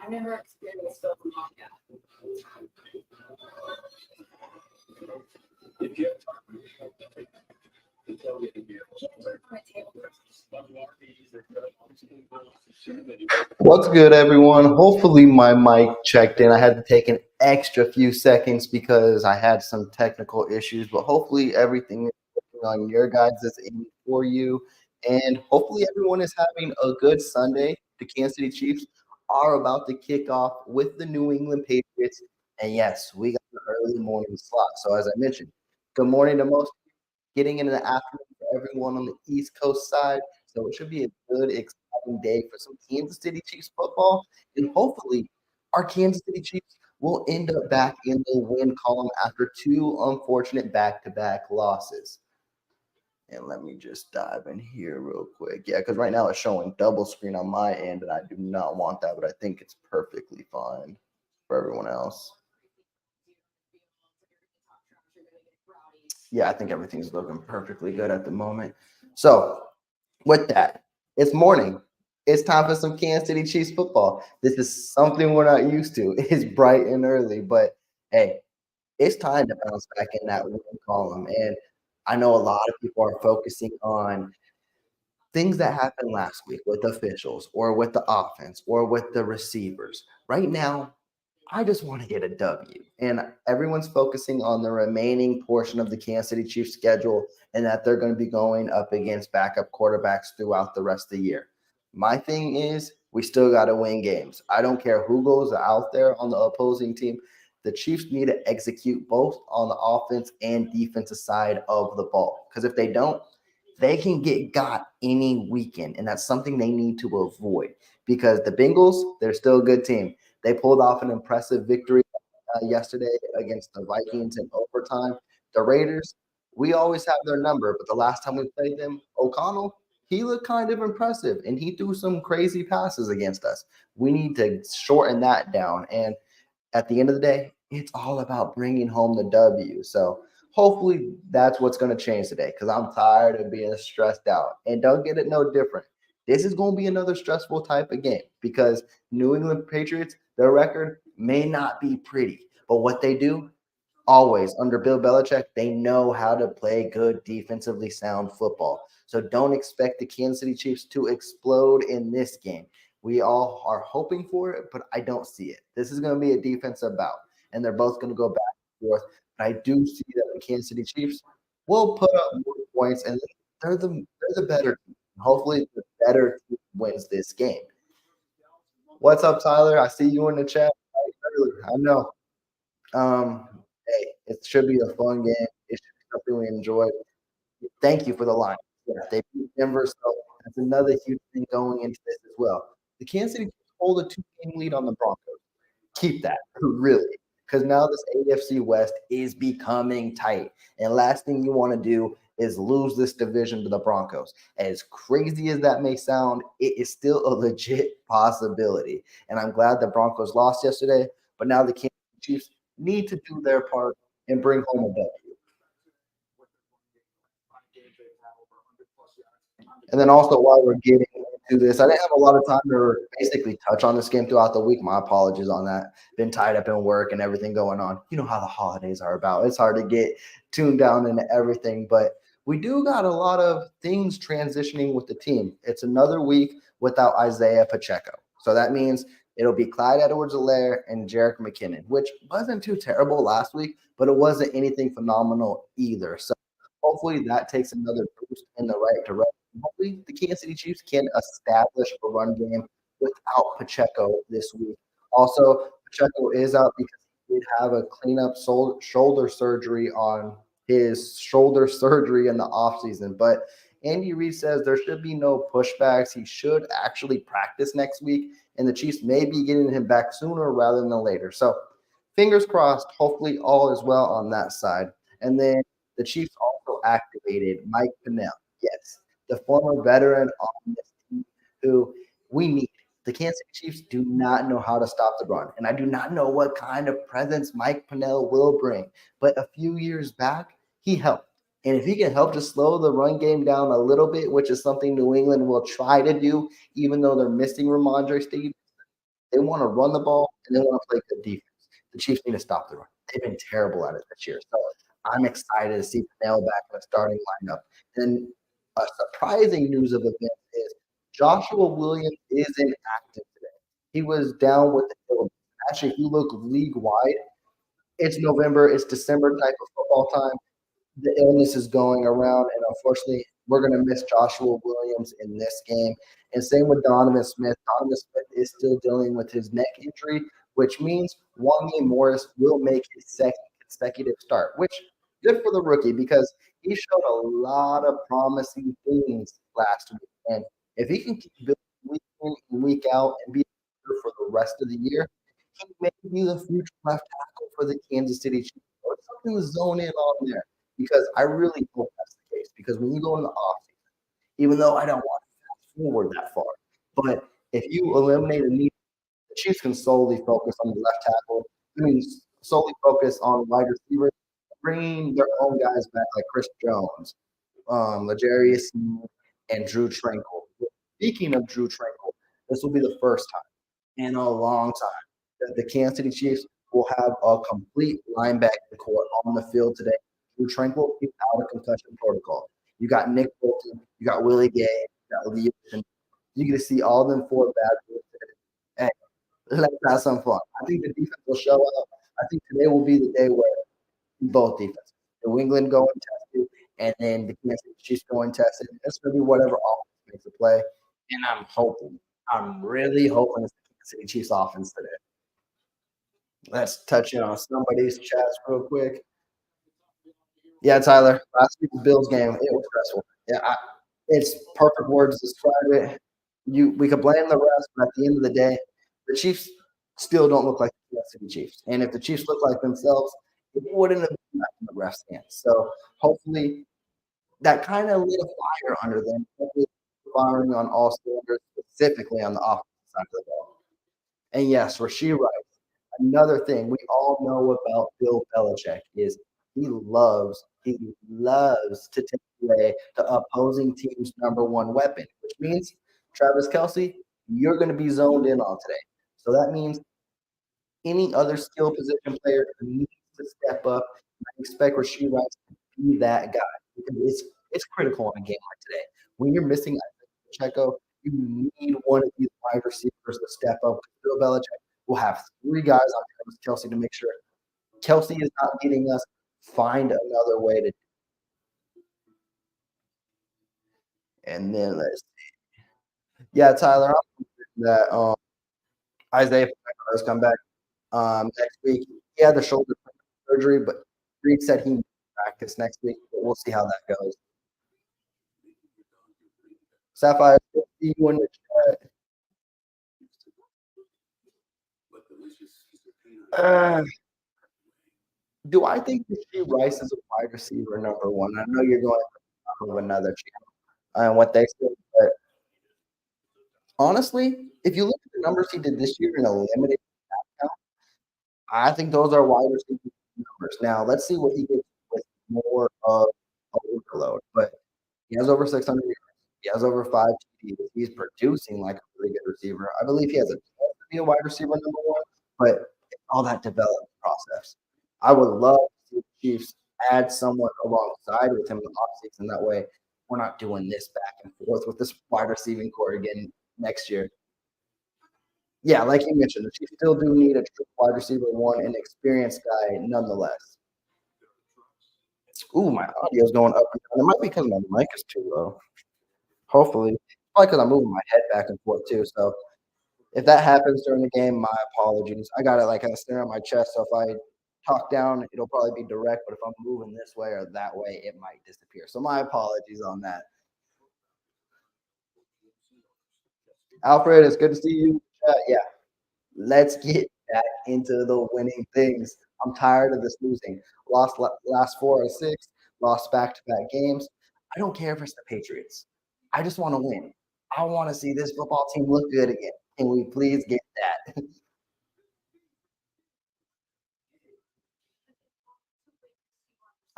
I've never experienced film like that. If you have What's good, everyone? Hopefully, my mic checked in. I had to take an extra few seconds because I had some technical issues, but hopefully, everything is working on your guys' end for you. And hopefully, everyone is having a good Sunday. The Kansas City Chiefs are about to kick off with the New England Patriots. And yes, we got an early morning slot. So, as I mentioned, good morning to most, getting into the afternoon for everyone on the East Coast side. So it should be a good, exciting day for some Kansas City Chiefs football. And hopefully, our Kansas City Chiefs will end up back in the win column after two unfortunate back to back losses. And let me just dive in here real quick. Yeah, because right now it's showing double screen on my end, and I do not want that, but I think it's perfectly fine for everyone else. Yeah, I think everything's looking perfectly good at the moment. So, with that, it's morning. It's time for some Kansas City Chiefs football. This is something we're not used to. It's bright and early, but hey, it's time to bounce back in that win column. And I know a lot of people are focusing on things that happened last week with officials or with the offense or with the receivers. Right now, I just want to get a W. And everyone's focusing on the remaining portion of the Kansas City Chiefs schedule and that they're going to be going up against backup quarterbacks throughout the rest of the year. My thing is, we still got to win games. I don't care who goes out there on the opposing team. The Chiefs need to execute both on the offense and defensive side of the ball. Because if they don't, they can get got any weekend. And that's something they need to avoid because the Bengals, they're still a good team. They pulled off an impressive victory yesterday against the Vikings in overtime. The Raiders, we always have their number, but the last time we played them, O'Connell, he looked kind of impressive and he threw some crazy passes against us. We need to shorten that down. And at the end of the day, it's all about bringing home the W. So hopefully that's what's going to change today because I'm tired of being stressed out. And don't get it no different. This is going to be another stressful type of game because New England Patriots, their record may not be pretty, but what they do always under Bill Belichick, they know how to play good defensively sound football. So don't expect the Kansas City Chiefs to explode in this game. We all are hoping for it, but I don't see it. This is going to be a defensive bout, and they're both going to go back and forth. But I do see that the Kansas City Chiefs will put up more points, and they're the better team. Hopefully, the better team wins this game. What's up, Tyler? I see you in the chat. I know. Hey, it should be a fun game. It should be something we enjoy. Thank you for the line. Yeah, they beat Denver, so that's another huge thing going into this as well. The Kansas City Chiefs hold a two-game lead on the Broncos. Keep that, really, because now this AFC West is becoming tight. And last thing you want to do is lose this division to the Broncos. As crazy as that may sound, it is still a legit possibility. And I'm glad the Broncos lost yesterday, but now the Kansas City Chiefs need to do their part and bring home a W. And then also while we're getting into this, I didn't have a lot of time to basically touch on this game throughout the week. My apologies on that. Been tied up in work and everything going on. You know how the holidays are about. It's hard to get tuned down into everything, but we do got a lot of things transitioning with the team. It's another week without Isaiah Pacheco. So that means it'll be Clyde Edwards-Helaire and Jerick McKinnon, which wasn't too terrible last week, but it wasn't anything phenomenal either. So hopefully that takes another boost in the right direction. Hopefully the Kansas City Chiefs can establish a run game without Pacheco this week. Also, Pacheco is out because he did have a cleanup shoulder surgery on his shoulder surgery in the offseason. But Andy Reid says there should be no pushbacks. He should actually practice next week, and the Chiefs may be getting him back sooner rather than later. So fingers crossed. Hopefully all is well on that side. And then the Chiefs also activated Mike Pennell. Yes, the former veteran on this team who we need. The Kansas City Chiefs do not know how to stop the run, and I do not know what kind of presence Mike Pennell will bring. But a few years back, he helped. And if he can help to slow the run game down a little bit, which is something New England will try to do, even though they're missing Ramondre Steve, they want to run the ball and they want to play good defense. The Chiefs need to stop the run. They've been terrible at it this year. So I'm excited to see Pernell back in the starting lineup. And a surprising news of events is Joshua Williams isn't active today. He was down with the illness. Actually, if you look league wide, it's November, it's December type of football time. The illness is going around, and unfortunately, we're going to miss Joshua Williams in this game. And same with Donovan Smith. Donovan Smith is still dealing with his neck injury, which means Wanye Morris will make his second consecutive start, which good for the rookie because he showed a lot of promising things last week. And if he can keep building week in and week out and be here for the rest of the year, he may be the future left tackle for the Kansas City Chiefs. Or something to zone in on there because I really hope that's the case. Because when you go in the offseason, even though I don't want to fast forward that far, but if you eliminate a need, the Chiefs can solely focus on the left tackle. I mean, solely focus on wide receivers, bringing their own guys back like Chris Jones, L'Jarius Sneed, and Drew Tranquil. Speaking of Drew Tranquil, this will be the first time in a long time that the Kansas City Chiefs will have a complete linebacker core on the field today. Drew Tranquil is out of concussion protocol. You got Nick Bolton, you got Willie Gay, you got Lee. You get to see all them four bad boys today. Hey, let's have some fun. I think the defense will show up. I think today will be the day where both defenses, New England go and test it, and then the Kansas City Chiefs go and test it. It's going to be whatever offense makes a play. And I'm really hoping it's the Kansas City Chiefs offense today. Let's touch in on somebody's chats real quick. Yeah, Tyler, last week's Bills game, it was stressful. Yeah, it's perfect words to describe it. We could blame the refs, but at the end of the day, the Chiefs still don't look like the Kansas City Chiefs. And if the Chiefs look like themselves, it wouldn't have been in the refs' hands. So hopefully that kind of lit a fire under them, hopefully firing on all cylinders, specifically on the offensive side of the ball. And yes, Rasheed Rice. Another thing we all know about Bill Belichick is he loves to take away the opposing team's number one weapon, which means Travis Kelsey, you're going to be zoned in on today. So that means any other skill position player needs to step up. I expect Rasheed Rice to be that guy because it's critical in a game like today. When you're missing Pacheco, you need one of these wide receivers to step up. Bill Belichick will have three guys on Travis Kelsey to make sure Kelsey is not getting us. Find another way to. And then let's see. Yeah, Tyler, I'm that Isaiah does come back next week. He had the shoulder surgery, but Reed said he may practice next week. But we'll see how that goes. Sapphire, see you in the chat. Do I think Rasheed Rice is a wide receiver number one? I know you're going off of another channel and what they said, but honestly, if you look at the numbers he did this year in a limited count, I think those are wide receiver numbers. Now let's see what he gets with more of a workload. But he has over 600 yards. He has over 5 TDs. He's producing like a really good receiver. I believe he has a chance to be a wide receiver number one, but it's all that development process. I would love to see the Chiefs add someone alongside with him in the offseason. That way, we're not doing this back and forth with this wide receiving core again next year. Yeah, like you mentioned, the Chiefs still do need a true wide receiver one, an experienced guy nonetheless. Ooh, my audio's going up and down. It might be because my mic is too low. Hopefully. Probably because I'm moving my head back and forth too. So if that happens during the game, my apologies. I got it like kind of staring on my chest. So if I talk down, it'll probably be direct. But if I'm moving this way or that way, it might disappear. So my apologies on that. Alfred, it's good to see you. Yeah, let's get back into the winning things. I'm tired of this losing. Lost last 4 or 6, lost back-to-back games. I don't care if it's the Patriots. I just want to win. I want to see this football team look good again. Can we please get that?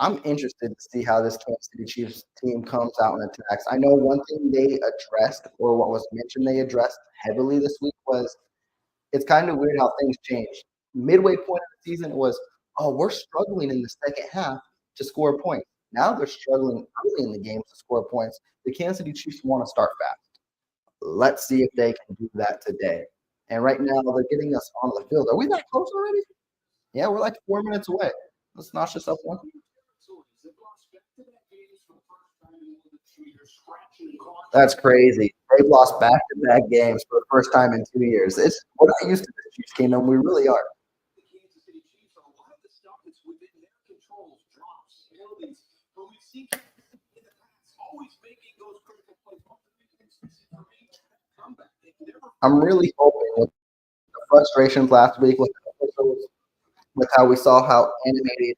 I'm interested to see how this Kansas City Chiefs team comes out and attacks. I know one thing they addressed, or what was mentioned they addressed heavily this week was it's kind of weird how things changed. Midway point of the season, it was, oh, we're struggling in the second half to score points. Now they're struggling early in the game to score points. The Kansas City Chiefs want to start fast. Let's see if they can do that today. And right now, they're getting us on the field. Are we that close already? Yeah, we're like 4 minutes away. Let's notch this up one. That's crazy. They've lost back-to-back games for the first time in 2 years. We're not used to this Chiefs kingdom. We really are. I'm really hoping with the frustrations last week with the officials, with how we saw how animated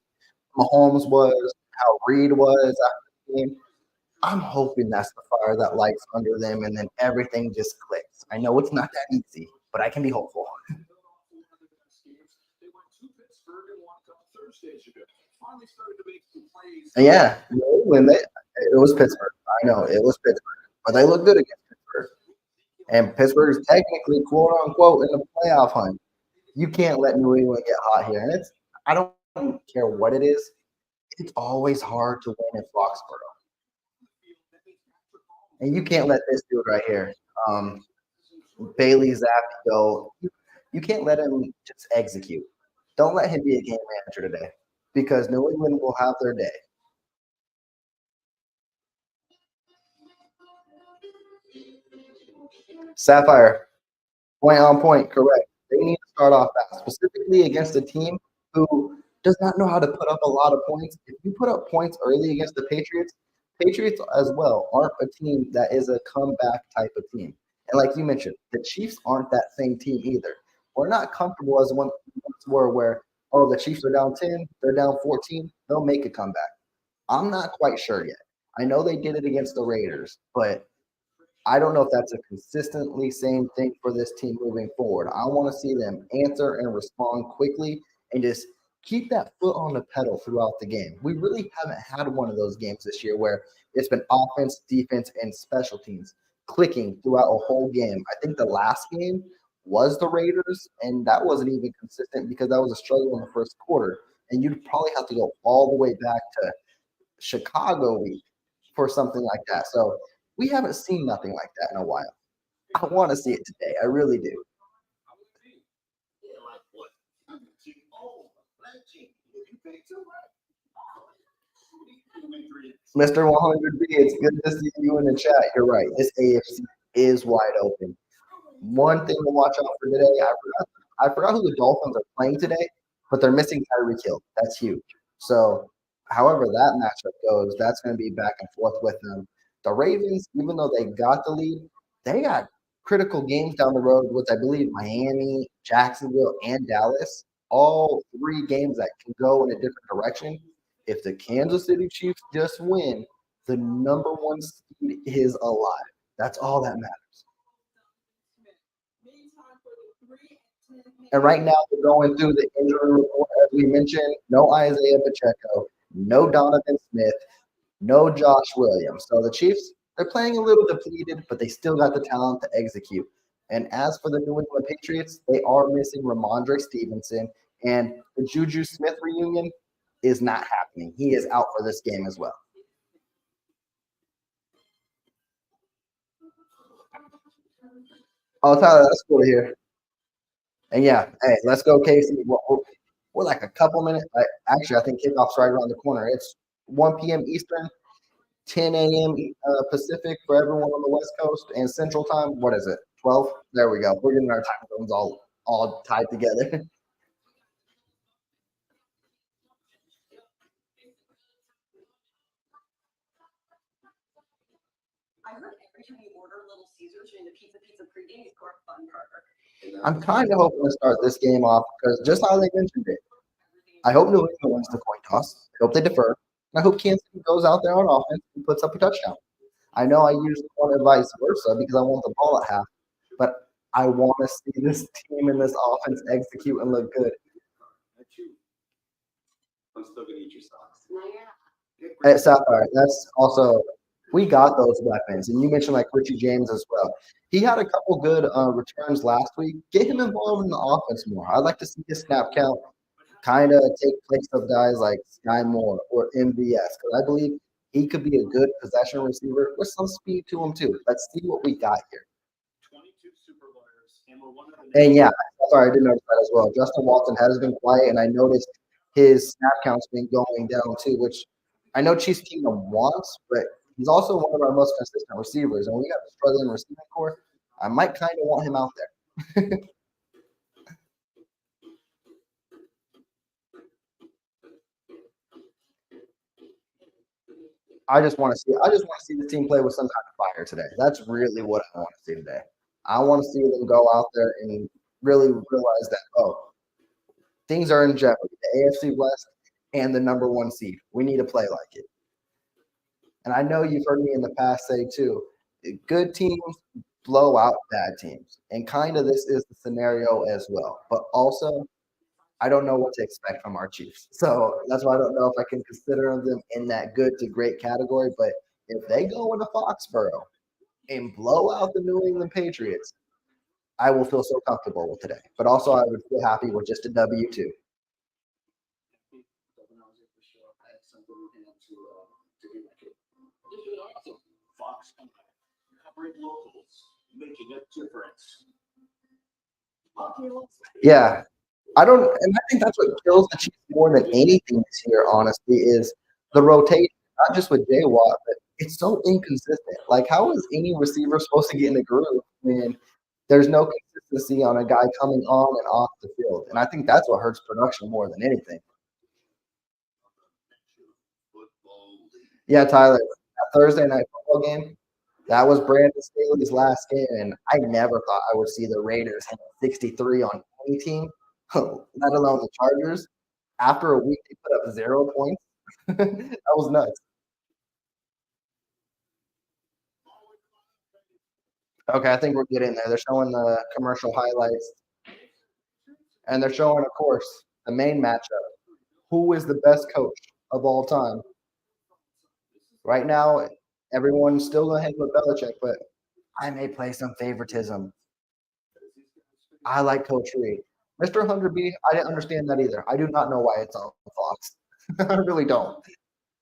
Mahomes was, how Reed was after the game. I'm hoping that's the fire that lights under them, and then everything just clicks. I know it's not that easy, but I can be hopeful. And yeah, when it was Pittsburgh. I know it was Pittsburgh, but they look good against Pittsburgh. And Pittsburgh is technically quote unquote in the playoff hunt. You can't let New England get hot here, and I don't care what it is. It's always hard to win in Foxborough, and you can't let this dude right here, um, Bailey Zappi, go. You can't let him just execute. Don't let him be a game manager today, because New England will have their day. Sapphire, point on point, correct. They need to start off fast, specifically against a team who does not know how to put up a lot of points. If you put up points early against the Patriots, Patriots as well aren't a team that is a comeback type of team. And like you mentioned, the Chiefs aren't that same team either. We're not comfortable as one once were where, oh, the Chiefs are down 10, they're down 14, they'll make a comeback. I'm not quite sure yet. I know they did it against the Raiders, but I don't know if that's a consistently same thing for this team moving forward. I want to see them answer and respond quickly and just keep that foot on the pedal throughout the game. We really haven't had one of those games this year where it's been offense, defense, and special teams clicking throughout a whole game. I think the last game was the Raiders, and that wasn't even consistent because that was a struggle in the first quarter. And you'd probably have to go all the way back to Chicago week for something like that. So we haven't seen nothing like that in a while. I want to see it today. I really do. Mr. 100B, it's good to see you in the chat. You're right. This AFC is wide open. One thing to watch out for today. I forgot who the Dolphins are playing today, but they're missing Tyreek Hill. That's huge. So, however that matchup goes, that's going to be back and forth with them. The Ravens, even though they got the lead, they got critical games down the road, which I believe Miami, Jacksonville, and Dallas, all three games that can go in a different direction. If the Kansas City Chiefs just win, the number one seed is alive. That's all that matters. And right now, we're going through the injury report. As we mentioned, no Isaiah Pacheco, no Donovan Smith, no Josh Williams. So the Chiefs, they're playing a little depleted, but they still got the talent to execute. And as for the New England Patriots, they are missing Ramondre Stevenson, and the Juju Smith reunion is not happening. He is out for this game as well. Oh, Tyler, that's cool to hear. And yeah, hey, let's go, Casey. We're like a couple minutes. Actually, I think kickoff's right around the corner. It's 1 p.m. Eastern, 10 a.m. Pacific for everyone on the West Coast, and Central Time. What is it? 12. There we go. We're getting our time zones all tied together. I'm kind of hoping to start this game off because just how they mentioned it, I hope New England wins the coin toss. I hope they defer. I hope Kansas City goes out there on offense and puts up a touchdown. I know I usually want it vice versa because I want the ball at half, but I want to see this team and this offense execute and look good. still gonna eat your socks. No, you're not. At Sapphire, that's also we got those weapons, and you mentioned like Richie James as well. He had a couple good returns last week. Get him involved in the offense more. I'd like to see his snap count kind of take place of guys like Sky Moore or MVS because I believe he could be a good possession receiver with some speed to him too. Let's see what we got here. 22 super lawyers, and we're one of the And yeah, sorry, I did notice that as well. Justin Walton has been quiet, and I noticed his snap count's been going down too, which I know Chiefs Kingdom wants, but he's also one of our most consistent receivers. And we got a struggling receiving core. I might kind of want him out there. I just want to see the team play with some kind of fire today. That's really what I want to see today. I want to see them go out there and really realize that things are in jeopardy. The AFC West and the #1 seed. We need to play like it. And I know you've heard me in the past say too, good teams blow out bad teams. And kind of this is the scenario as well. But also, I don't know what to expect from our Chiefs. So that's why I don't know if I can consider them in that good to great category. But if they go into Foxborough and blow out the New England Patriots, I will feel so comfortable with today. But also, I would feel happy with just a W too. Fox covering locals, making a difference. Yeah. I think that's what kills the Chiefs more than anything this year, honestly, is the rotation, not just with Jay Watt, but it's so inconsistent. Like, how is any receiver supposed to get in the groove when there's no consistency on a guy coming on and off the field? And I think that's what hurts production more than anything. Yeah, Tyler, that Thursday night football game, that was Brandon Staley's last game, and I never thought I would see the Raiders hit 63 on any team, let alone the Chargers. After a week, they put up 0 points. That was nuts. Okay, I think we're getting there. They're showing the commercial highlights, and they're showing, of course, the main matchup. Who is the best coach of all time? Right now, everyone's still going to hang with Belichick, but I may play some favoritism. I like Coach Reed. Mr. 100B, I didn't understand that either. I do not know why it's on Fox. I really don't.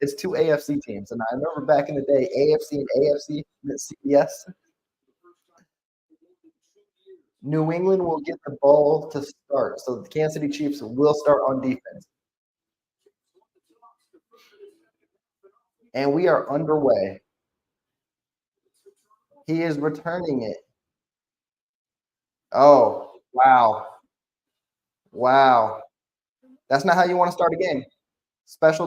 It's 2 AFC teams, and I remember back in the day, AFC and AFC at CBS. New England will get the ball to start, so the Kansas City Chiefs will start on defense. And we are underway. He is returning it. Oh, wow. Wow. That's not how you want to start a game. There's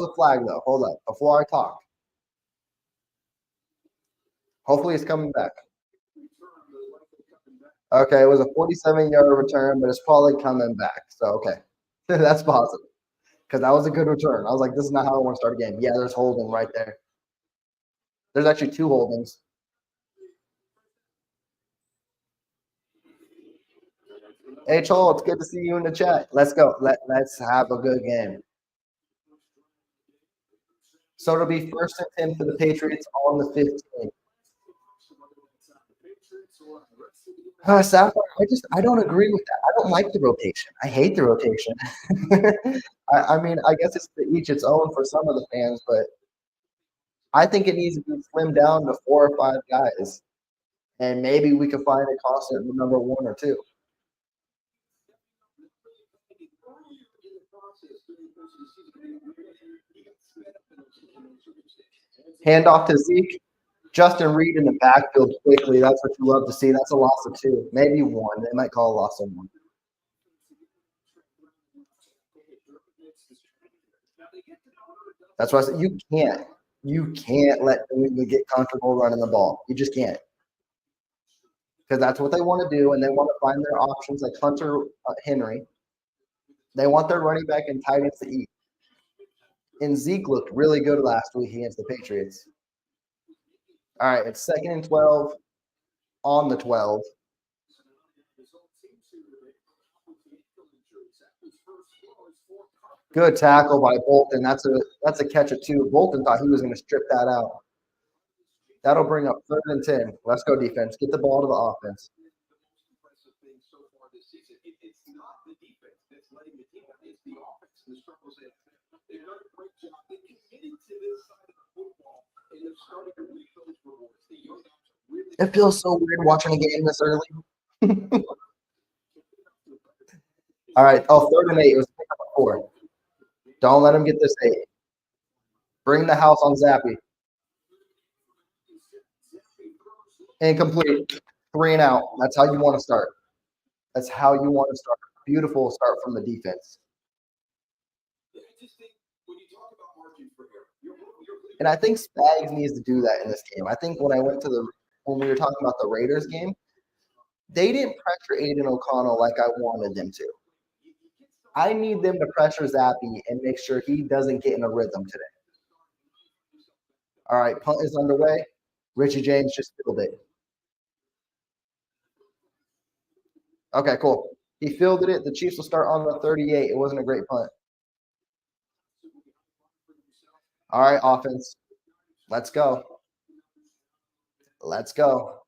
a flag, though. Hold up. Before I talk. Hopefully it's coming back. Okay, it was a 47-yard return, but it's probably coming back. So, okay. That's positive. Because that was a good return. I was like, this is not how I want to start a game. Yeah, there's holding right there. There's actually 2 holdings. Hey, Chol, it's good to see you in the chat. Let's go. Let's have a good game. So it'll be 1st and 10 for the Patriots on the 15. Sapphire, I don't agree with that. I don't like the rotation. I hate the rotation. I mean, I guess it's to each its own for some of the fans, but I think it needs to be slimmed down to 4 or 5 guys. And maybe we could find a constant number 1 or 2. Hand off to Zeke. Justin Reed in the backfield quickly. That's what you love to see. That's a loss of 2, maybe 1. They might call a loss of 1. That's why I said you can't let them get comfortable running the ball. You just can't. Because that's what they want to do, and they want to find their options like Hunter Henry. They want their running back and tight ends to eat. And Zeke looked really good last week against the Patriots. All right, it's 2nd and 12 on the 12. Good tackle by Bolton. That's a catch of 2. Bolton thought he was going to strip that out. That'll bring up 3rd and 10. Let's go defense. Get the ball to the offense. It feels so weird watching a game this early. All right. Oh, 3rd and 8. It was pick up a 4. Don't let him get this 8. Bring the house on Zappy. Incomplete. 3 and out. That's how you want to start. That's how you want to start. Beautiful start from the defense. And I think Spags needs to do that in this game. I think when we were talking about the Raiders game, they didn't pressure Aiden O'Connell like I wanted them to. I need them to pressure Zappy and make sure he doesn't get in a rhythm today. All right, punt is underway. Richie James just fielded it. Okay, cool. He fielded it. The Chiefs will start on the 38. It wasn't a great punt. All right, offense. Let's go. Let's go.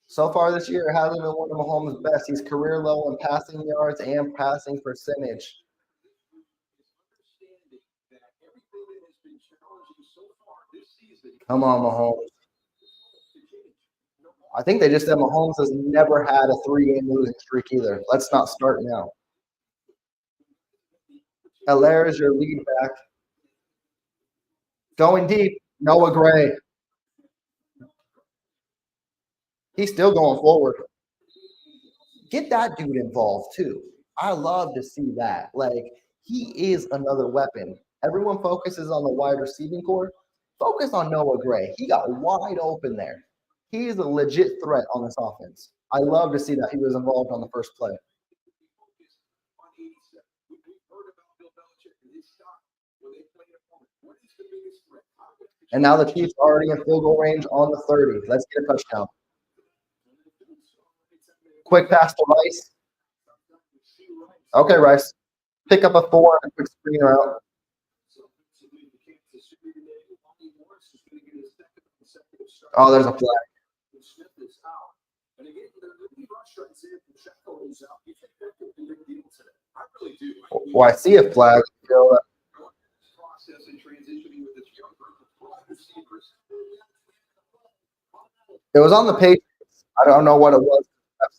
So far this year, it hasn't been one of Mahomes' best. He's career low in passing yards and passing percentage. Come on, Mahomes. I think they just said Mahomes has never had a 3-game losing streak either. Let's not start now. Allaire is your lead back. Going deep, Noah Gray. He's still going forward. Get that dude involved too. I love to see that. Like, he is another weapon. Everyone focuses on the wide receiving core. Focus on Noah Gray. He got wide open there. He is a legit threat on this offense. I love to see that he was involved on the first play. And now the Chiefs are already in field goal range on the 30. Let's get a touchdown. Quick pass to Rice. Okay, Rice. Pick up a 4 and a quick screen route. Oh, there's a flag. Oh, I see a flag. It was on the Patriots. I don't know what it was.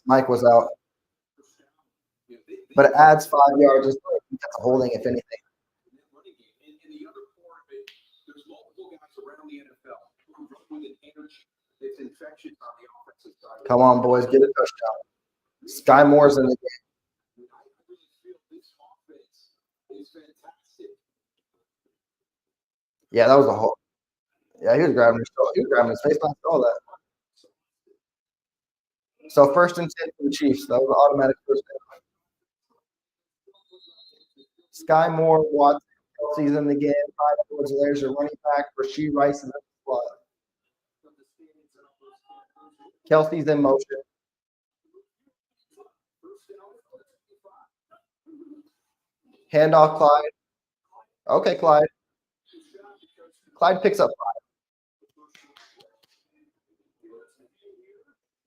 Mike was out. But it adds 5 yards. Just that's a holding, if anything. Come on, boys. Get a touchdown. Sky Moore's in the game. Yeah, that was a hole. Yeah, he was grabbing his face mask, all that. So 1st and 10 for the Chiefs. That was an automatic first down. Sky Moore, Watson, Kelsey's in the game. There's your running back. Rasheed Rice is in the slot. Kelsey's in motion. Handoff, Clyde. Okay, Clyde. Clyde picks up 5.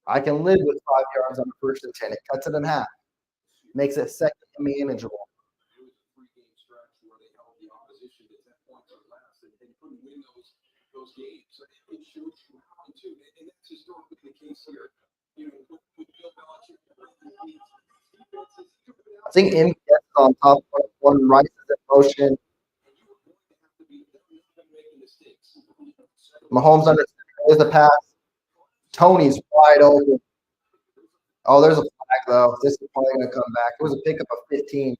I can live with 5 yards on the 1st and 10. It cuts it in half. Makes it second and manageable. I think in on top of one, Rice is in motion. Mahomes under there's the pass. Tony's wide open. Oh, there's a flag though. This is probably going to come back. It was a pickup of 15.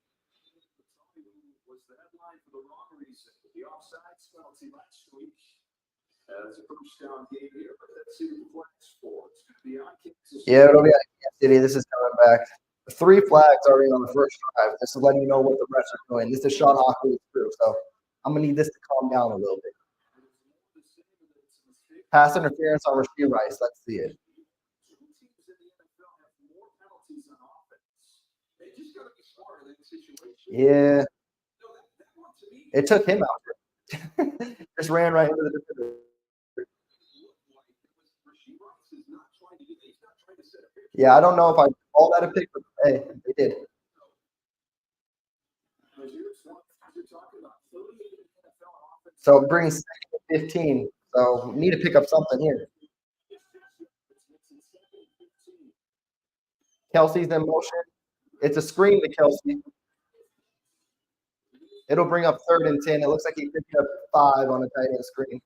Yeah, it'll be at Kansas City. This is coming back. 3 flags already on the first drive. This is letting you know what the refs are doing. This is Sean Hockley's crew, so I'm gonna need this to calm down a little bit. Pass interference on Rasheed Rice. Let's see it. Yeah. It took him out. Just ran right into the defender. Yeah, I don't know if I called that a pick, but hey, they did. So it brings second and 15. So we need to pick up something here. Kelsey's in motion. It's a screen to Kelsey. It'll bring up 3rd and 10. It looks like he picked up 5 on a tight end screen.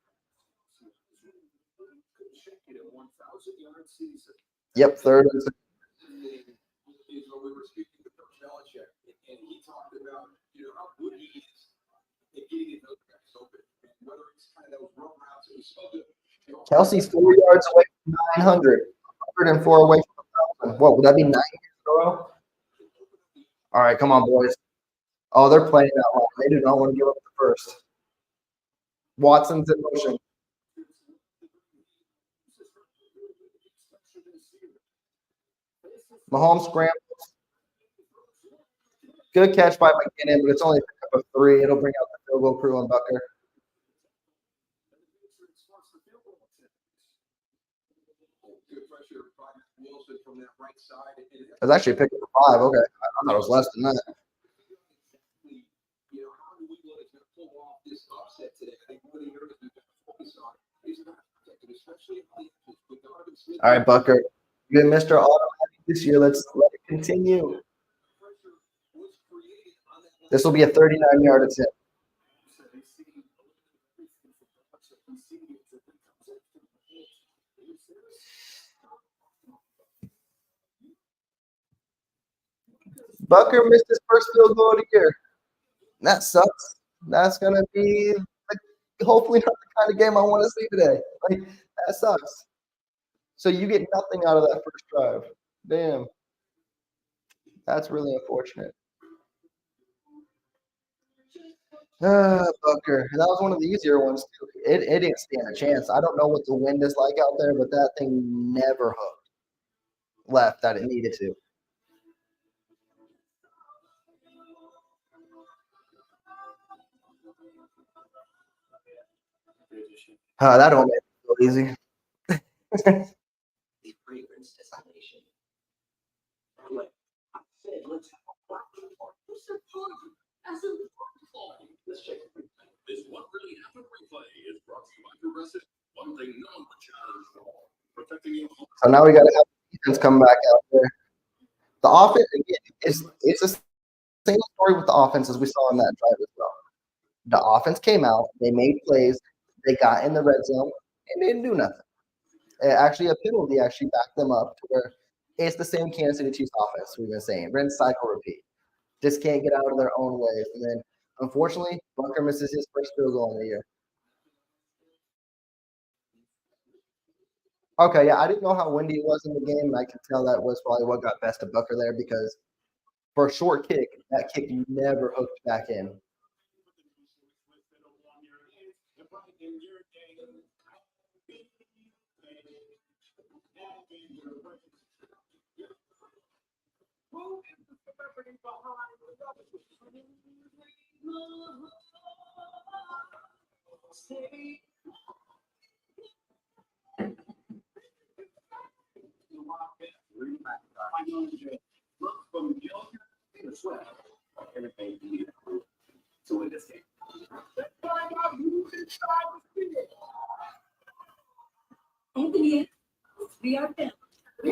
Yep, 3rd and 10. Kelsey's 4 yards away from 900. 104 away from 1,000. What would that be? 9 years in a row? All right, come on, boys. Oh, they're playing that long. They do not want to give up the first. Watson's in motion. Mahomes scrambles. Good catch by McKinnon, but it's only a pickup of 3. It'll bring out the field goal crew on Bucker. It was actually a pickup of 5. Okay. I thought it was less than that. All right, Bucker. You're Mr. Automatic this year. Let's let it continue. This will be a 39-yard attempt. Bucker missed his first field goal of the year. That sucks. That's going to be hopefully not the kind of game I want to see today. Like, that sucks. So you get nothing out of that first drive. Damn. That's really unfortunate. Bucker. That was one of the easier ones, too. It didn't stand a chance. I don't know what the wind is like out there, but that thing never hooked left that it needed to. That don't make it so easy. This What Really Happened replay is brought to you by Progressive. One thing no one would challenge. Protecting you. So now we got to have the defense come back out there. The offense, again, it's the same story with the offense as we saw in that drive as well. The offense came out, they made plays, they got in the red zone, and they didn't do nothing. Actually, a penalty actually backed them up to where it's the same Kansas City Chiefs offense we've been saying. Rinse, cycle, repeat. Just can't get out of their own ways. And then, unfortunately, Bucker misses his first field goal in the year. Okay, yeah, I didn't know how windy it was in the game, and I can tell that was probably what got best of Bucker there because for a short kick, that kick never hooked back in.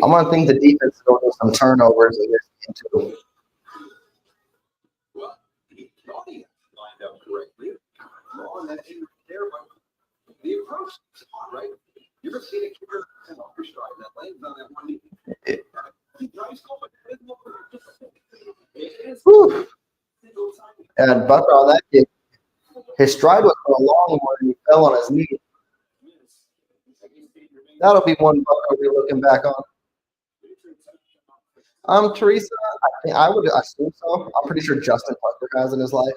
I'm going to think the defense is going to do some turnovers in this game, too. Well, he thought he lined up correctly. On that there, but the approach is on, right? You ever seen a kicker in a stride that lands on that one knee? And Bucker on that kick, his stride was for a long one and he fell on his knee. That'll be one Bucker will be looking back on. Teresa, I would assume so. I'm pretty sure Justin Tucker has in his life,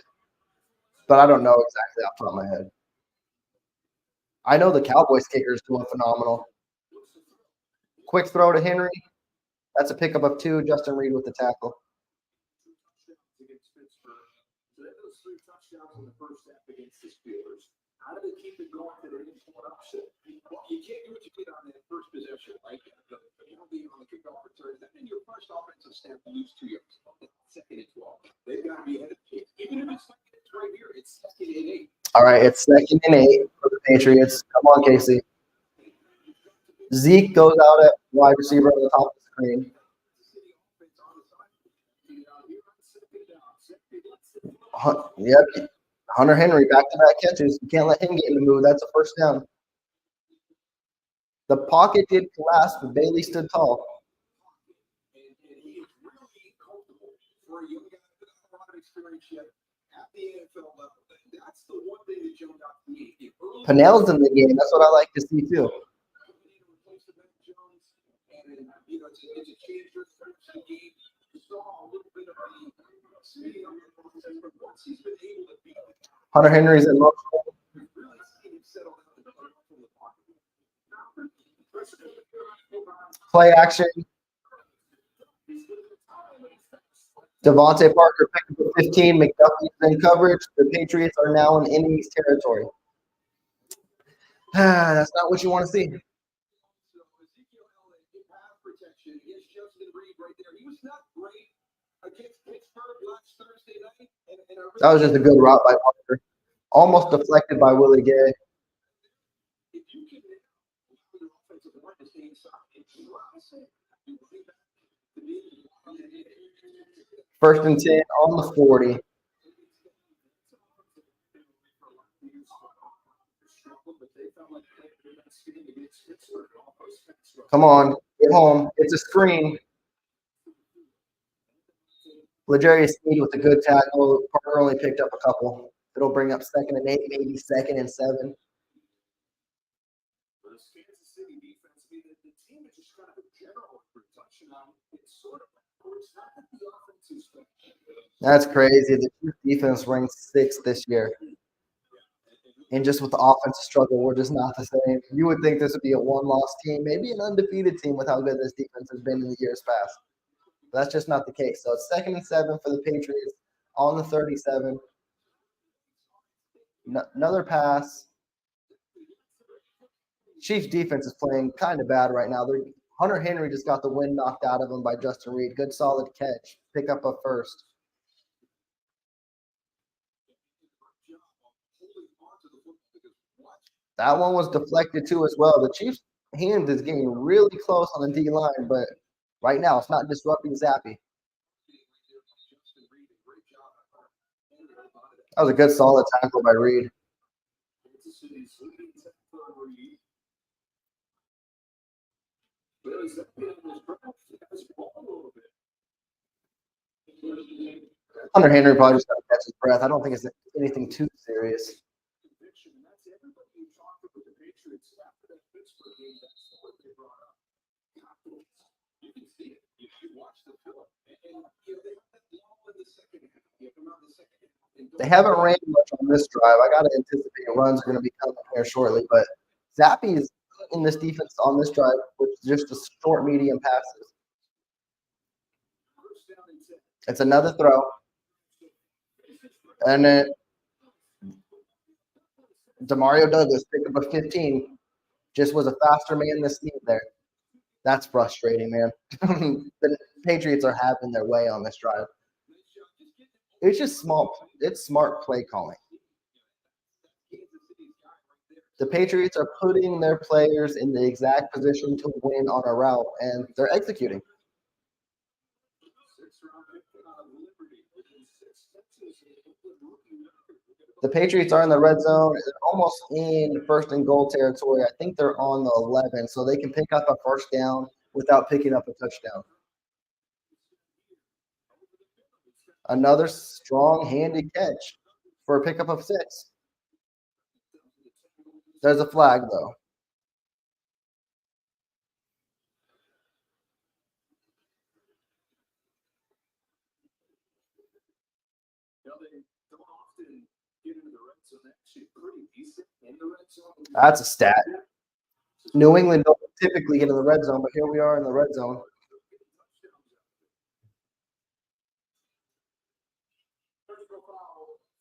but I don't know exactly off the top of my head. I know the Cowboys kicker is doing phenomenal. Quick throw to Henry. That's a pickup of 2. Justin Reed with the tackle. So they had those 3 touchdowns in the first half against the Steelers. How do they keep it going to the next one upset? Well, you can't do what you did on that first possession, right? The penalty on the kickoff return. That means your first offensive snap, you lose 2 yards. Second and 12. They've got to be ahead of the pace. Even if it's second, it's right here. It's second and 8. All right, it's 2nd and 8 for the Patriots. Come on, Casey. Zeke goes out at wide receiver on the top of the screen. Yep. Hunter Henry, back-to-back catches. You can't let him get in the mood. That's a first down. The pocket did collapse, but Bailey stood tall. And he is really comfortable for a young guy without a lot of experience yet at the NFL level. That's the one thing that jumped out to me. Pinnell's in the game. That's what I like to see, too. It's a change for the game. You saw a little bit of the speed on the process, but once he's been able to beat it, Hunter Henry's in motion. you've really seen him settle down and come from the pocket. Play action. Devontae Parker picked up 15. McDuffie's in coverage. The Patriots are now in innings territory. That's not what you want to see. So Ezekiel Elliott in pass protection against Justin Reed right there. He was not great against Pittsburgh last Thursday night. And I really That was just a good route by Parker. Almost deflected by Willie Gay. if you can allow your offensive line to stay inside, it's you bring back the need. 1st and 10 on the 40. Come on, get home. It's a screen. L'Jarius Sneed with a good tackle. Parker only picked up a couple. It'll bring up 2nd and 8, maybe 2nd and 7. For this Kansas City defense, I mean, the team is just kind of a general production on. It's sort of it's not that the offense is good. That's crazy. The Chiefs defense ranked 6th this year. And just with the offensive struggle, we're just not the same. You would think this would be a one-loss team, maybe an undefeated team with how good this defense has been in the years past. But that's just not the case. So it's 2nd and 7 for the Patriots on the 37. Another pass. Chiefs defense is playing kind of bad right now. Hunter Henry just got the wind knocked out of him by Justin Reed. Good solid catch. Pick up a first. That one was deflected too as well. The Chiefs' hand is getting really close on the D line, but right now it's not disrupting Zappy. That was a good solid tackle by Reed. Hunter Henry probably just got to catch his breath. I don't think it's anything too serious. They haven't ran much on this drive. I got to anticipate runs are going to be coming here shortly, but Zappy is in this defense on this drive with just a short, medium passes. It's another throw. And then Demario Douglas picked up a 15. Just was a faster man than Steve there. That's frustrating, man. The Patriots are having their way on this drive. It's just small. It's smart play calling. The Patriots are putting their players in the exact position to win on a route, and they're executing. The Patriots are in the red zone. They're almost in 1st and goal territory. I think they're on the 11, so they can pick up a first down without picking up a touchdown. Another strong-handed catch for a pickup of 6. There's a flag, though. That's a stat. New England don't typically get in the red zone, but here we are in the red zone.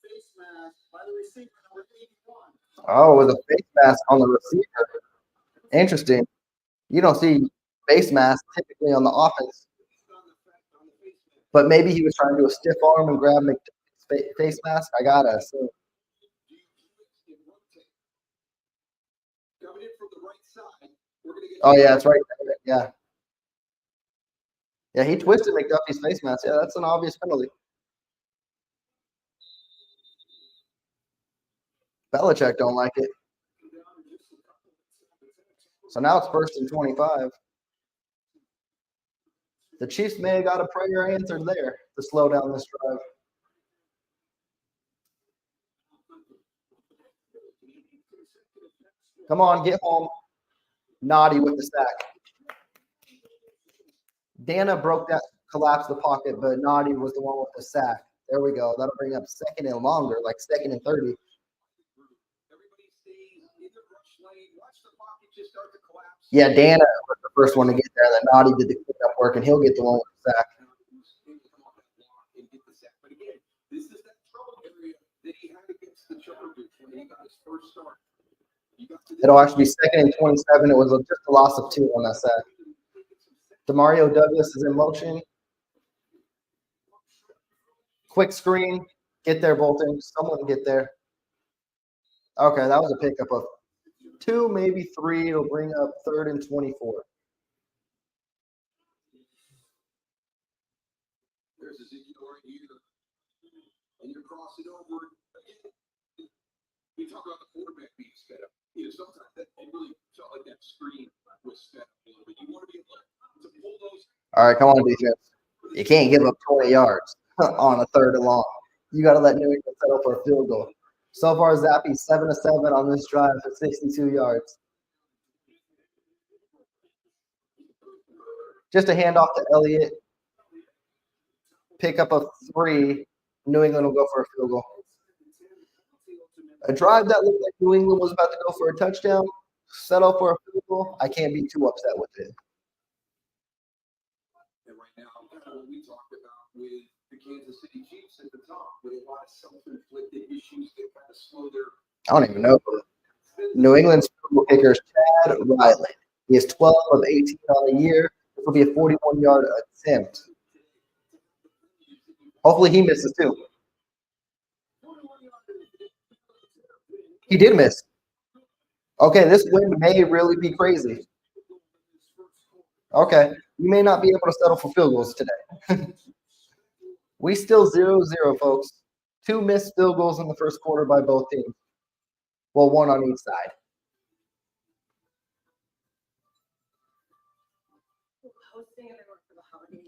face mask by the receiver number 81. Oh, with a face mask on the receiver. Interesting. You don't see face masks typically on the offense, but maybe he was trying to do a stiff arm and grab McDuffie's face mask. I gotta assume. Coming in from the right side, we're going to get. Oh yeah, that's right. Yeah. Yeah, he twisted McDuffie's face mask. Yeah, that's an obvious penalty. Belichick don't like it. So now it's 1st and 25. The Chiefs may have got a prayer answered there to slow down this drive. Come on, get home. Naughty with the sack. Dana broke that, collapsed the pocket, but Naughty was the one with the sack. There we go. That'll bring up 2nd and longer, like 2nd and 30. Everybody stays in the rush lane. Watch the pocket just start to collapse. Yeah, Dana was the first one to get there. Then Naughty did the cleanup work, and he'll get the one with the sack. But again, this is that trouble area that he had against the Chargers when he got his first start. It'll actually be 2nd and 27. It was just a loss of 2 on that sack. Demario Douglas is in motion. Quick screen. Get there, Bolton. Someone get there. Okay, that was a pickup of 2, maybe 3. It'll bring up 3rd and 24. There's a Ezekiel right here. And you cross it over. We talk about the quarterback being sped up. Sometimes that really felt like that screen was sped up a little bit. You want to be able to pull those. All right, come on, defense. You can't give up 20 yards on a 3rd and long. You got to let New England settle for a field goal. So far, Zappy 7 of 7 on this drive for 62 yards. Just a handoff to Elliott. Pick up a 3. New England will go for a field goal. A drive that looked like New England was about to go for a touchdown, settle for a field goal. I can't be too upset with it. And right now, what we talked about with the Kansas City Chiefs at the top, with a lot of self-inflicted issues that kind of slow their. I don't even know. New England's field goal kicker is Chad Riley. He is 12 of 18 on the year. This will be a 41-yard attempt. Hopefully he misses too. He did miss. Okay, this wind may really be crazy. Okay, you may not be able to settle for field goals today. We still 0-0, folks. 2 missed field goals in the first quarter by both teams. Well, 1 on each side.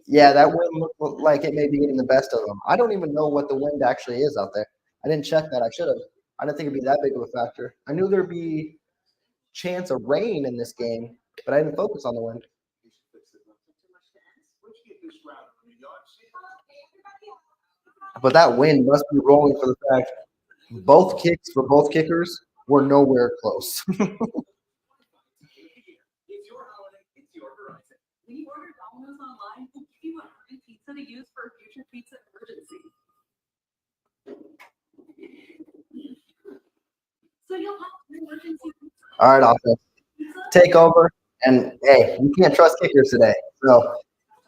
Yeah, that wind looked like it may be getting the best of them. I don't even know what the wind actually is out there. I didn't check that. I should have. I didn't think it'd be that big of a factor. I knew there'd be chance of rain in this game, but I didn't focus on the wind. But that wind must be rolling for the fact both kicks for both kickers were nowhere close. It's your holiday. It's your Verizon. When you order Domino's online, we'll give you a free pizza to use for a future pizza emergency. So you'll have an emergency pizza. All right, offense. Take over. And, hey, you can't trust kickers today. So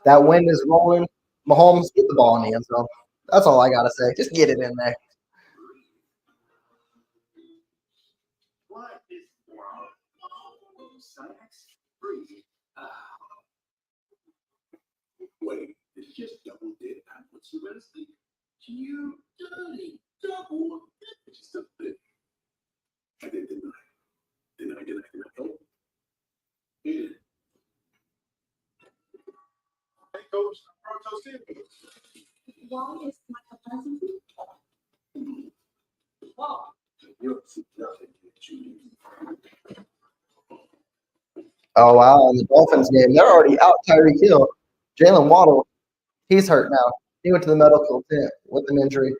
that wind is rolling. Mahomes, get the ball in the end zone. That's all I got to say. Just get it in there. What is wrong? Science? Breathe. Wait, did you just double dip? What's the rest of you dirty double dip? Just a bit. I did, didn't I? Didn't I? Yeah. Hey, Coach, Proto City. Why is my present? Wow. You'll see nothing that you Oh, wow. In the Dolphins game, they're already out Tyreek Hill. Jalen Waddle, he's hurt now. He went to the medical tent with an injury.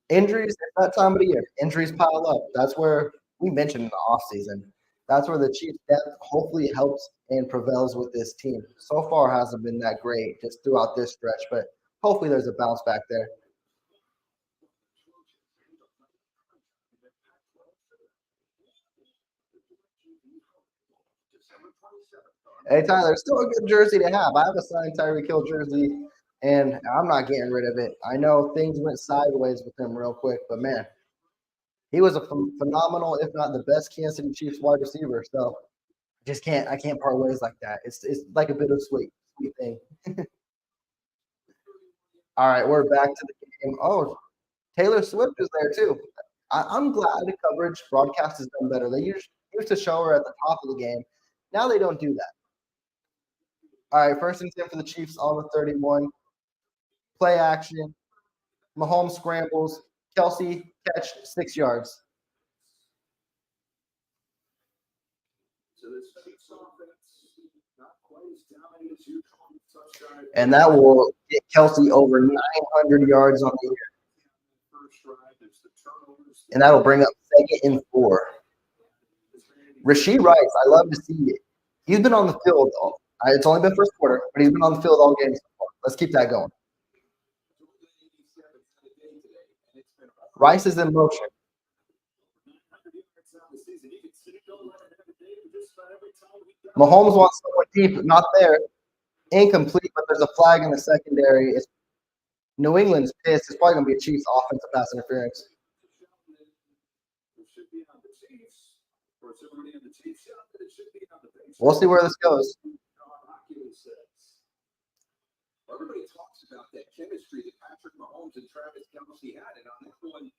Injuries at that time of the year, injuries pile up. That's where we mentioned in the offseason. That's where the Chiefs' depth hopefully helps and prevails with this team. So far hasn't been that great just throughout this stretch, but hopefully there's a bounce back there. Hey, Tyler, it's still a good jersey to have. I have a signed Tyreek Hill jersey, and I'm not getting rid of it. I know things went sideways with him real quick, but man, he was a phenomenal, if not the best, Kansas City Chiefs wide receiver. So I can't part ways like that. It's like a bittersweet sweet thing. All right, we're back to the game. Oh, Taylor Swift is there too. I'm glad the coverage broadcast has done better. They used to show her at the top of the game. Now they don't do that. All right, first and 10 for the Chiefs on the 31. Play action. Mahomes scrambles. Kelsey catch 6 yards. So this Chiefs offense not quite as dominant as usual. And that will get Kelsey over 900 yards on the year. First drive, there's the turnovers. And that'll bring up 2nd and 4. Rasheed Rice, I love to see it. He's been on the field. It's only been first quarter, but he's been on the field all game so far. Let's keep that going. Rice is in motion. Mahomes wants someone deep, not there. Incomplete, but there's a flag in the secondary. It's New England's pissed. It's probably going to be a Chiefs offensive pass interference. We'll see where this goes. Everybody talks about that chemistry that Patrick Mahomes and Travis Kelce had, and on that one,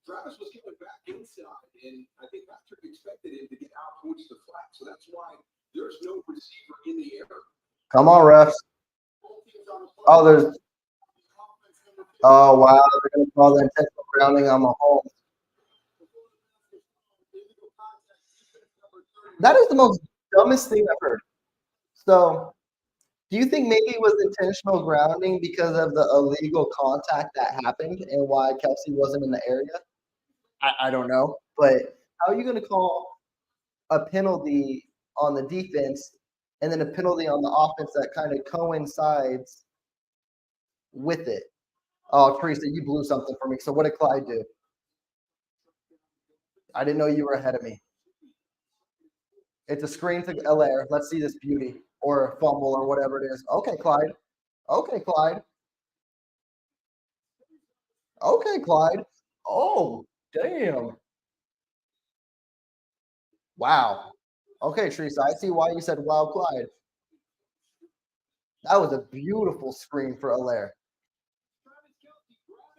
Travis was getting back inside, and I think Patrick expected him to get out towards the flat, so that's why there's no receiver in the air. Come on, refs. Oh, there's. Oh, wow. They're going to call that intentional grounding on Mahomes. That is the most dumbest thing I've heard. So, do you think maybe it was intentional grounding because of the illegal contact that happened and why Kelsey wasn't in the area? I don't know. But how are you going to call a penalty on the defense and then a penalty on the offense that kind of coincides with it? Oh, Teresa, you blew something for me. So what did Clyde do? I didn't know you were ahead of me. It's a screen to Allaire. Let's see this beauty or fumble or whatever it is. Okay, Clyde. Okay, Clyde. Okay, Clyde. Oh, damn. Wow. Okay, Teresa, I see why you said wow, Clyde. That was a beautiful screen for Allaire.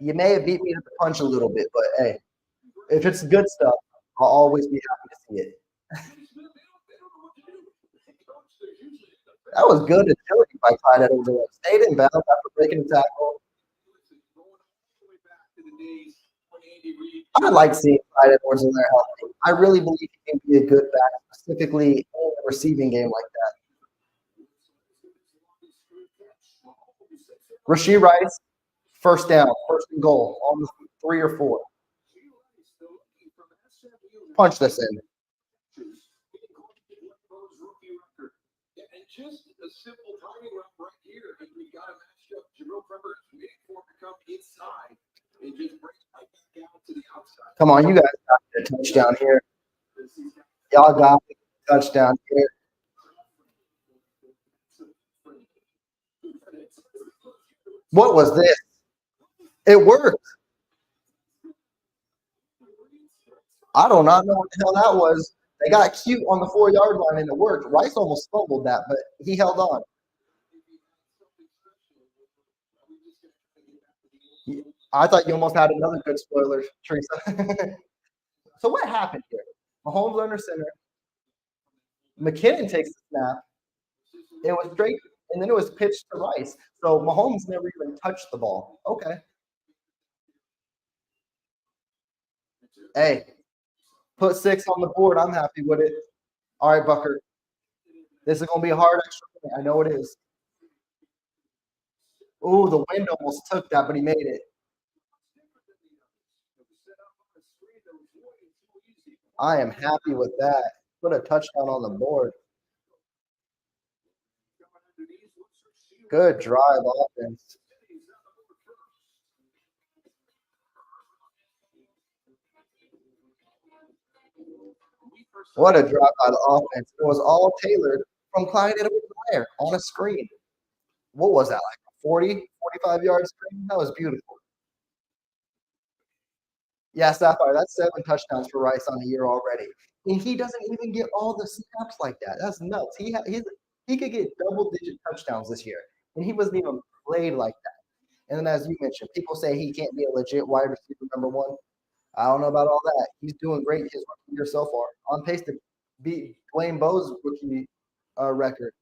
You may have beat me to the punch a little bit, but hey, if it's good stuff, I'll always be happy to see it. That was good agility by Clyde Edwards-Helaire. Stayed in bounds after breaking the tackle. I like seeing Clyde Edwards-Helaire healthy. I really believe he can be a good back, specifically in a receiving game like that. Rasheed Rice, first down, first and goal, on the 3 or 4. Punch this in. And just a simple timing run right here, and we got a matchup. Jabril Peppers waiting for him to come inside and just bring it right back out to the outside. Come on, you guys got a touchdown here. Y'all got a touchdown here. What was this? It worked. I do not know what the hell that was. They got cute on the 4-yard line and it worked. Rice almost fumbled that, but he held on. I thought you almost had another good spoiler, Teresa. So what happened here? Mahomes under center. McKinnon takes the snap. It was straight, and then it was pitched to Rice. So Mahomes never even touched the ball. Okay. Hey, put 6 on the board. I'm happy with it. All right, Bucker. This is going to be a hard extra point. I know it is. Ooh, the wind almost took that, but he made it. I am happy with that. Put a touchdown on the board. Good drive offense. What a drop by the offense. It was all tailored from Clyde Edwards-Helaire on a screen. What was that, like a 40, 45-yard screen? That was beautiful. Yeah, Sapphire, that's 7 touchdowns for Rice on the year already. And he doesn't even get all the snaps like that. That's nuts. He could get double-digit touchdowns this year, and he wasn't even played like that. And then, as you mentioned, people say he can't be a legit wide receiver #1. I don't know about all that. He's doing great his rookie year so far, on pace to beat Dwayne Bowe's rookie record.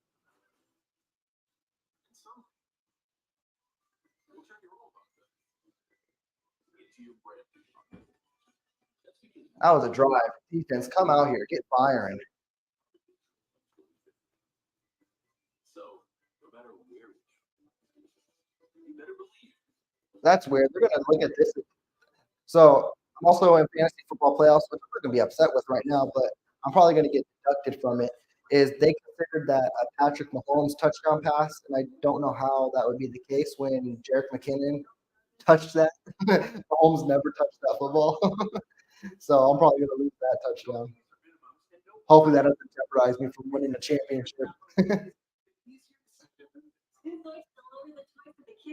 That was a drive. Defense, come out here, get firing. That's weird. They're going to look at this. So I'm also in fantasy football playoffs, which I'm going to be upset with right now, but I'm probably going to get deducted from it. Is they considered that a Patrick Mahomes touchdown pass, and I don't know how that would be the case when Jerick McKinnon touched that. Mahomes never touched that football. So I'm probably going to lose that touchdown. Hopefully that doesn't jeopardize me from winning a championship.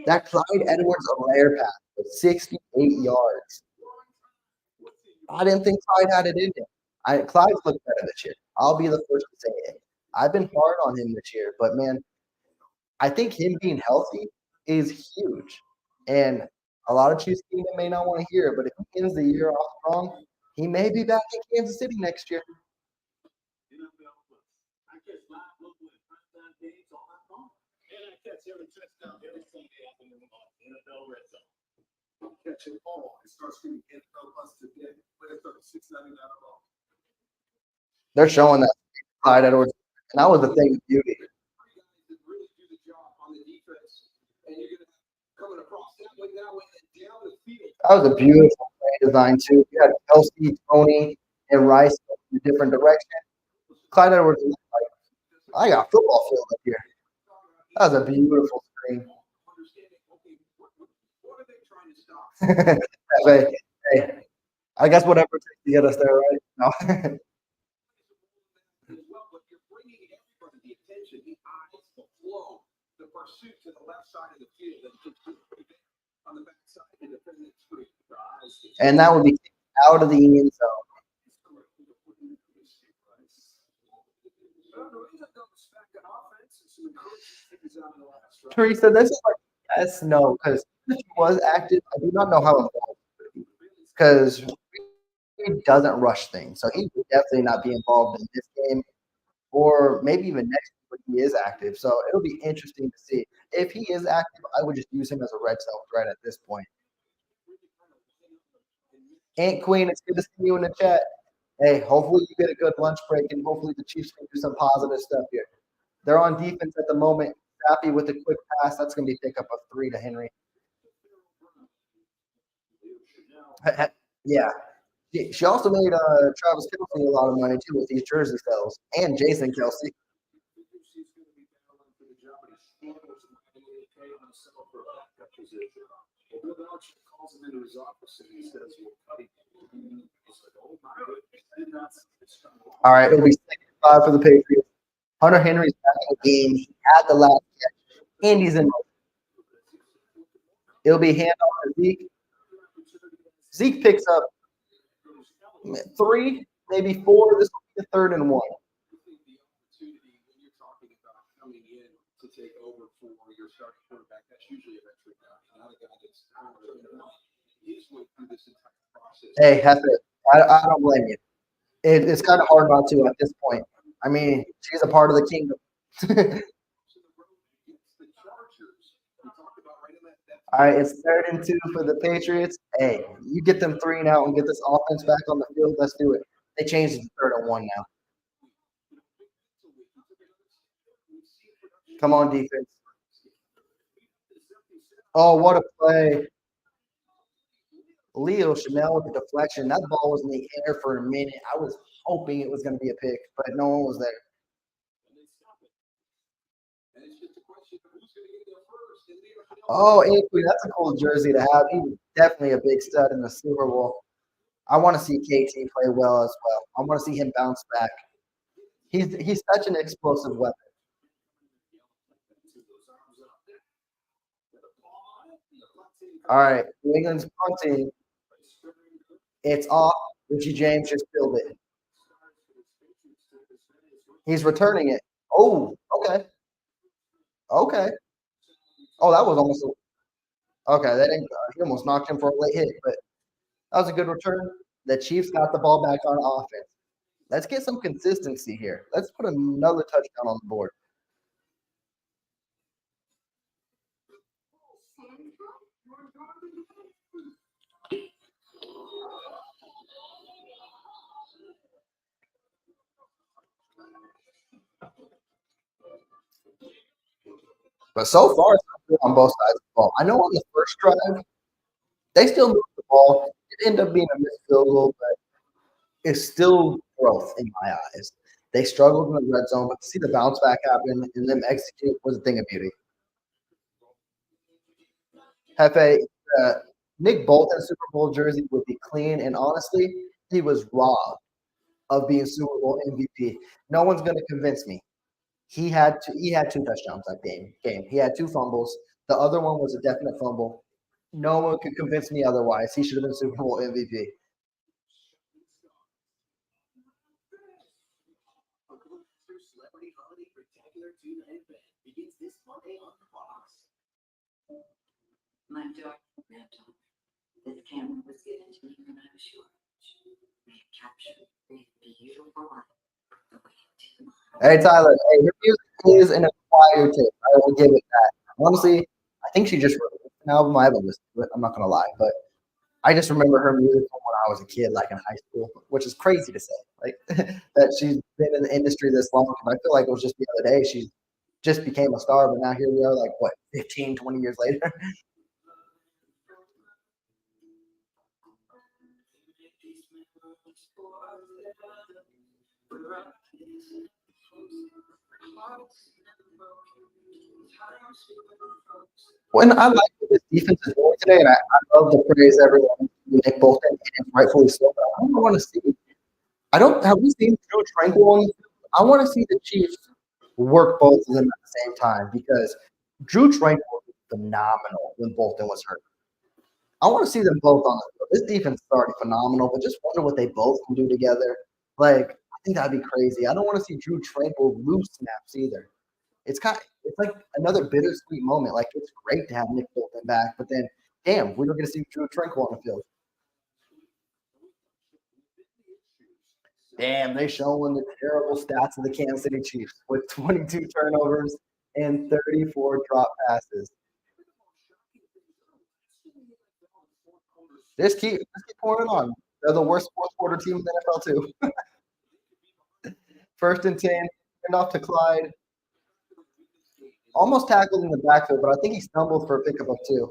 That Clyde Edwards-Helaire pass was 68 yards. I didn't think Clyde had it in him. Clyde's looked better this year. I'll be the first to say it. I've been hard on him this year, but man, I think him being healthy is huge. And a lot of Chiefs Kingdom may not want to hear it, but if he ends the year off strong, he may be back in Kansas City next year. Catch it all and start screaming NFL Plus today. With $6.99 off. They're showing that Clyde Edwards, and that was the thing with beauty. That was a beautiful play design too. You had Kelsey, Tony, and Rice in a different direction. Clyde Edwards was like, I got a football field up here. That was a beautiful screen. Hey, I guess whatever it takes to get us there, right? No. And that would be out of the end zone. Teresa, this is like yes, no, because if he was active, I do not know how involved because he doesn't rush things, so he would definitely not be involved in this game, or maybe even next week when he is active. So it'll be interesting to see if he is active. I would just use him as a red zone threat at this point. Aunt Queen, it's good to see you in the chat. Hey, hopefully you get a good lunch break, and hopefully the Chiefs can do some positive stuff here. They're on defense at the moment. Happy with a quick pass. That's going to be pick up of 3 to Henry. Yeah. She also made Travis Kelce a lot of money, too, with these jersey sales. And Jason Kelce. All right, it'll be 5 for the Patriots. Hunter Henry's back in the game. He had the last catch. And he's in motion. It'll be handoff to Zeke. Zeke picks up 3, maybe 4. This will be the 3rd and 1. Hey, Hefe, I don't blame you. It's kind of hard not to at this point. I mean, she's a part of the kingdom. All right, it's 3rd and 2 for the Patriots. Hey, you get them 3 now and get this offense back on the field. Let's do it. They changed it to 3rd and 1 now. Come on, defense. Oh, what a play. Leo Chanel with the deflection. That ball was in the air for a minute. I was hoping it was going to be a pick, but no one was there. Oh, Anthony, that's a cool jersey to have. He was definitely a big stud in the Super Bowl. I want to see KT play well as well. I want to see him bounce back. He's such an explosive weapon. All right, New England's punting. It's off. Richie James just filled it. He's returning it. Oh, okay. Okay. Oh, that was almost okay. That didn't. He almost knocked him for a late hit, but that was a good return. The Chiefs got the ball back on offense. Let's get some consistency here. Let's put another touchdown on the board. But so far, it's not good on both sides of the ball. I know on the first drive, they still moved the ball. It ended up being a missed field goal, but it's still growth in my eyes. They struggled in the red zone, but to see the bounce back happen and them execute was a thing of beauty. Hefe, Nick Bolton's Super Bowl jersey would be clean, and honestly, he was robbed of being Super Bowl MVP. No one's going to convince me. He had two touchdowns that game. He had 2 fumbles. The other one was a definite fumble. No one could convince me otherwise. He should have been Super Bowl MVP. Celebrity Holiday Spectacular 2-night event begins this Monday on Fox. My daughter, this camera was given to me when I was your age. We have captured a beautiful life. Hey, Tyler. Hey, your music is an acquired taste. I will give it that. Honestly, I think she just released an album. I haven't listened to it. I'm not going to lie. But I just remember her music from when I was a kid, like in high school, which is crazy to say. Like that she's been in the industry this long. I feel like it was just the other day. She just became a star, but now here we are, like, what, 15, 20 years later? When I like what this defense is doing today, and I love to praise everyone, Nick Bolton, and rightfully so, but I don't want to see. I don't have we seen Drew Tranquil on the field? I want to see the Chiefs work both of them at the same time because Drew Tranquil was phenomenal when Bolton was hurt. I want to see them both on the field. This defense is already phenomenal, but just wonder what they both can do together. Like, I think that'd be crazy. I don't want to see Drew Tranquil lose snaps either. It's like another bittersweet moment. Like, it's great to have Nick Bolton back, but then damn, we were gonna see Drew Tranquil on the field. Damn, they showing the terrible stats of the Kansas City Chiefs with 22 turnovers and 34 drop passes. Just keep pouring it on. They're the worst fourth quarter team in the NFL too. First and 10, hand off to Clyde. Almost tackled in the backfield, but I think he stumbled for a pickup of 2.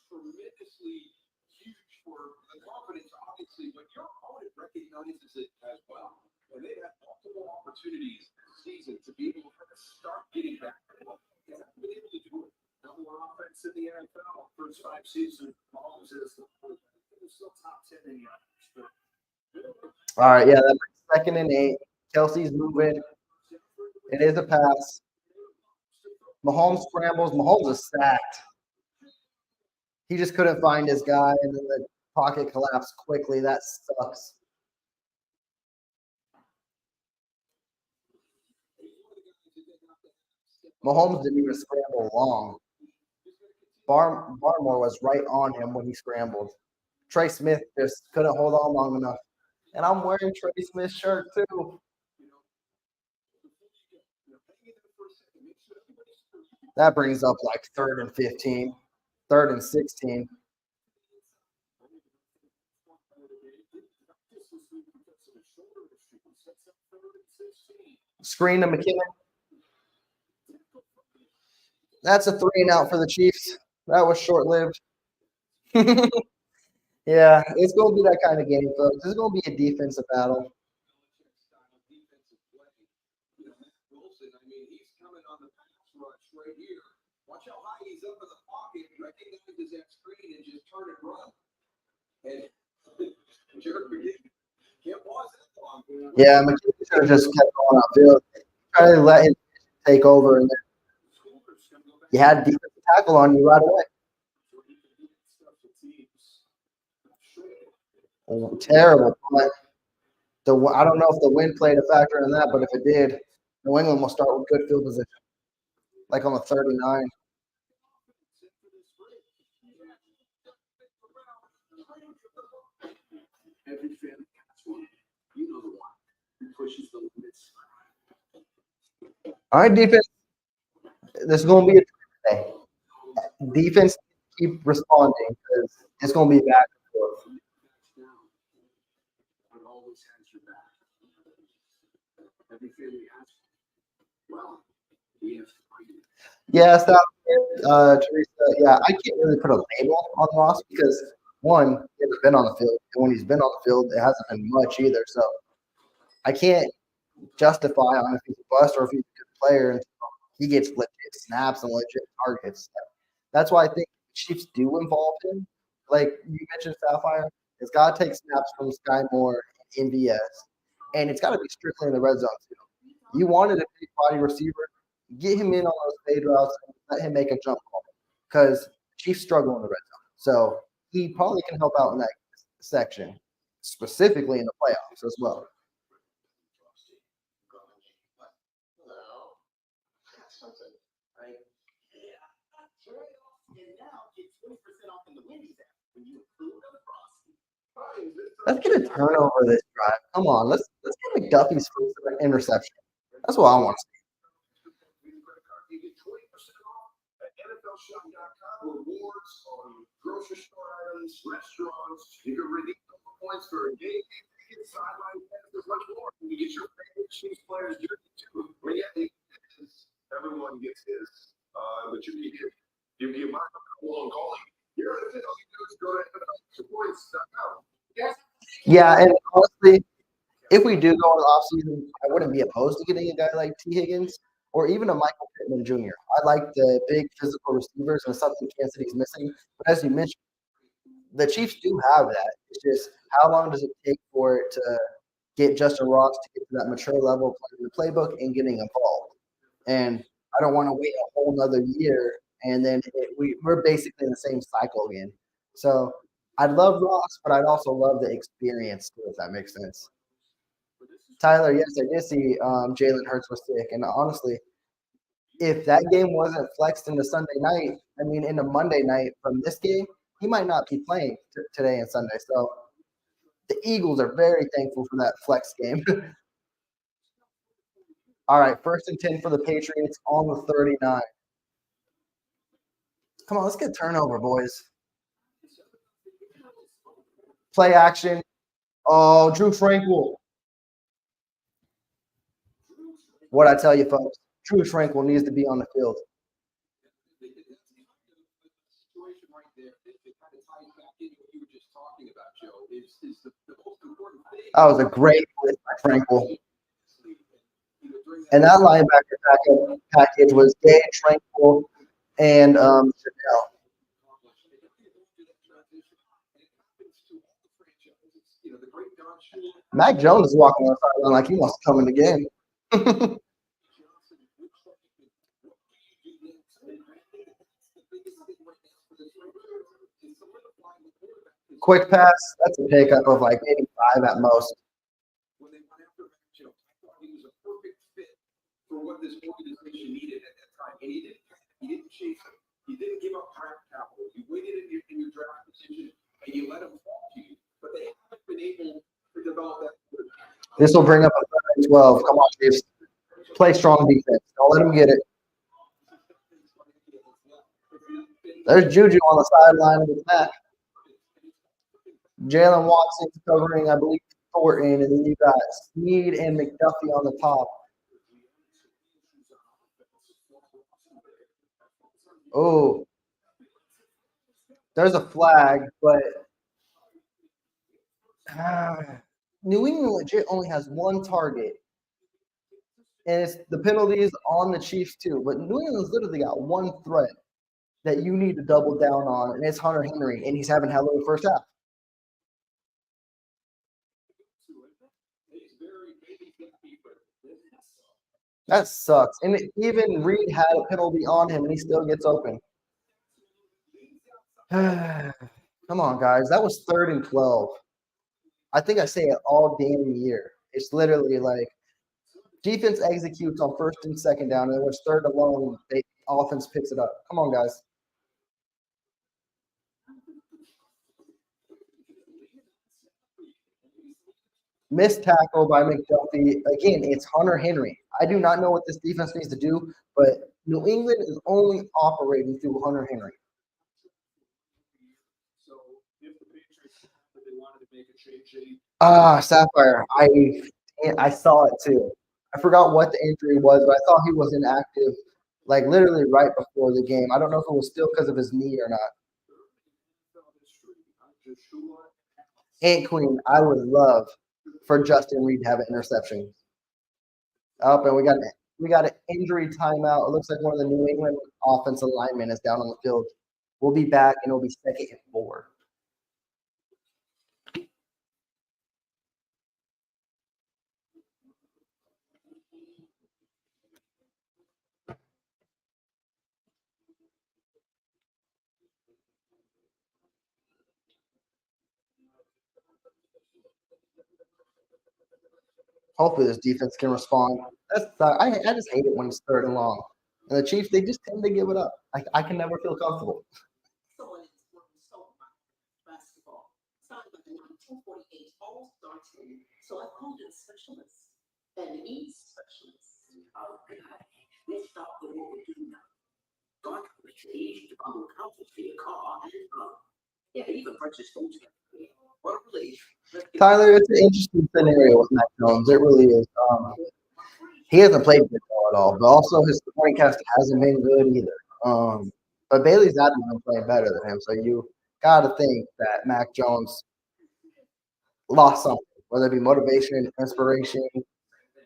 Tremendously huge for the confidence, obviously, but your opponent recognizes it as well. And they've had multiple opportunities this season to be able to start getting back. They haven't been able to do it. Number 1 offense in the NFL. First 5 seasons, Mahomes is still top 10 in yards. All right, yeah, that brings 2nd and 8. Kelsey's moving. It is a pass. Mahomes scrambles. Mahomes is sacked. He just couldn't find his guy, and then the pocket collapsed quickly. That sucks. Mahomes didn't even scramble long. Barmore was right on him when he scrambled. Trey Smith just couldn't hold on long enough. And I'm wearing Trey Smith's shirt too. That brings up like 3rd and 15, 3rd and 16. Screen to McKinnon. That's a 3 and out for the Chiefs. That was short-lived. Yeah, it's going to be that kind of game, folks. This is going to be a defensive battle. Watch how high he's up in the pocket, recognizes that screen, and Yeah, McKinney should have just kept going outfield. Try to let him take over, and then you had a defensive tackle on you right away. Oh, terrible. But I don't know if the wind played a factor in that, but if it did, New England will start with good field position, like on the 39. Every fan has one. You know the one who pushes the limits. All right, defense. This is going to be a day. Defense, keep responding because it's going to be back and forth. But always has your back. Every family has one. Well, we have three. Yeah, so, Teresa, yeah, I can't really put a label on Ross because, one, he hasn't been on the field. And when he's been on the field, it hasn't been much either. So I can't justify on if he's a bust or if he's a good player until he gets legit snaps and legit targets. That's why I think Chiefs do involve him. Like you mentioned, Sapphire, it's got to take snaps from Sky Moore in MVS, and it's got to be strictly in the red zone too. You wanted a big body receiver, get him in on those fade routes and let him make a jump ball because Chiefs struggle in the red zone. So he probably can help out in that section, specifically in the playoffs as well. Let's get a turnover this drive. Come on, let's get McDuffie's first interception. That's what I want to see. You get 20% off at NFLShop.com. Rewards on grocery store items, restaurants. You can redeem points for a game tickets, sideline passes, much more. You get your favorite Chiefs players jersey too. I mean, yeah, everyone gets his. But you get mine. I'm calling. You're in the field. You just go to NFLSupports.com. Yes. Yeah, and honestly, if we do go in the offseason, I wouldn't be opposed to getting a guy like T. Higgins or even a Michael Pittman Jr. I like the big physical receivers and something Kansas City's missing. But as you mentioned, the Chiefs do have that. It's just how long does it take for it to get Justin Ross to get to that mature level of playing the playbook and getting involved? And I don't want to wait a whole nother year and then we're basically in the same cycle again. So I'd love Ross, but I'd also love the experience too, if that makes sense. Tyler, yes, I did see Jalen Hurts was sick. And honestly, if that game wasn't flexed into Sunday night, I mean, into Monday night from this game, he might not be playing today and Sunday. So the Eagles are very thankful for that flex game. All right, 1st and 10 for the Patriots on the 39. Come on, let's get turnover, boys. Play action. Oh, Drew Tranquil. What I tell you, folks, Drew Tranquil needs to be on the field. That was a great play by Tranquil. And that linebacker package was Gay, Tranquil, and Chanel. Mac Jones is walking on the sideline like he wants to come in the game. Quick pass, that's a pickup of like 85 at most. When they went after Mac Jones, I thought he was a perfect fit for what this organization needed at that time. And he didn't chase him. He didn't give up draft capital. You waited in your draft position and you let him fall to you. But they haven't been able to develop that. This will bring up a 3rd and 12. Come on, Chiefs. Play strong defense. Don't let them get it. There's Juju on the sideline with Matt. Jalen Watson's covering, I believe, Thornton, and then you got Snead and McDuffie on the top. Oh, there's a flag, but New England legit only has one target, and it's the penalties on the Chiefs too. But New England's literally got one threat that you need to double down on, and it's Hunter Henry, and he's having hell of a first half. That sucks. And even Reed had a penalty on him, and he still gets open. Come on, guys. That was 3rd and 12. I think I say it all damn year. It's literally like defense executes on 1st and 2nd down, and then when it's 3rd and long, offense picks it up. Come on, guys. Missed tackle by McDuffie. Again, it's Hunter Henry. I do not know what this defense needs to do, but New England is only operating through Hunter Henry. So if the Patriots they wanted to make a change, Sapphire. I saw it too. I forgot what the injury was, but I thought he was inactive, like literally right before the game. I don't know if it was still because of his knee or not. Ant Queen, I would love for Justin Reed to have an interception. Up, and we got an injury timeout. It looks like one of the New England offensive linemen is down on the field. We'll be back, and it'll be 2nd and 4. Hopefully, this defense can respond. I just hate it when it's 3rd and long. And the Chiefs, they just tend to give it up. I can never feel comfortable. Someone is working so much basketball. Signed by the 1948 All-Star team. So I called in specialists and needs specialists. Oh, God. Let's start with what we do now. God received to bundle couches for your car and yeah, even purchase food. What a relief. Tyler, it's an interesting scenario with Mac Jones. It really is. He hasn't played good at all, but also his supporting cast hasn't been good either. But Bailey's not even playing better than him, so you got to think that Mac Jones lost something, whether it be motivation, inspiration.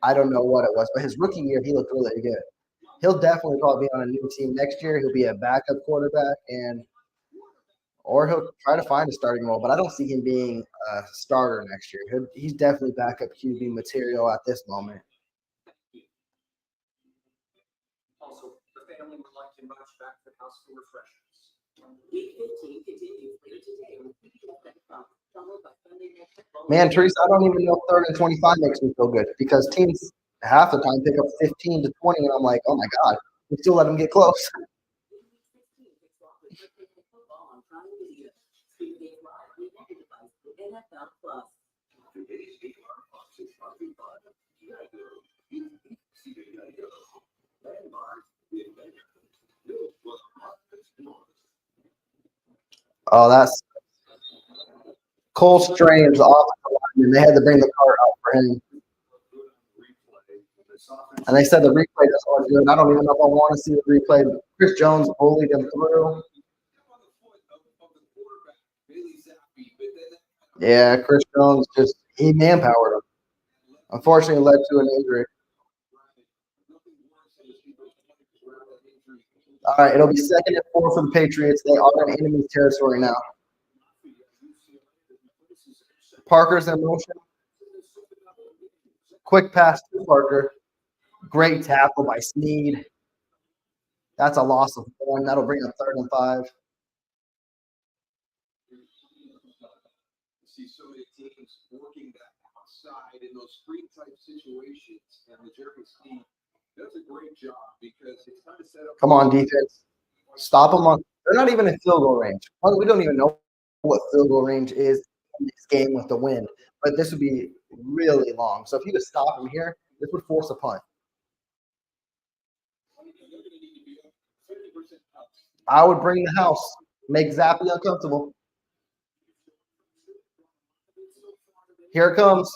I don't know what it was, but his rookie year, he looked really good. He'll definitely probably be on a new team next year. He'll be a backup quarterback, or he'll try to find a starting role, but I don't see him being a starter next year. He's definitely backup QB material at this moment. also the family would like to invite you back to the house for refreshments. Week 15 continues later today with PDFN.com, followed by Sunday Night Football. Man, Teresa, I don't even know if 3rd and 25 makes me feel good because teams half the time pick up 15 to 20, and I'm like, oh my God, we still let them get close. NFL Plus. Oh, that's Cole Strange off the line, and they had to bring the cart out for him. And they said the replay doesn't look good. I don't even know if I want to see the replay. Chris Jones bullied him through. Yeah, Chris Jones he manpowered him. Unfortunately, it led to an injury. All right, it'll be 2nd and 4 for the Patriots. They are in enemy territory now. Parker's in motion. Quick pass to Parker. Great tackle by Snead. That's a loss of 1. That'll bring up 3rd and 5. See so many teams working that outside in those screen type situations, and the Jeremy Snead does a great job because it's kind of set up. Come on, defense. Stop them on. They're not even in field goal range. We don't even know what field goal range is in this game with the wind, but this would be really long. So if you could stop them here, this would force a punt. I would bring the house, make Zappy uncomfortable. Here it comes.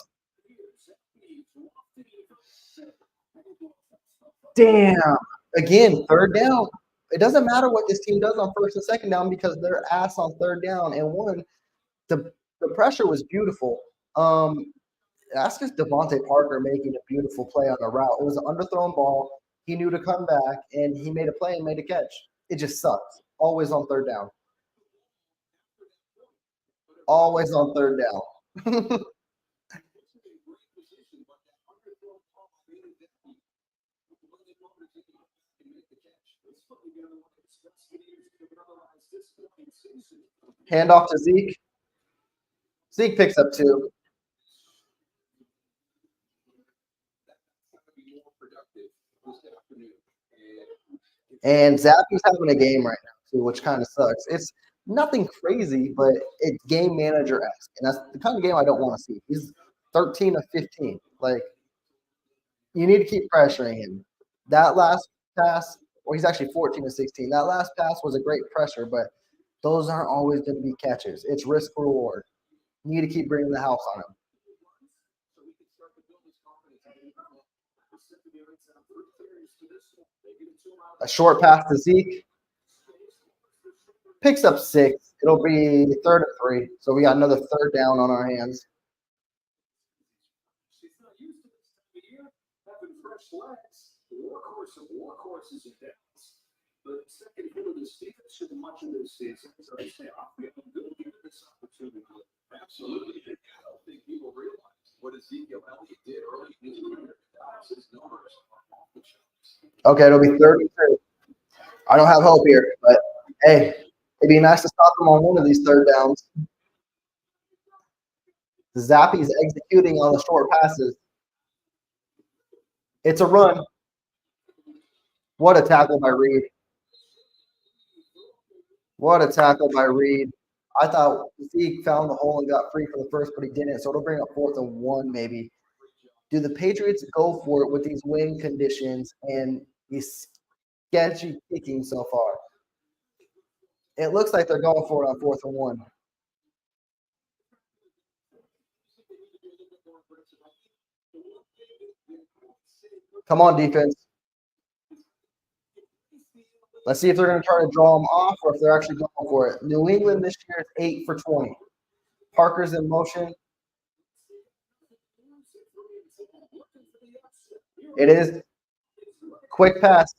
Damn. Again, 3rd down. It doesn't matter what this team does on 1st and 2nd down because they're ass on 3rd down and 1. The pressure was beautiful. That's just Devontae Parker making a beautiful play on the route. It was an underthrown ball. He knew to come back, and he made a play and made a catch. It just sucks. Always on 3rd down. Always on 3rd down. Hand off to Zeke. Zeke picks up 2. And Zappy's having a game right now, too, which kind of sucks. It's nothing crazy, but it's game manager-esque. And that's the kind of game I don't want to see. He's 13 of 15. Like, you need to keep pressuring him. That last pass, or he's actually 14 of 16. That last pass was a great pressure, but those aren't always going to be catches. It's risk reward. You need to keep bringing the house on him. A short pass to Zeke. Picks up 6. It'll be 3rd and 3. So we got another 3rd down on our hands. She's not used to this time of year, having fresh legs. Workhorse of workhorses in Dallas. The second hitter of the season should much of this season. So I say, I'm going to give this opportunity. Absolutely. I don't think people realize what Ezekiel Elliott did early in his career. His numbers are off the charts. Okay, it'll be 3rd and 2. I don't have hope here, but hey, it'd be nice to stop him on one of these 3rd downs. Zappy's executing on the short passes. It's a run. What a tackle by Reed. What a tackle by Reed. I thought Zeke found the hole and got free for the first, but he didn't. So it'll bring up 4th and 1 maybe. Do the Patriots go for it with these wind conditions and these sketchy kicking so far? It looks like they're going for it on 4th and 1. Come on, defense. Let's see if they're going to try to draw them off or if they're actually going for it. New England this year is 8 for 20. Parker's in motion. It is. Quick pass.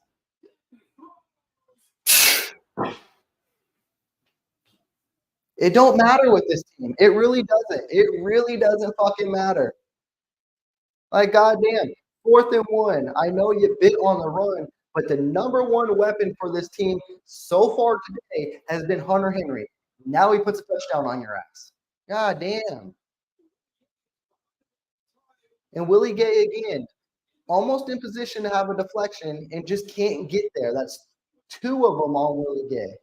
It don't matter with this team. It really doesn't. It really doesn't fucking matter. Like, goddamn. 4th and 1. I know you bit on the run, but the number 1 weapon for this team so far today has been Hunter Henry. Now he puts a touchdown on your ass. God damn. And Willie Gay again, almost in position to have a deflection and just can't get there. That's 2 of them on Willie Gay.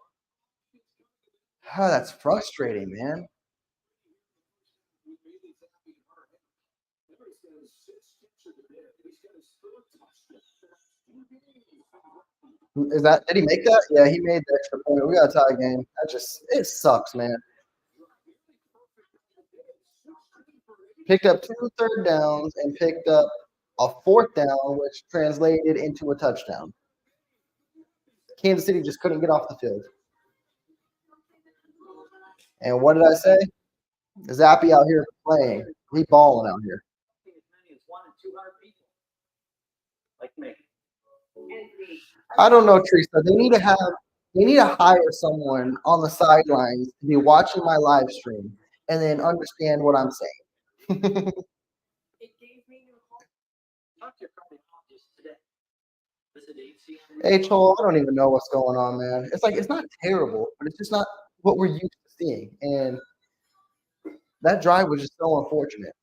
Oh, that's frustrating, man. Did he make that? Yeah, he made the extra point. We got a tie game. It sucks, man. Picked up 2 3rd downs and picked up a 4th down, which translated into a touchdown. Kansas City just couldn't get off the field. And what did I say? Zappy out here playing. He balling out here. Like me. I don't know, Teresa. They need to hire someone on the sidelines to be watching my live stream and then understand what I'm saying. It gave me new hope. Talk to your cardiologist today. Hey, Chol, I don't even know what's going on, man. It's like it's not terrible, but it's just not what we're used to seeing. And that drive was just so unfortunate.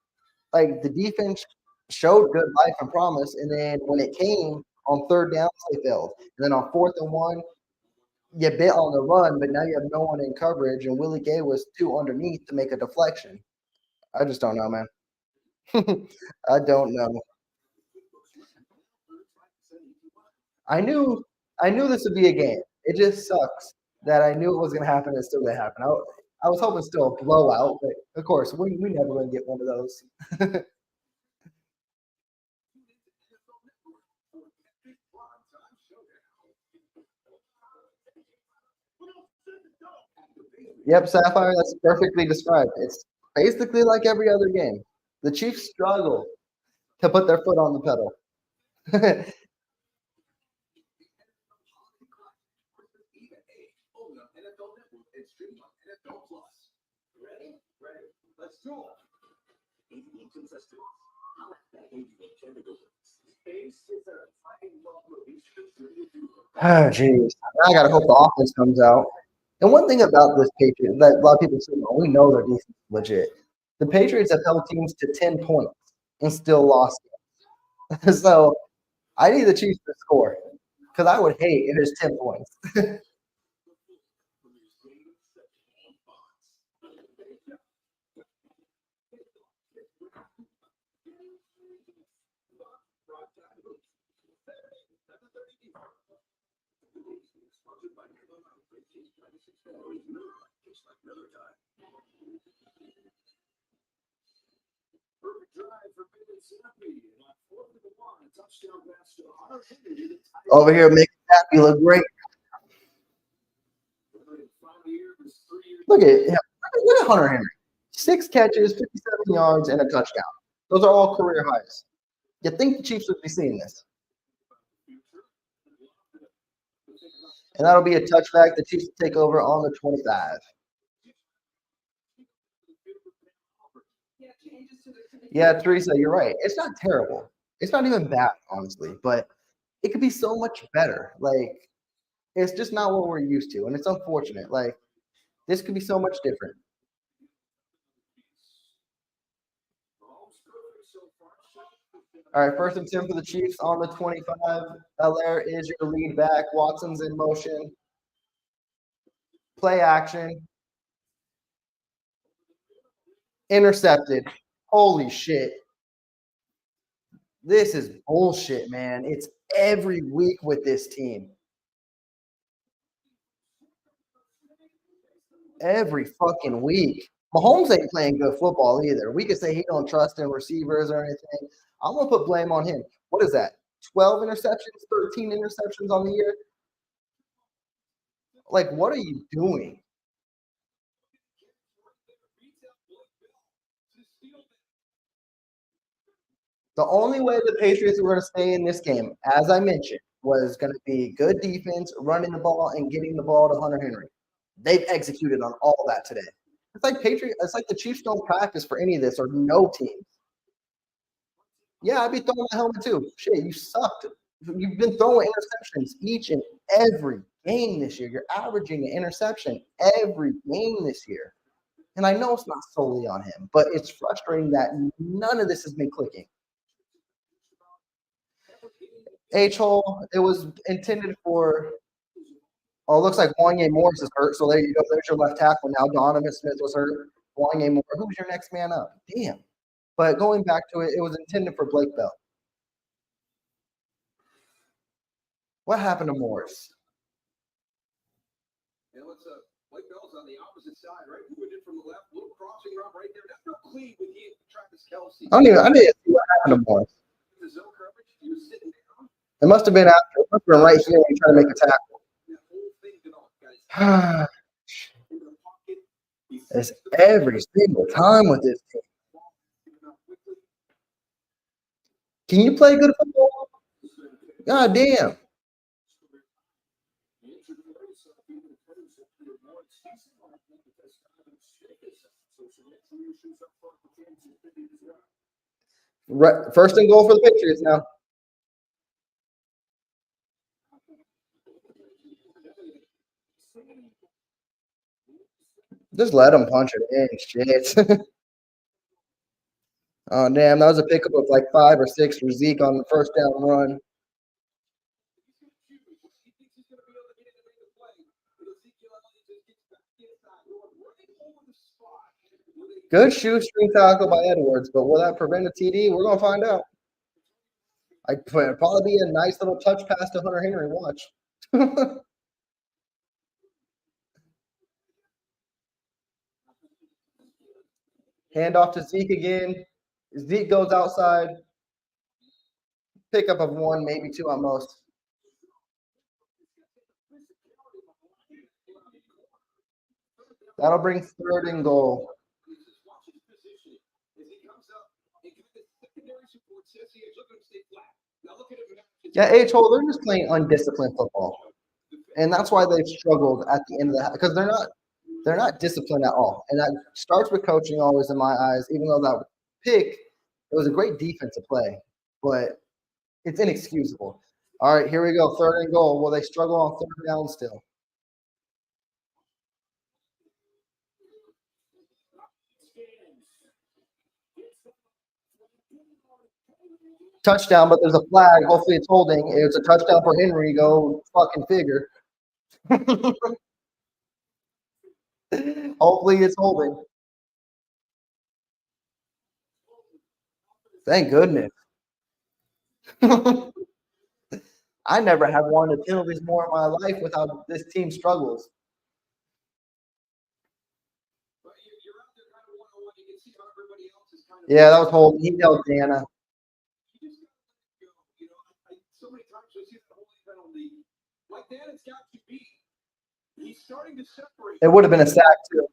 Like the defense showed good life and promise, and then when it came on 3rd down, they failed. And then on 4th and 1, you bit on the run, but now you have no one in coverage, and Willie Gay was 2 underneath to make a deflection. I just don't know, man. I don't know. I knew this would be a game. It just sucks that I knew it was going to happen and it's still going to happen. I was hoping still a blowout, but of course, we never going to get one of those. Yep, Sapphire, that's perfectly described. It's basically like every other game. The Chiefs struggle to put their foot on the pedal. Let's go. Oh, jeez. I gotta hope the offense comes out. And one thing about this Patriot that a lot of people say, well, we know their defense is legit. The Patriots have held teams to 10 points and still lost. So I need the Chiefs to score because I would hate if it's 10 points. Over here making Happy look great. Look at him. Look at Hunter Henry. 6 catches, 57 yards, and a touchdown. Those are all career highs. You think the Chiefs would be seeing this? And that'll be a touchback. The Chiefs take over on the 25. Yeah, Teresa, you're right. It's not terrible. It's not even bad, honestly, but it could be so much better. Like, it's just not what we're used to, and it's unfortunate. Like, this could be so much different. All right, first and 10 for the Chiefs on the 25. Allaire is your lead back. Watson's in motion. Play action. Intercepted. Holy shit. This is bullshit, man. It's every week with this team. Every fucking week. Mahomes ain't playing good football either. We could say he don't trust in receivers or anything. I'm going to put blame on him. What is that? 12 interceptions, 13 interceptions on the year? Like, what are you doing? The only way the Patriots were going to stay in this game, as I mentioned, was going to be good defense, running the ball, and getting the ball to Hunter Henry. They've executed on all that today. It's like the Chiefs don't practice for any of this or no teams. Yeah, I'd be throwing my helmet too. Shit, you sucked. You've been throwing interceptions each and every game this year. You're averaging an interception every game this year. And I know it's not solely on him, but it's frustrating that none of this has been clicking. H-hole, it was intended for. Oh, it looks like Wanye Morris is hurt. So there you go. There's your left tackle now. Donovan Smith was hurt. Wanye Morris. Who's your next man up? Damn. But going back to it, it was intended for Blake Bell. What happened to Morris? Blake Bell's on the opposite side, right? Moving in from the left, little crossing route right there. That's no clean with you, Travis Kelce. I didn't see what happened to Morris. The zone coverage, he was sitting down. It must have been after. It must have been right here when you try to make a tackle. That whole thing developed, guys. Into the pocket. It's every single time with this team. Can you play good football? God damn. Right, first and goal for the Patriots now. Just let him punch it in. Shit. Oh, damn. That was a pickup of like 5 or 6 for Zeke on the first down run. Good shoestring tackle by Edwards, but will that prevent a TD? We're going to find out. It'd probably be a nice little touch pass to Hunter Henry. Watch. Hand off to Zeke again. Zeke goes outside. Pickup of 1, maybe 2 at most. That'll bring 3rd and goal. Yeah, H-hole, they're just playing undisciplined football. And that's why they've struggled at the end of that, because they're not disciplined at all. And that starts with coaching always in my eyes, even though that pick, it was a great defensive play. But It's inexcusable. All right, here we go. 3rd and goal. Will they struggle on 3rd down still? Touchdown, but there's a flag. Hopefully it's holding. It's a touchdown for Henry. Go fucking figure. Hopefully it's holding. Thank goodness. I never have wanted penalties more in my life without this team struggles. But you're out there kind of one-on-one. You can see how everybody else is kind of. Yeah, that was holding. He held Dana. You just got to let it go. You know, so many times we see the holding penalty. Like that, it's got to be. He's starting to separate. It would have been a sack too.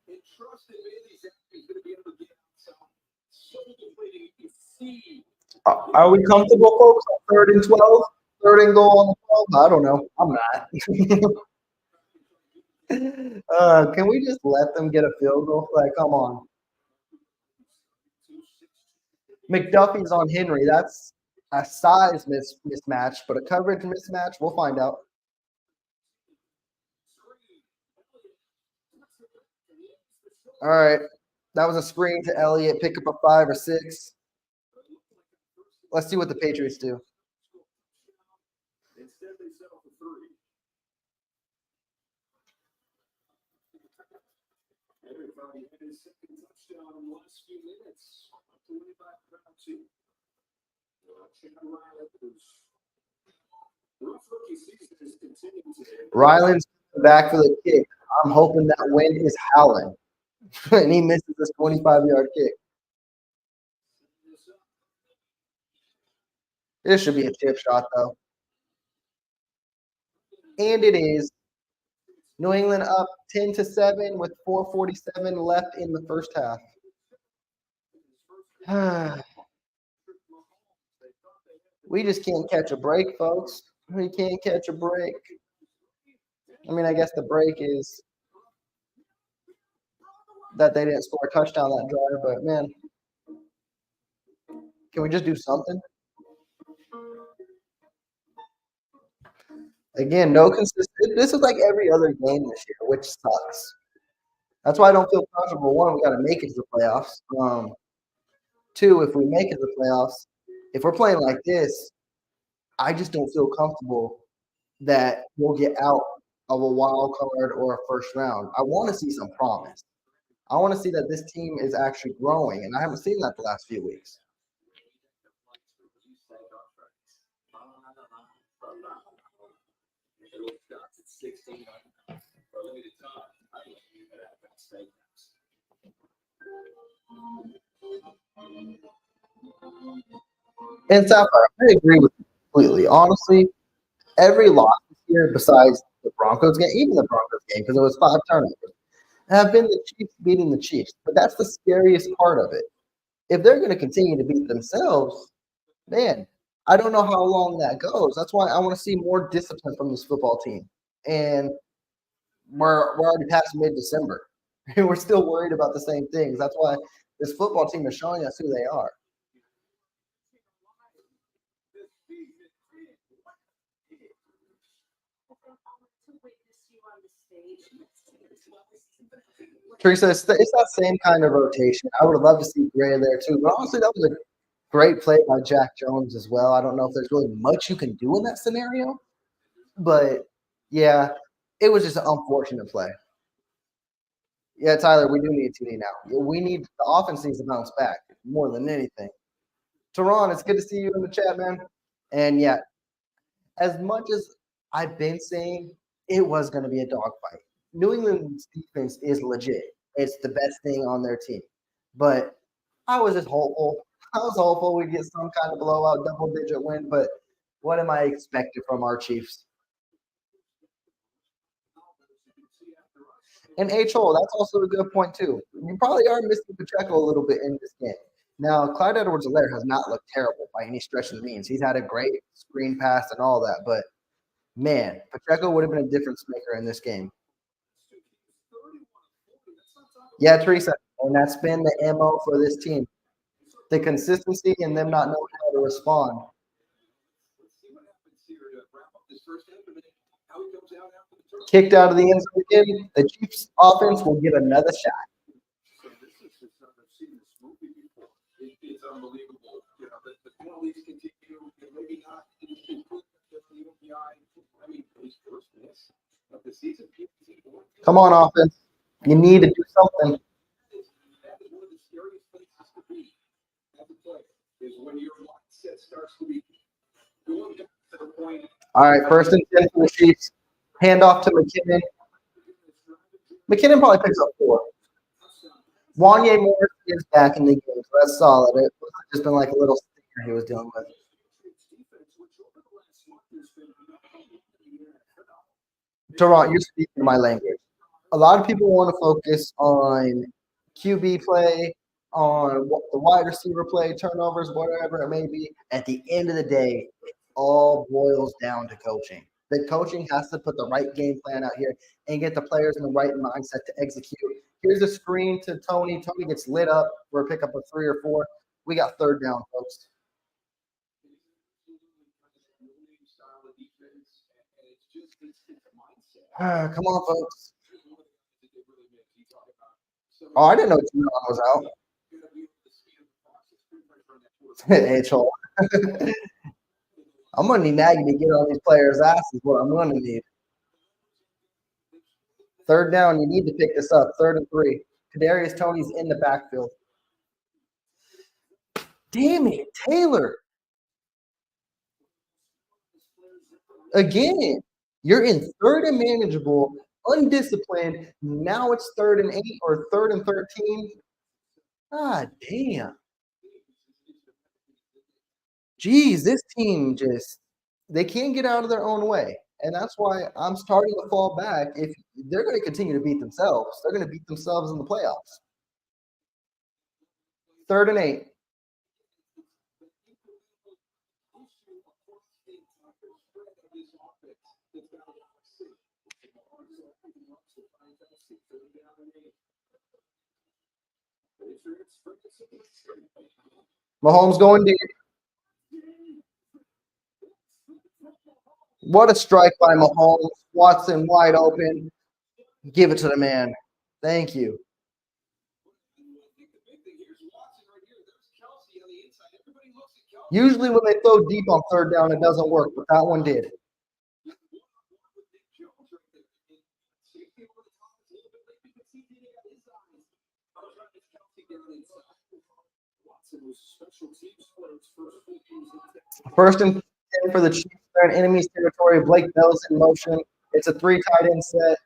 And trust that Bailey's going to be able to get out. So deflating. You can see. Are we comfortable, folks, on 3rd and 12? 3rd and goal on the 12? I don't know. I'm not. Can we just let them get a field goal? Like, come on. McDuffie's on Henry. That's a size mismatch, but a coverage mismatch, we'll find out. All right. That was a screen to Elliott. Pick up a 5 or 6. Let's see what the Patriots do. Instead, they settle for 3. Everybody had his second touchdown in the last few minutes. 25 penalty. Chad Riley, whose rough rookie season is continuing today. Ryland's back for the kick. I'm hoping that wind is howling. And he misses this 25-yard kick. This should be a chip shot, though. And it is. New England up 10-7 with 4:47 left in the first half. We just can't catch a break, folks. We can't catch a break. I mean, I guess the break is that they didn't score a touchdown that drive, but man, can we just do something? Again, no consistent. This is like every other game this year, which sucks. That's why I don't feel comfortable. 1, we got to make it to the playoffs. 2, if we make it to the playoffs, if we're playing like this, I just don't feel comfortable that we'll get out of a wild card or a first round. I want to see some promise. I want to see that this team is actually growing, and I haven't seen that the last few weeks. And Sapphire, I agree with you completely. Honestly, every loss this year, besides the Broncos game, even the Broncos game, because it was 5 turnovers, have been the Chiefs beating the Chiefs. But that's the scariest part of it. If they're going to continue to beat themselves, man, I don't know how long that goes. That's why I want to see more discipline from this football team. And we're already past mid-December. We're still worried about the same things. That's why this football team is showing us who they are. Teresa, it's that same kind of rotation. I would have loved to see Gray there too. But honestly, that was a great play by Jack Jones as well. I don't know if there's really much you can do in that scenario. But, yeah, it was just an unfortunate play. Yeah, Tyler, we do need TD now. We need – the offense needs to bounce back more than anything. Teron, it's good to see you in the chat, man. And, yeah, as much as I've been saying it was going to be a dogfight, New England's defense is legit. It's the best thing on their team. But I was just hopeful. I was hopeful we'd get some kind of blowout, double-digit win. But what am I expecting from our Chiefs? And H-Hole, that's also a good point, too. You probably are missing Pacheco a little bit in this game. Now, Clyde Edwards-Helaire has not looked terrible by any stretch of the means. He's had a great screen pass and all that. But, man, Pacheco would have been a difference maker in this game. Yeah, Teresa, and that's been the MO for this team. The consistency and them not knowing how to respond. Kicked out of the end zone again. The Chiefs offense will get another shot. So this is just I've seen this movie before. It's unbelievable. You know, the penalties continue. Maybe not include the UBI. I mean, his first miss of the season. Come on, offense. You need to do something. That is one of the scariest places to be as a player. Is when your mindset starts to be going down to the point. All right, 1st and 10 for the Chiefs. Handoff to McKinnon. McKinnon probably picks up 4. Wanye Morris is back in the game, so that's solid. It must have just been like a little sticker he was dealing with. Teron, you're speaking my language. A lot of people want to focus on QB play, on the wide receiver play, turnovers, whatever it may be. At the end of the day, it all boils down to coaching. The coaching has to put the right game plan out here and get the players in the right mindset to execute. Here's a screen to Tony. Tony gets lit up for a pickup of 3 or 4. We got 3rd down, folks. Come on, folks. Oh, I didn't know Teron was out. H-hole. I'm going to need Nagy to get on these players' asses. What I'm going to need. 3rd down. You need to pick this up. 3rd and 3. Kadarius Toney's in the backfield. Damn it, Taylor. Again, you're in 3rd and manageable, undisciplined. Now it's 3rd and 8 or 3rd and 13. God damn. Geez, this team they can't get out of their own way. And that's why I'm starting to fall back. If they're going to continue to beat themselves, they're going to beat themselves in the playoffs. 3rd and 8. Mahomes going deep. What a strike by Mahomes. Watson wide open. Give it to the man. Thank you. Usually when they throw deep on 3rd down, it doesn't work, but that one did. First and 10 for the Chiefs. They're in enemy's territory. Blake Bell's in motion. It's a 3 tight end set.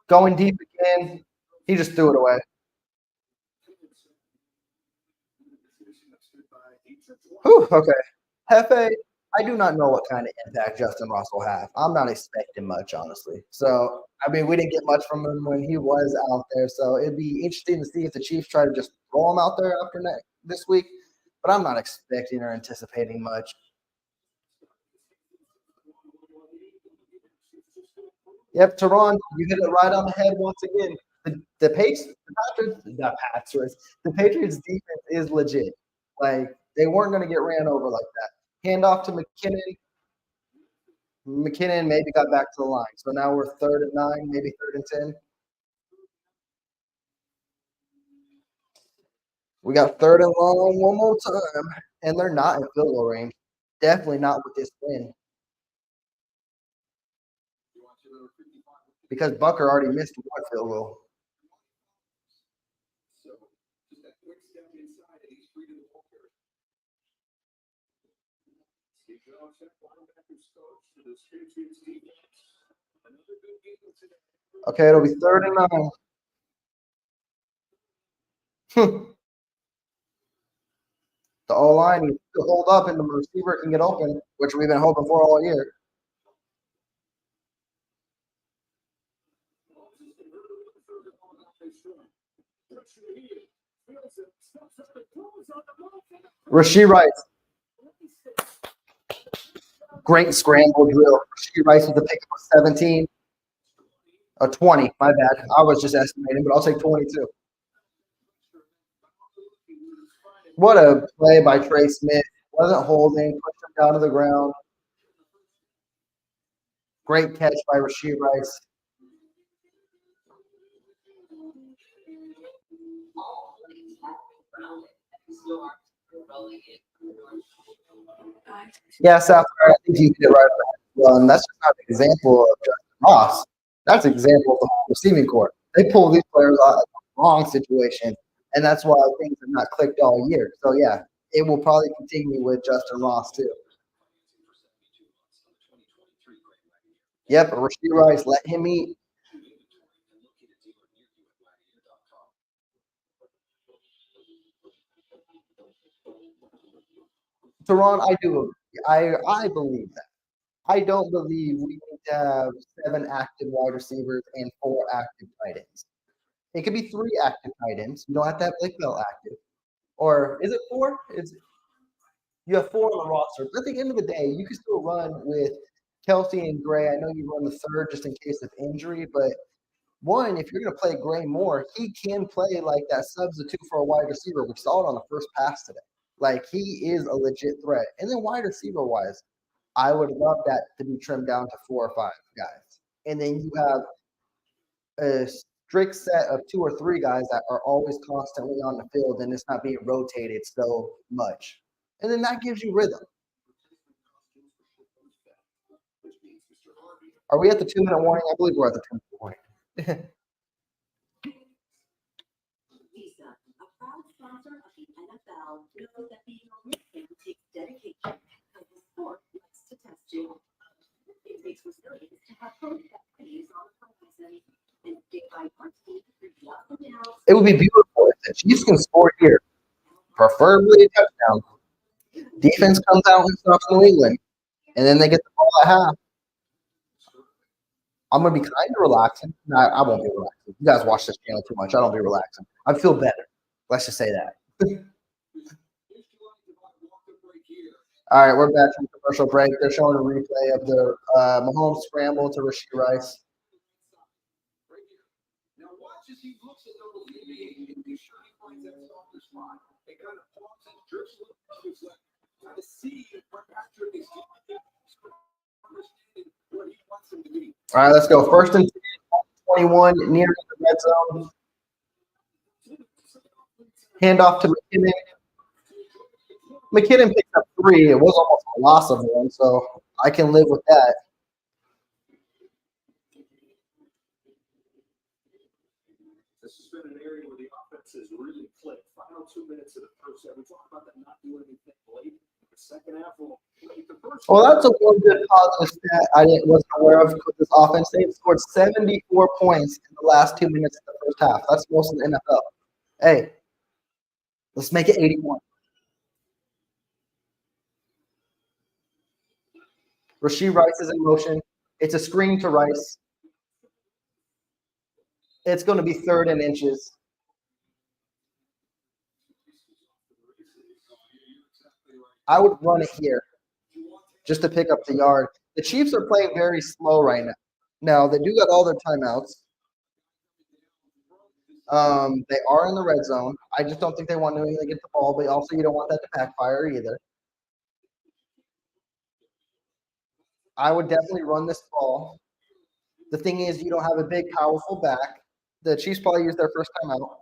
Going deep again. He just threw it away. Whew, okay. Hefe, I do not know what kind of impact Justin Ross will have. I'm not expecting much, honestly. So, I mean, we didn't get much from him when he was out there. So, it'd be interesting to see if the Chiefs try to just throw him out there after this week. But I'm not expecting or anticipating much. Yep, Teron, you hit it right on the head once again. The Patriots defense is legit. Like, they weren't going to get ran over like that. Handoff to McKinnon. McKinnon maybe got back to the line. So now we're 3rd and 9, maybe 3rd and 10. We got 3rd and long one more time. And they're not in field goal range. Definitely not with this win. Because Bucker already missed 1 field goal. Okay, it'll be 3rd and 9. The O-line needs to hold up and the receiver can get open, which we've been hoping for all year. Rashee Rice. Great scramble drill. Rashee Rice with a pickup of 17. 20, my bad. I was just estimating, but I'll take 22. What a play by Trey Smith. Wasn't holding, pushed him down to the ground. Great catch by Rashee Rice. Yeah, South Florida, I think you did it right. Well, and that's just not an example of Justin Ross. That's an example of the whole receiving corps. They pull these players out of the wrong situation, and that's why things have not clicked all year. So, yeah, it will probably continue with Justin Ross, too. Yep, Rashee Rice, let him eat. Teron, I do agree. I believe that. I don't believe we need to have 7 active wide receivers and 4 active tight ends. It could be 3 active tight ends. You don't have to have Blake Bell active. Or is it 4? You have 4 on the roster. But at the end of the day, you can still run with Kelsey and Gray. I know you run the third just in case of injury, but one, if you're going to play Gray more, he can play like that substitute for a wide receiver. We saw it on the first pass today. Like, he is a legit threat. And then wide receiver wise, I would love that to be trimmed down to 4 or 5 guys. And then you have a strict set of 2 or 3 guys that are always constantly on the field and it's not being rotated so much. And then that gives you rhythm. Are we at the 2-minute warning? I believe we're at the 2-minute warning. Visa, a proud sponsor of the NFL, knows that being a real fan takes dedication, because the sport likes to test you. It takes resilience to have hope that plays on the horizon, and stick by your team through the ups and downs. It would be beautiful if the Chiefs can score here, preferably a touchdown. Defense comes out and stops New England, and then they get the ball at half. I'm going to be kind of relaxing. No, I won't be relaxing. You guys watch this channel too much. I don't be relaxing. I feel better. Let's just say that. All right, we're back from commercial break. They're showing a replay of the Mahomes scramble to Rashee Rice. Now watch as he looks at number 88 and be sure he finds that softer spot. It kind of pops and drifts a little bit. It's like trying to see where Patrick is understanding where he wants him to be. All right, let's go. First and 21, near the red zone. Handoff to McKinnon. McKinnon picked up 3. It was almost a loss of 1, so I can live with that. This has been an area where the offense has really clicked. Final 2 minutes of the first half. We talked about them not doing anything late. The second half will make the first. Well, that's a one good positive stat I wasn't aware of with this offense. They've scored 74 points in the last 2 minutes of the first half. That's most in the NFL. Hey, let's make it 81. Rashee Rice is in motion. It's a screen to Rice. It's going to be 3rd and inches. I would run it here just to pick up the yard. The Chiefs are playing very slow right now. Now, they do got all their timeouts. They are in the red zone. I just don't think they want to get the ball, but also you don't want that to backfire either. I would definitely run this ball. The thing is, you don't have a big, powerful back. The Chiefs probably used their first timeout.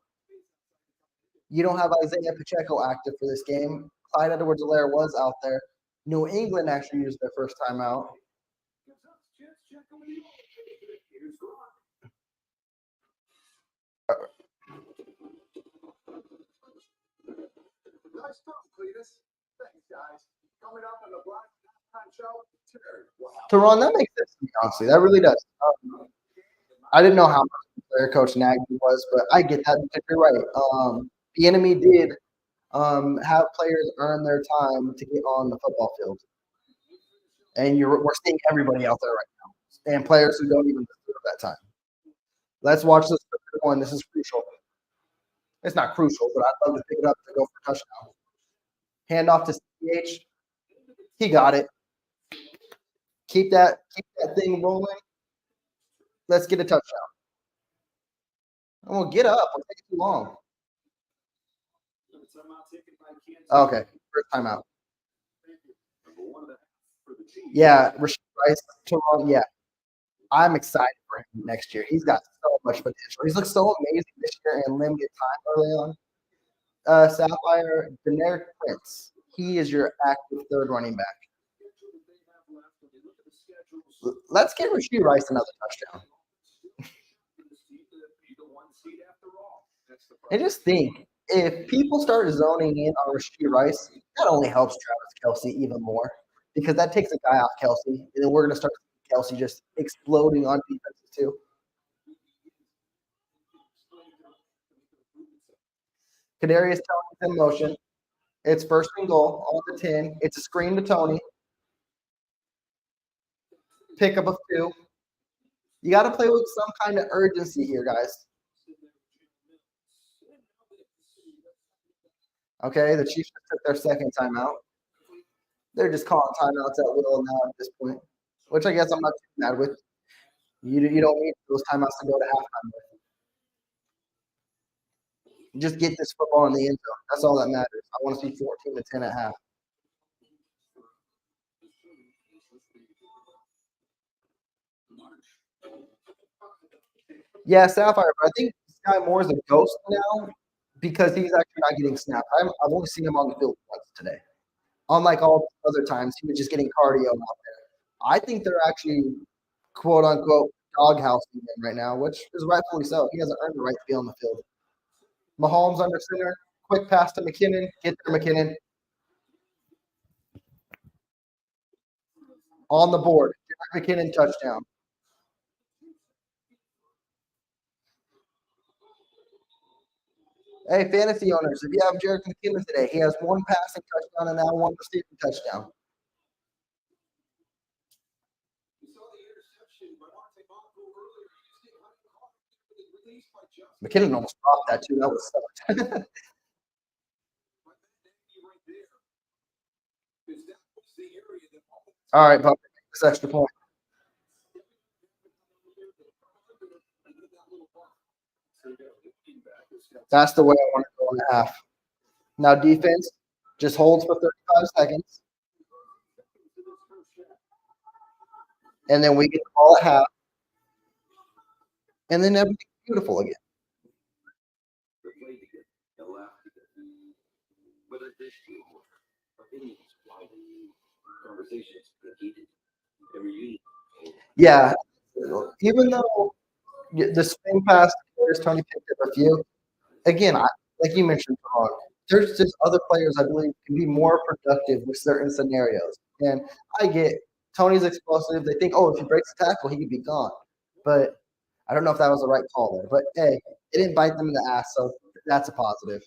You don't have Isaiah Pacheco active for this game. Clyde Edwards-Helaire was out there. New England actually used their first timeout. Nice talk, Cletus. Thanks, guys. Coming up on the Black Time Show, Terry. Wow. Teron, that makes sense to me, honestly. That really does. I didn't know how much player coach Nagy was, but I get that because you're right. The enemy did have players earn their time to get on the football field. And we're seeing everybody out there right now. And players who don't even deserve that time. Let's watch this one. This is crucial. It's not crucial, but I'd love to pick it up to go for a touchdown. Handoff to CH. He got it. Keep that thing rolling. Let's get a touchdown. I'm gonna get up. It'll take too long. Okay, first timeout. Yeah, Rashee Rice, Teron, yeah. I'm excited for him next year. He's got so much potential. He's looked so amazing this year in limited time early on. Sapphire, generic Prince. He is your active third running back. Let's get Rashee Rice another touchdown. And just think, if people start zoning in on Rashee Rice, that only helps Travis Kelce even more because that takes a guy off Kelce, and then we're going to start Kelce just exploding on defenses too. Kadarius Toney's in motion. It's first and goal on the 10. It's a screen to Toney. Pick up of 2. You got to play with some kind of urgency here, guys. Okay, the Chiefs took their second timeout. They're just calling timeouts at will now at this point, which I guess I'm not too mad with. You don't need those timeouts to go to halftime with. Just get this football in the end zone. That's all that matters. I want to see 14-10 at half. Yeah, Sapphire, but I think Sky Moore is a ghost now because he's actually not getting snapped. I've only seen him on the field once today. Unlike all other times, he was just getting cardio out there. I think they're actually, quote unquote, doghousing him right now, which is rightfully so. He hasn't earned the right to be on the field. Mahomes under center, quick pass to McKinnon. Get there, McKinnon. On the board, Jack McKinnon touchdown. Hey, fantasy owners, if you have Jarek McKinnon today, he has 1 passing touchdown and now 1 receiving touchdown. McKinnon almost dropped that too. That was sucked. All right, Buck, this extra point. That's the way I want to go in the half. Now defense just holds for 35 seconds. And then we get the ball at half. And then everything's beautiful again. Yeah, even though the swing pass, Tony picked up a few. Again, like you mentioned, Ron, there's just other players I believe can be more productive with certain scenarios. And I get Tony's explosive. They think, oh, if he breaks a tackle, he could be gone. But I don't know if that was the right call there. But hey, it didn't bite them in the ass, so that's a positive.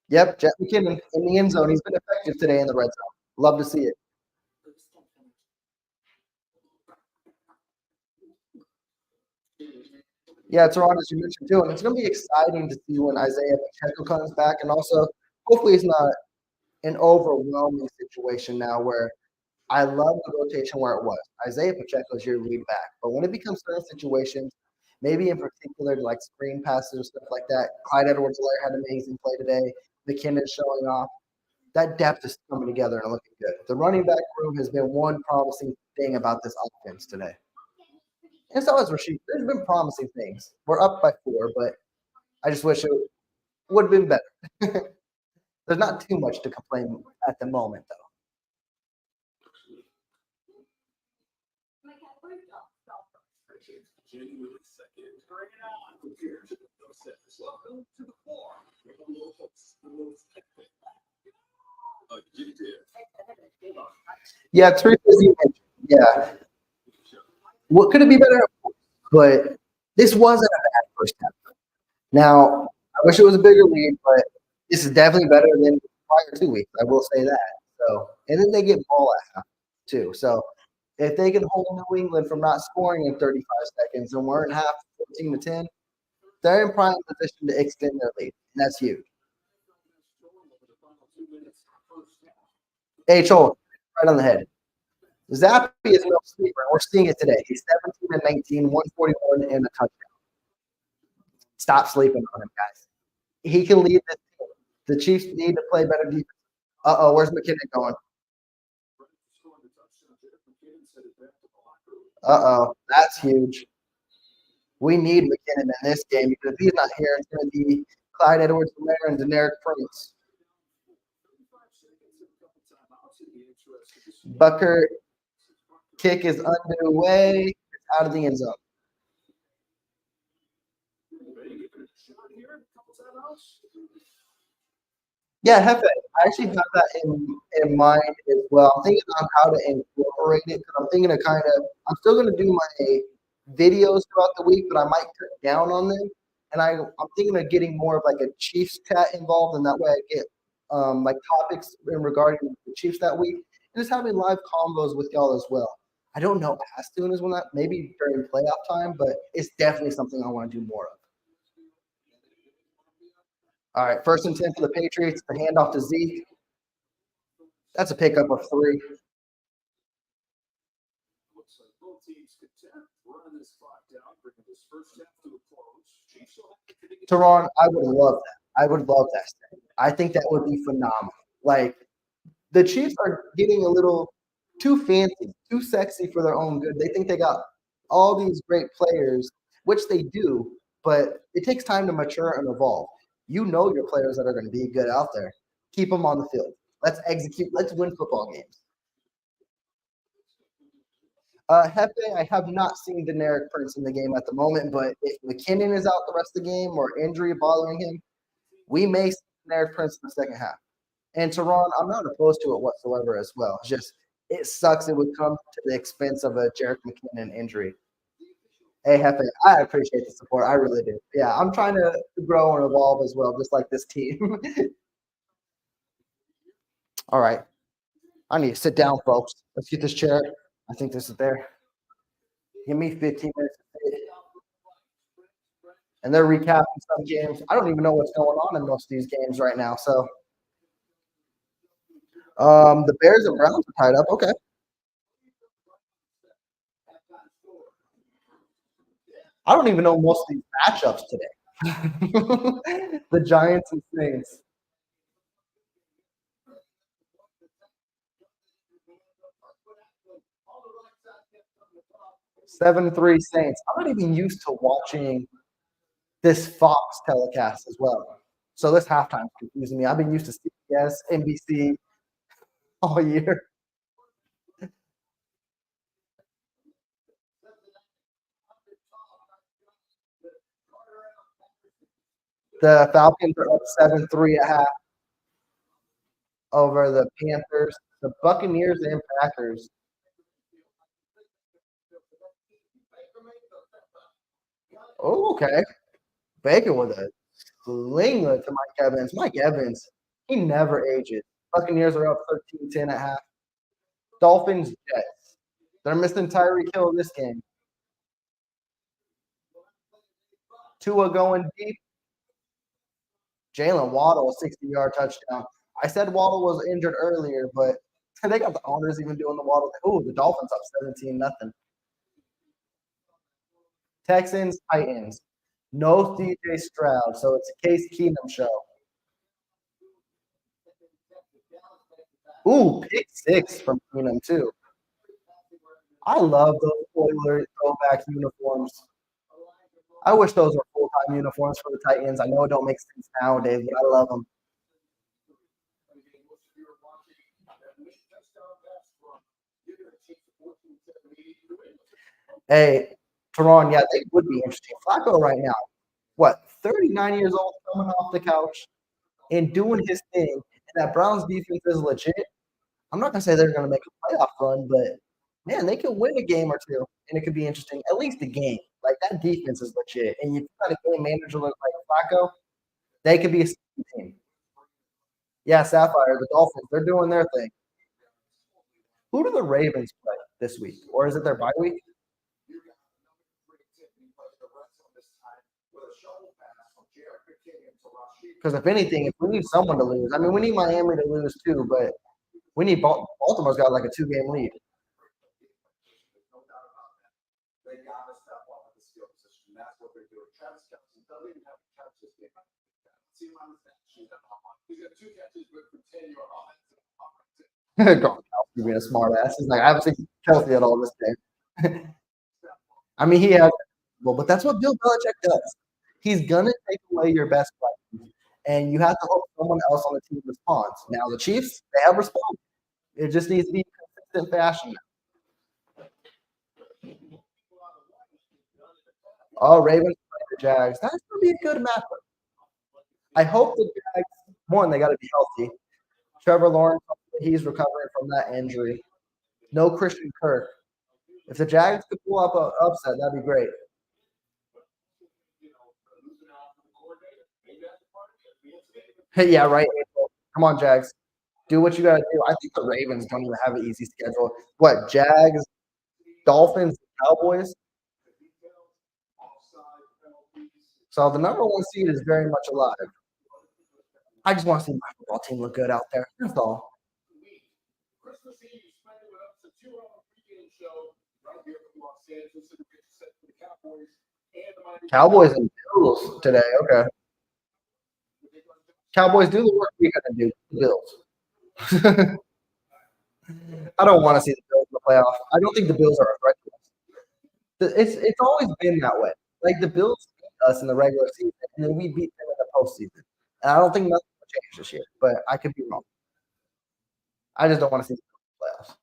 Yep, Jet McKinnon in the end zone. He's been effective today in the red zone. Love to see it. Yeah, Toronto, as you mentioned too, and it's going to be exciting to see when Isaiah Pacheco comes back, and also hopefully it's not an overwhelming situation now where I love the rotation where it was. Isaiah Pacheco is your lead back, but when it becomes certain situations, maybe in particular like screen passes or stuff like that, Clyde Edwards-Helaire had an amazing play today. McKinnon showing off. That depth is coming together and looking good. The running back room has been one promising thing about this offense today. And so has Rashid. There's been promising things. We're up by 4, but I just wish it would have been better. There's not too much to complain at the moment, though. Yeah, Teresa, yeah. What could it be better? But this wasn't a bad first half. Now, I wish it was a bigger lead, but this is definitely better than prior 2 weeks. I will say that. So, and then they get ball at half too. So, if they can hold New England from not scoring in 35 seconds and we're in half 14-10, they're in prime position to extend their lead, and that's huge. H.O. right on the head. Zappy is no sleeper. We're seeing it today. He's 17-19, 141, and a touchdown. Stop sleeping on him, guys. He can lead this team. The Chiefs need to play better defense. Uh-oh, where's McKinnon going? Uh-oh, that's huge. We need McKinnon in this game because if he's not here, it's going to be Clyde Edwards-Helaire and Deneric Prince. Bucker kick is underway. It's out of the end zone. Yeah, Hefe. I actually have that in mind as well. I'm thinking on how to incorporate it because I'm thinking of I'm still going to do my videos throughout the week, but I might cut down on them. And I'm thinking of getting more of like a Chiefs chat involved, and that way I get like topics in regarding the Chiefs that week, and just having live combos with y'all as well. I don't know as soon as when that maybe during playoff time, but it's definitely something I want to do more of. All right, 1st and 10 for the Patriots. The handoff to Zeke. That's a pickup of 3. Looks like both teams content running this clock down, bringing this first half to a close. Chiefs will have to take it. Teron, I would love that. I would love that. I think that would be phenomenal. Like the Chiefs are getting a little too fancy, too sexy for their own good. They think they got all these great players, which they do, but it takes time to mature and evolve. You know your players that are going to be good out there. Keep them on the field. Let's execute. Let's win football games. Hefe, I have not seen Deneric Prince in the game at the moment, but if McKinnon is out the rest of the game or injury bothering him, we may see Deneric Prince in the second half. And Teron, I'm not opposed to it whatsoever as well. It's just it sucks it would come to the expense of a Jerick McKinnon injury. Hey, Hefe, I appreciate the support. I really do. Yeah, I'm trying to grow and evolve as well, just like this team. All right. I need to sit down, folks. Let's get this chair. I think this is there. Give me 15 minutes to sit. And they're recapping some games. I don't even know what's going on in most of these games right now. So the Bears and Browns are tied up. Okay. I don't even know most of these matchups today. The Giants and Saints. 7-3 Saints. I'm not even used to watching this Fox telecast as well. So this halftime is confusing me. I've been used to CBS, NBC all year. The Falcons are up 7-3 at half over the Panthers, the Buccaneers, and Packers. Oh, okay. Bacon with a slinglet to Mike Evans. Mike Evans, he never ages. Buccaneers are up 13-10 at half. Dolphins, Jets. They're missing Tyreek Hill this game. Tua going deep. Jalen Waddle, a 60-yard touchdown. I said Waddle was injured earlier, but they got the owners even doing the Waddle. Oh, the Dolphins up 17-0. Texans, Titans. No CJ Stroud, so it's a Case Keenum show. Ooh, pick 6 from Keenum, too. I love those Oilers throwback uniforms. I wish those were full-time uniforms for the Titans. I know it don't make sense nowadays, but I love them. Hey, Teron, yeah, they would be interesting. Flacco right now, what, 39 years old, coming off the couch and doing his thing, and that Browns defense is legit. I'm not going to say they're going to make a playoff run, but, man, they could win a game or two, and it could be interesting. At least a game. Like, that defense is legit. And you've got a game manager like Flacco, they could be a team. Yeah, Sapphire, the Dolphins, they're doing their thing. Who do the Ravens play this week? Or is it their bye week? Because if anything, if we need someone to lose, I mean, we need Miami to lose too, but we need Baltimore's got like a 2-game lead. Gronkowski being a smart ass. He's like, I haven't seen Kelsey at all this game. I mean, he has, well, but that's what Bill Belichick does. He's gonna take away your best players, and you have to hope someone else on the team responds. Now the Chiefs, they have responded. It just needs to be consistent fashion. Oh, Ravens play the Jags. That's gonna be a good matchup. I hope the Jags, one, they got to be healthy. Trevor Lawrence, he's recovering from that injury. No Christian Kirk. If the Jags could pull up an upset, that'd be great. Hey, yeah, right. April. Come on, Jags. Do what you got to do. I think the Ravens don't even have an easy schedule. What, Jags, Dolphins, Cowboys? So the number one seed is very much alive. I just want to see my football team look good out there. That's all. Christmas Eve, spending with us, a 2-hour pregame show right here from Los Angeles. And we're set for the Cowboys and the Miami Cowboys and Bills today. Okay. Cowboys do the work we got to do. Bills. I don't want to see the Bills in the playoff. I don't think the Bills are a threat to us. It's always been that way. Like the Bills beat us in the regular season, and then we beat them in the postseason. And I don't think nothing will change this year, but I could be wrong. I just don't want to see the Bills in the playoffs.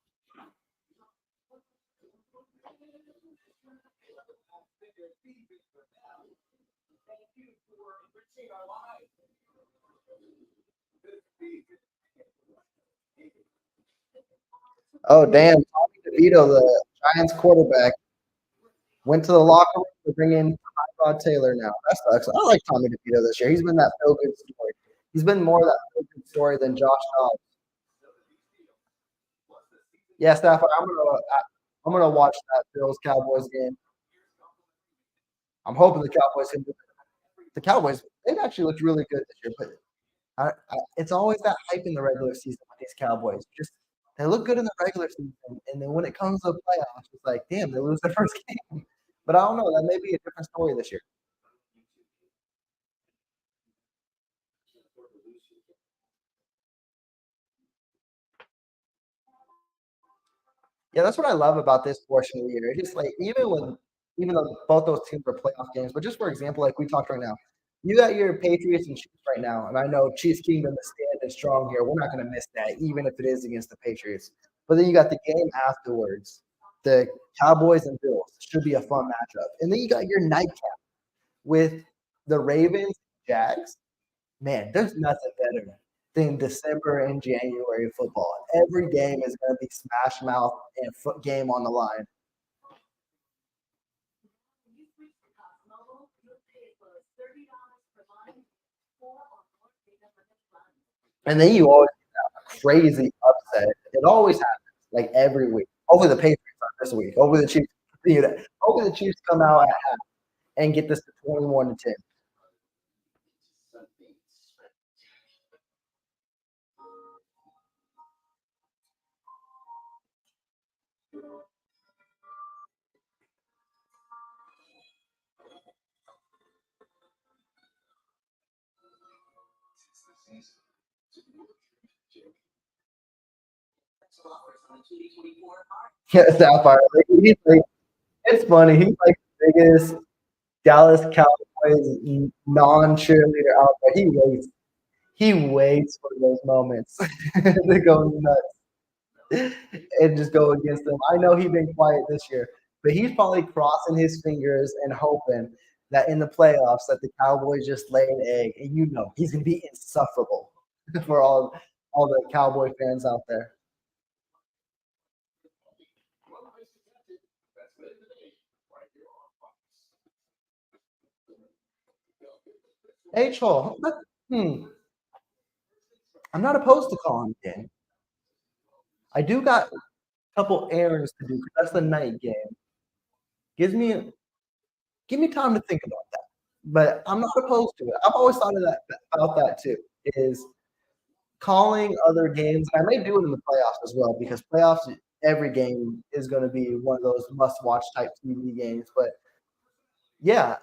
Oh damn, Tommy DeVito, the Giants quarterback, went to the locker room to bring in Rod Taylor now. That sucks. I like Tommy DeVito this year. He's been that feel good story. He's been more of that feel good story than Josh Dobbs. Yeah, Stafford, I'm gonna watch that Bills Cowboys game. I'm hoping the Cowboys can do it. The Cowboys, they've actually looked really good this year, but it's always that hype in the regular season with these Cowboys. Just they look good in the regular season, and then when it comes to playoffs, it's like, damn, they lose their first game. But I don't know. That may be a different story this year. Yeah, that's what I love about this portion of the year. It's just like even though both those teams are playoff games, but just for example, like we talked right now, you got your Patriots and Chiefs right now, and I know Chiefs Kingdom is standing strong here. We're not going to miss that, even if it is against the Patriots. But then you got the game afterwards, the Cowboys and Bills. Should be a fun matchup, and then you got your nightcap with the Ravens, Jags. Man, there's nothing better than December and January football. Every game is going to be smash mouth and foot game on the line. And then you always have a crazy upset. It always happens, like every week. Hopefully the Patriots are this week. Hopefully the Chiefs continue that. Hopefully the Chiefs come out at half and get this to 21-10. Yeah, Sapphire. Like, it's funny. He's like the biggest Dallas Cowboys non-cheerleader out there. He waits for those moments to go nuts and just go against them. I know he's been quiet this year, but he's probably crossing his fingers and hoping that in the playoffs that the Cowboys just lay an egg, and he's gonna be insufferable for all the Cowboy fans out there. H Hole, I'm not opposed to calling the game. I do got a couple errands to do because that's the night game. Gives me give me time to think about that. But I'm not opposed to it. I've always thought of that about that too. Is calling other games. I may do it in the playoffs as well because playoffs every game is going to be one of those must-watch type TV games. But yeah,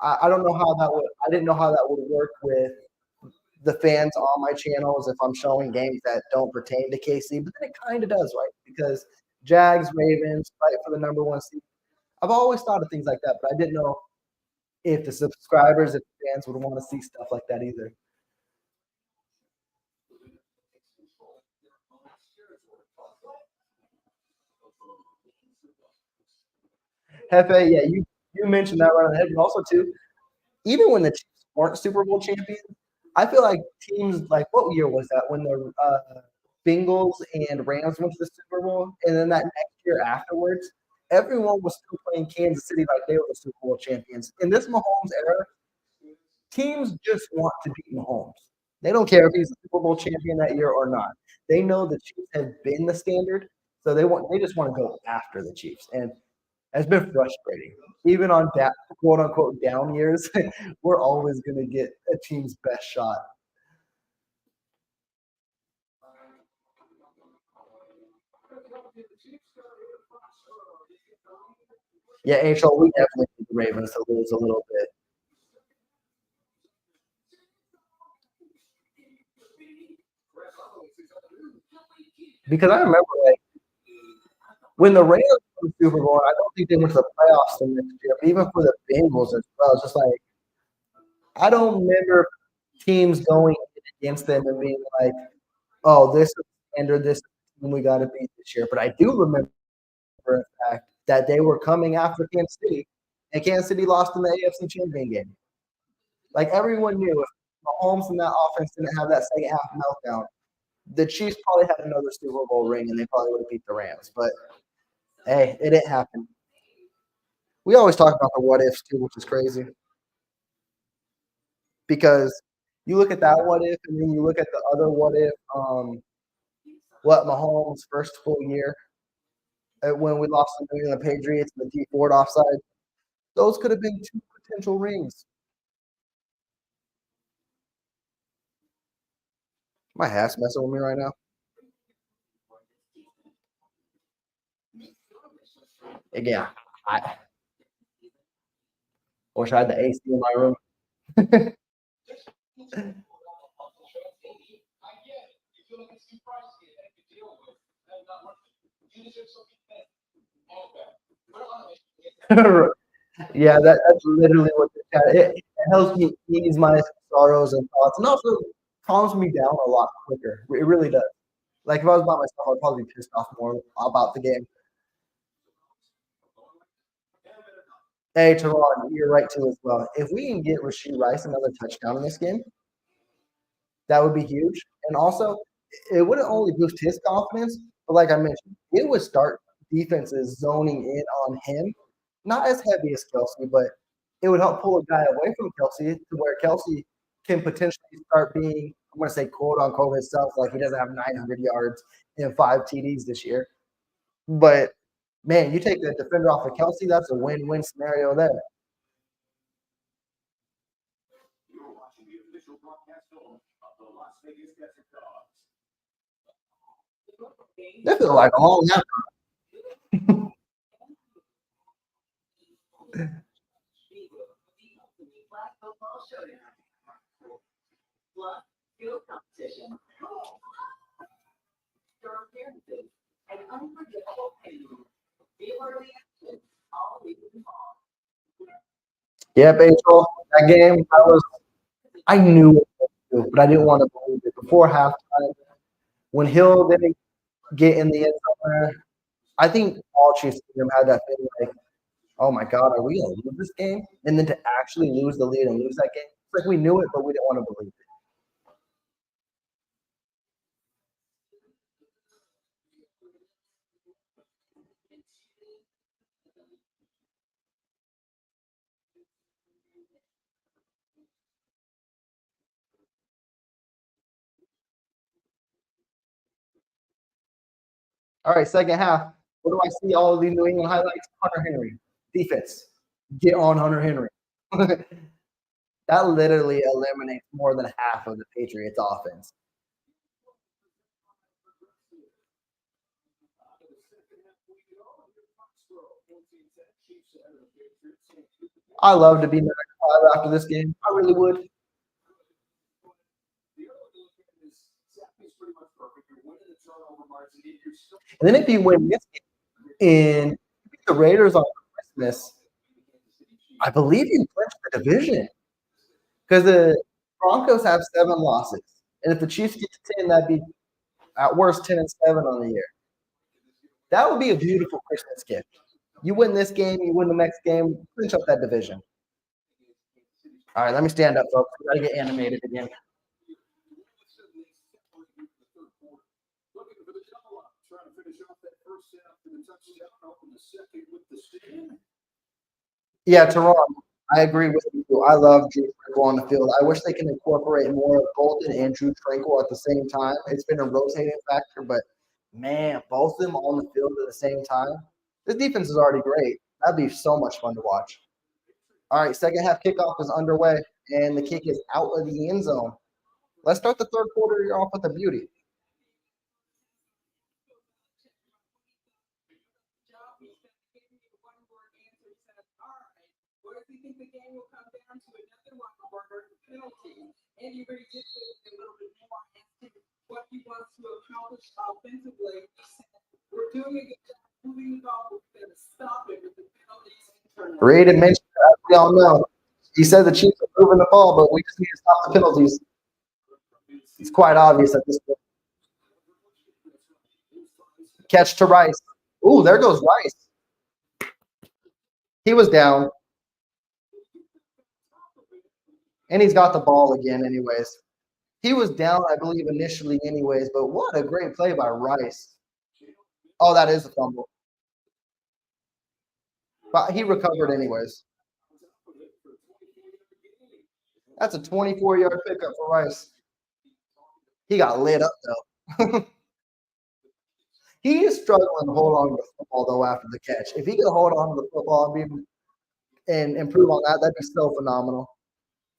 I don't know how that would. I didn't know how that would work with the fans on my channels if I'm showing games that don't pertain to KC. But then it kind of does, right? Because Jags, Ravens fight for the number one seed. I've always thought of things like that, but I didn't know if the subscribers, if fans would want to see stuff like that either. Hefe, yeah, you mentioned that right on the head, but also too, even when the Chiefs weren't Super Bowl champions, I feel like teams like what year was that when the Bengals and Rams went to the Super Bowl, and then that next year afterwards, everyone was still playing Kansas City like they were the Super Bowl champions. In this Mahomes era, teams just want to beat Mahomes. They don't care if he's a Super Bowl champion that year or not. They know the Chiefs have been the standard, so they just want to go after the Chiefs, and it's been frustrating. Even on quote unquote down years, we're always going to get a team's best shot. Yeah, HL, we definitely need the Ravens to lose a little bit. Because I remember like when the Rams won the Super Bowl, I don't think they went to the playoffs the next year, but even for the Bengals as well, it's just like I don't remember teams going against them and being like, oh, this is standard, this is the team we got to beat this year. But I do remember in fact that they were coming after Kansas City, and Kansas City lost in the AFC Championship game. Like everyone knew, if Mahomes and that offense didn't have that second half meltdown, the Chiefs probably had another Super Bowl ring, and they probably would have beat the Rams. But hey, it didn't happen. We always talk about the what ifs too, which is crazy because you look at that what if, and then you look at the other what if. What Mahomes' first full year when we lost to the New England Patriots and the D Ford offside, those could have been two potential rings. My hat's messing with me right now. Again, I wish I had the AC in my room. Yeah, that's literally what the chat. It helps me ease my sorrows and thoughts, and also calms me down a lot quicker. It really does. Like if I was by myself, I'd probably be pissed off more about the game. Hey, Teron, you're right too as well. If we can get Rasheed Rice another touchdown in this game, that would be huge. And also, it wouldn't only boost his confidence, but like I mentioned, it would start defenses zoning in on him. Not as heavy as Kelsey, but it would help pull a guy away from Kelsey to where Kelsey can potentially start being, I'm going to say, quote unquote, himself. Like he doesn't have 900 yards and 5 TDs this year. But man, you take the defender off of Kelsey, that's a win-win scenario there. You're watching the official broadcast film of the Las Vegas Desert Dogs. This is like a long half. Field competition, star appearances, and unforgettable pain. Viewer reactions, all leading involved. Yeah, Rachel, that game, I knew it was good, but I didn't want to believe it. Before halftime, when Hill didn't get in the end zone there, I think all Chiefs Stadium had that feeling like, oh my God, are we going to lose this game? And then to actually lose the lead and lose that game, it's like we knew it, but we didn't want to believe it. All right, second half. What do I see all of these New England highlights? Hunter Henry. Defense. Get on Hunter Henry. That literally eliminates more than half of the Patriots offense. I love to be 9-5 after this game. I really would. And then if you win this game and the Raiders on Christmas, I believe you clinched the division because the Broncos have 7 losses, and if the Chiefs get to 10, that'd be at worst 10-7 on the year. That would be a beautiful Christmas gift. You win this game, you win the next game, clinch up that division. All right, let me stand up, folks. We gotta get animated again. Looking for the double up, trying to finish off that first half to the touchdown, open the second with the stand. Yeah, Teron, I agree with you. I love Drew Tranquil on the field. I wish they can incorporate more of Bolton and Drew Tranquil at the same time. It's been a rotating factor, but man, both of them on the field at the same time. This defense is already great. That'd be so much fun to watch. All right, second half kickoff is underway, and the kick is out of the end zone. Let's start the third quarter off with a beauty. What if we think the game will come down to another one penalty? And you already did a little bit more as to what he wants to accomplish offensively. We're doing a good job moving the ball. We're going to stop it with the penalties. Reed had mentioned that, we all know. He said the Chiefs are moving the ball, but we just need to stop the penalties. It's quite obvious at this point. Catch to Rice. Ooh, there goes Rice. He was down. And he's got the ball again anyways. He was down, I believe, initially anyways, but what a great play by Rice. Oh, that is a fumble. But he recovered anyways. That's a 24-yard pickup for Rice. He got lit up, though. He is struggling to hold on to the football, though, after the catch. If he could hold on to the football and improve on that, that'd be so phenomenal.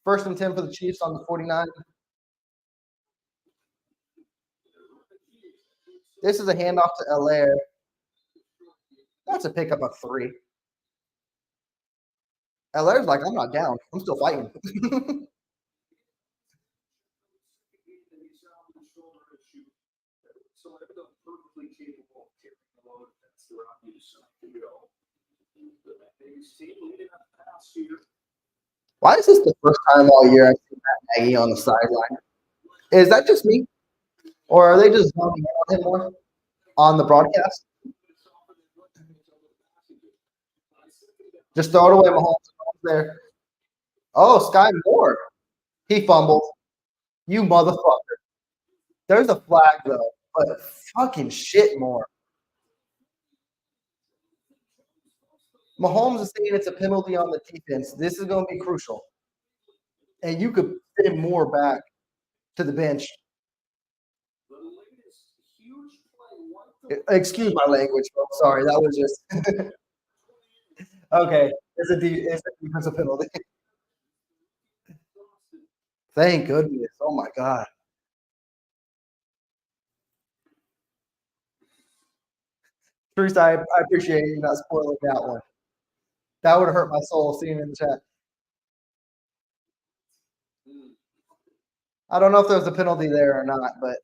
1st and 10 for the Chiefs on the 49. This is a handoff to Allaire. That's a pickup of 3. Allaire's like, I'm not down. I'm still fighting. Why is this the first time all year I've seen Matt Nagy on the sideline? Is that just me? Or are they just zoning in on him more on the broadcast? Just throw it away, Mahomes. There. Oh, Sky Moore. He fumbled. You motherfucker. There's a flag, though. But fucking shit more. Mahomes is saying it's a penalty on the defense. This is going to be crucial. And you could send Moore back to the bench. Excuse my language, folks. Sorry, that was just okay. It's a defensive penalty. Thank goodness. Oh my God. Bruce, I appreciate you not spoiling that one. That would have hurt my soul seeing it in the chat. I don't know if there was a penalty there or not, but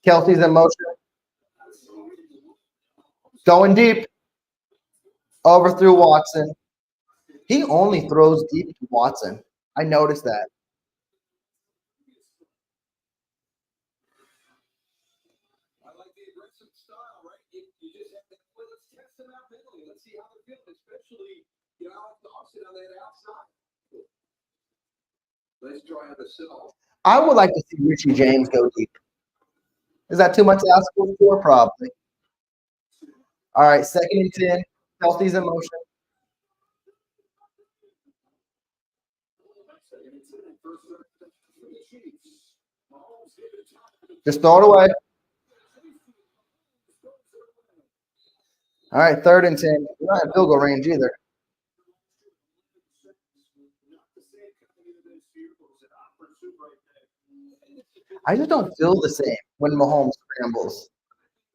Kelsey's in motion. Going deep. Overthrew Watson. He only throws deep to Watson. I noticed that. I like the aggressive style, right? You just have to let's test them out mentally. Let's see how they're feeling, especially Alex Dawson on that outside. Let's try the cell. I would like to see Richie James go deep. Is that too much to ask for? Probably. All right, 2nd and 10. Kelsey's in motion. Just throw it away. All right, 3rd and 10. We're not in field goal range either. I just don't feel the same when Mahomes scrambles.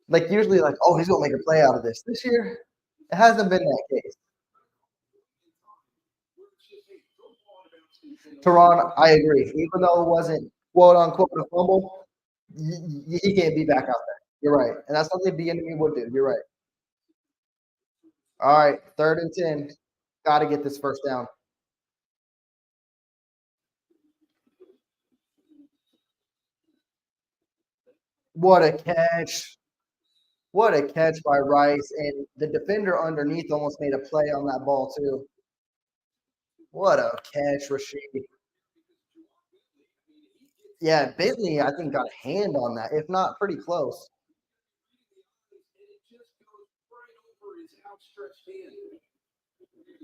Like usually, like, oh, he's gonna make a play out of this. This year, it hasn't been that case. Teron, I agree. Even though it wasn't quote unquote a fumble, he can't be back out there. You're right. And that's something the enemy would do. You're right. All right, 3rd and 10. Got to get this first down. What a catch. What a catch by Rice. And the defender underneath almost made a play on that ball, too. What a catch, Rashid. Yeah, Bentley, I think, got a hand on that, if not pretty close.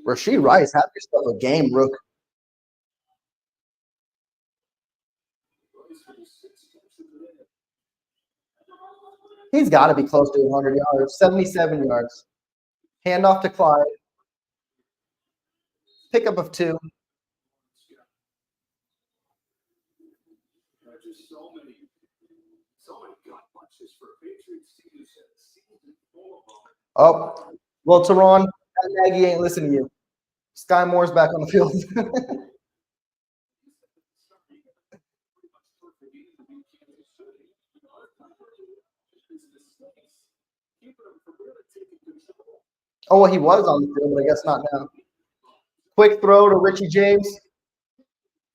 Rashid Rice, have yourself a game, Rook. He's got to be close to 100 yards, 77 yards. Handoff to Clyde. Pickup of 2. Just so many gut punches for Patriots teams. Oh, well, Teron, that Nagy ain't listening to you. Sky Moore's back on the field. Oh, well, he was on the field, but I guess not now. Quick throw to Richie James.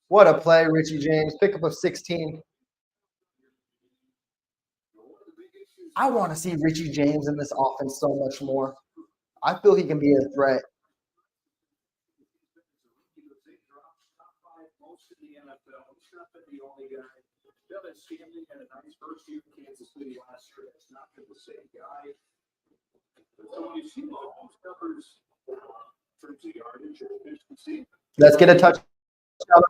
What a play, Richie James. Pickup of 16. I want to see Richie James in this offense so much more. I feel he can be a threat. Let's get a touchdown,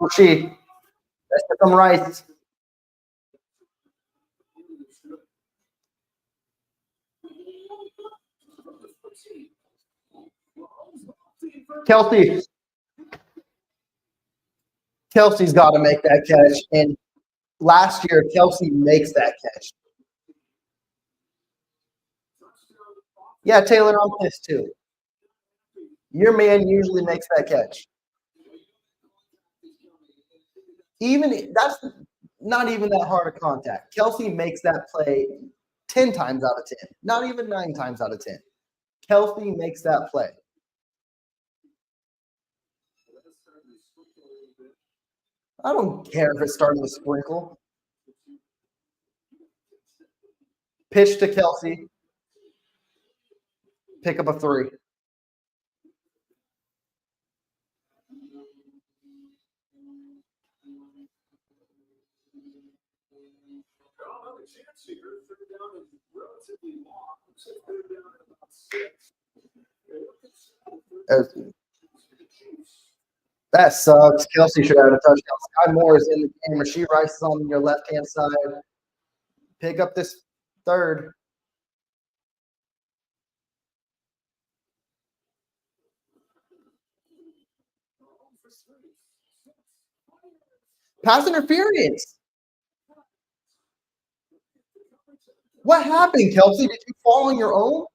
Rashid. Let's get some Rice. Kelsey. Kelsey's got to make that catch. And last year, Kelsey makes that catch. Yeah, Taylor, I'm pissed too. Your man usually makes that catch. Even that's not even that hard of contact. Kelsey makes that play 10 times out of 10, not even 9 times out of 10. Kelsey makes that play. I don't care if it's starting to sprinkle. Pitch to Kelsey. Pick up a 3. That sucks. Kelsey should have had a touchdown. Sky Moore is in the game. Rashid Rice is on your left-hand side. Pick up this 3rd. Pass interference. What happened, Kelsey? Did you fall on your own?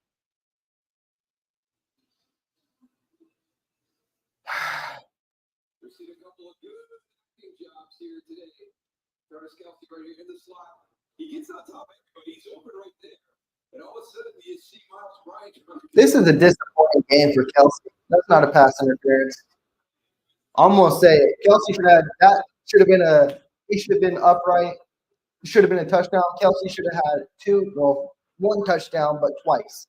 We've seen a couple of good jobs here today. Travis Kelsey right here in the slot. He gets on top of everybody. He's open right there. And all of a sudden, you see Miles Bryant. This is a disappointing game for Kelsey. That's not a pass interference. I'm gonna say it. Kelsey should have that. Should have been a. He should have been upright. It should have been a touchdown. Kelsey should have had 2. Well, 1 touchdown, but twice.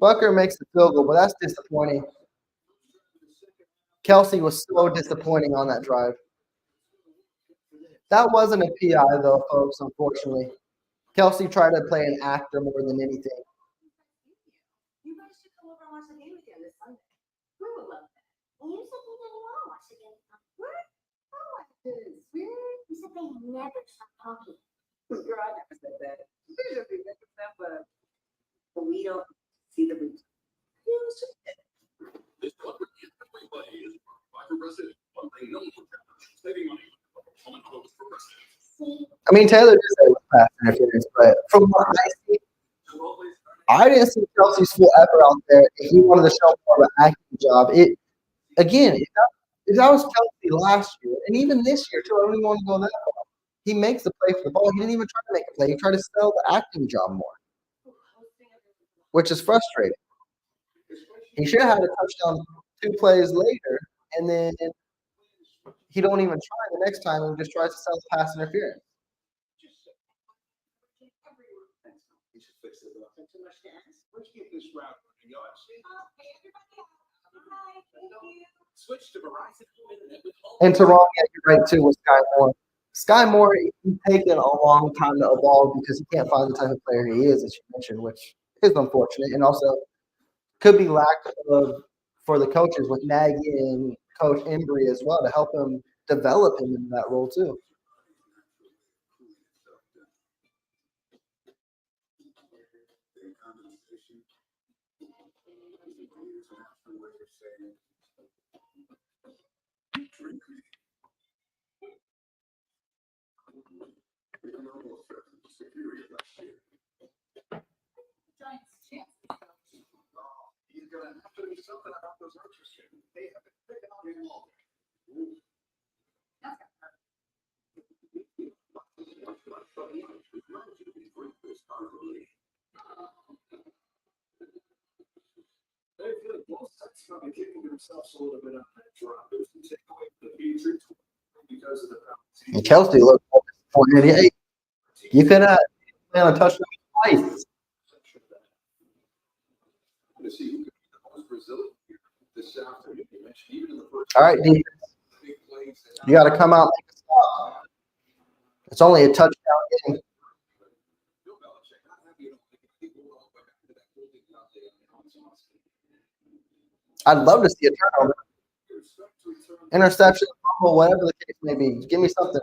Bucker makes the field goal, but that's disappointing. Kelsey was so disappointing on that drive. That wasn't a PI, though, folks, unfortunately. Kelsey tried to play an actor more than anything. You guys should come over and watch the game again this Sunday. We would love that. And you said you didn't want to watch the game. What? Oh, I did. Really? You said they never stop talking. Girl, I never said that. But we don't see the reason. This Butler play is by Progressive. One thing known for saving money. I mean, Taylor did say it was pass interference, but from what I see, I didn't see Kelsey Kelsey's full effort out there, and he wanted to show more of an acting job. If that was Kelsey last year, and even this year too, I don't even want to go that far. He makes the play for the ball. He didn't even try to make a play. He tried to sell the acting job more, which is frustrating. He should have had a touchdown 2 plays later, and then he don't even try the next time and just tries to sell the pass interference. He should fix it up. Let's get this route running, y'all. Switch to Verizon Internet with home. And Teron, yeah, you're right too with Sky Moore. Sky Moore, he's taken a long time to evolve because he can't find the type of player he is, as you mentioned, which is unfortunate, and also could be lack of for the coaches with Nagy and Coach Embry as well to help him develop him in that role too. He's gonna have to do something about those archers. They have been picking on him all day. I feel like both sides are kicking themselves a little bit on that drop. There's some takeaway from the Patriots because of the penalty. And Kelsey looked disappointed. Hey, you could have play on a touchdown twice. To see who could be the most resilient here this afternoon. You mentioned even in the first. All right, defense. Big plays that You got to come out and make a stop. It's only a touchdown game. Bill Belichick not happy. I think we'll all go back to that holding penalty on Johnson. I'd love to see a turnover, interception, fumble, whatever the case may be. Give me something.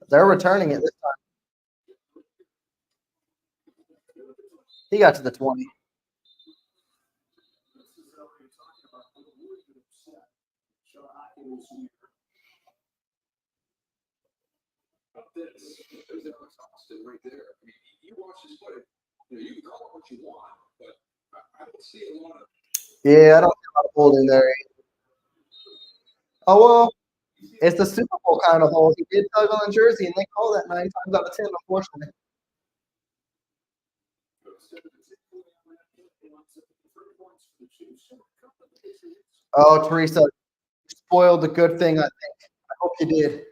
They're returning it this time. He got to the 20. There's Alex Austin right there. I mean, you watch this play. You can call it what you want, but I don't see a lot of. Yeah, I don't see a lot of holding there. Oh, well, it's the Super Bowl kind of hold. He did tug on the jersey, and they call that 9 times out of 10, unfortunately. Oh, Teresa, you spoiled the good thing, I think. I hope you did.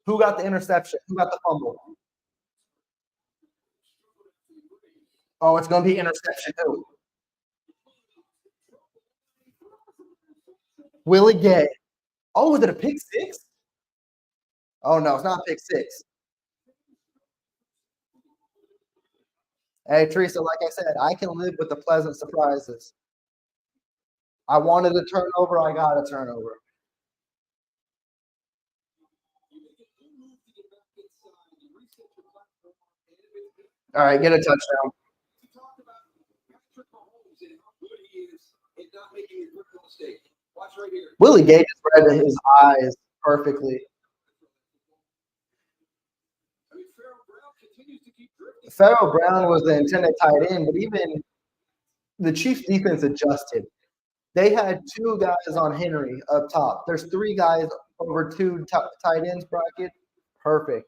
Who got the interception? Who got the fumble? Oh, it's going to be interception too. Willie Gay. Oh, was it a pick six? Oh, no, it's not a pick six. Hey, Teresa, like I said, I can live with the pleasant surprises. I wanted a turnover. I got a turnover. All right, get a touchdown. Willie Gay just read his eyes perfectly. Farrell Brown was the intended tight end, but even the Chiefs defense adjusted. They had 2 guys on Henry up top. There's 3 guys over 2 tight ends bracket. Perfect.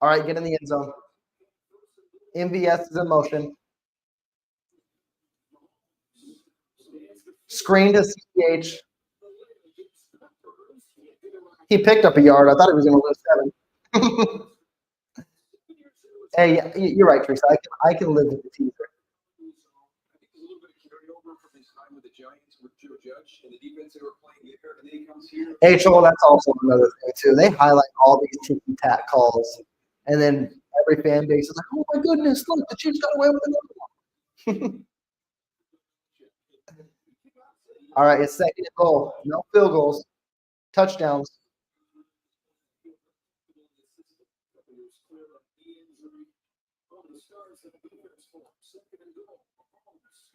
All right, get in the end zone. MVS is in motion. Screen to CH. He picked up a yard. I thought he was going to lose 7. Hey, you're right, Teresa. I can live with the teaser. HO, that's also another thing too. They highlight all these ticky-tack calls, and then every fan base is like, "Oh my goodness, look, the Chiefs got away with another one." All right, it's 2nd and goal. No field goals, touchdowns.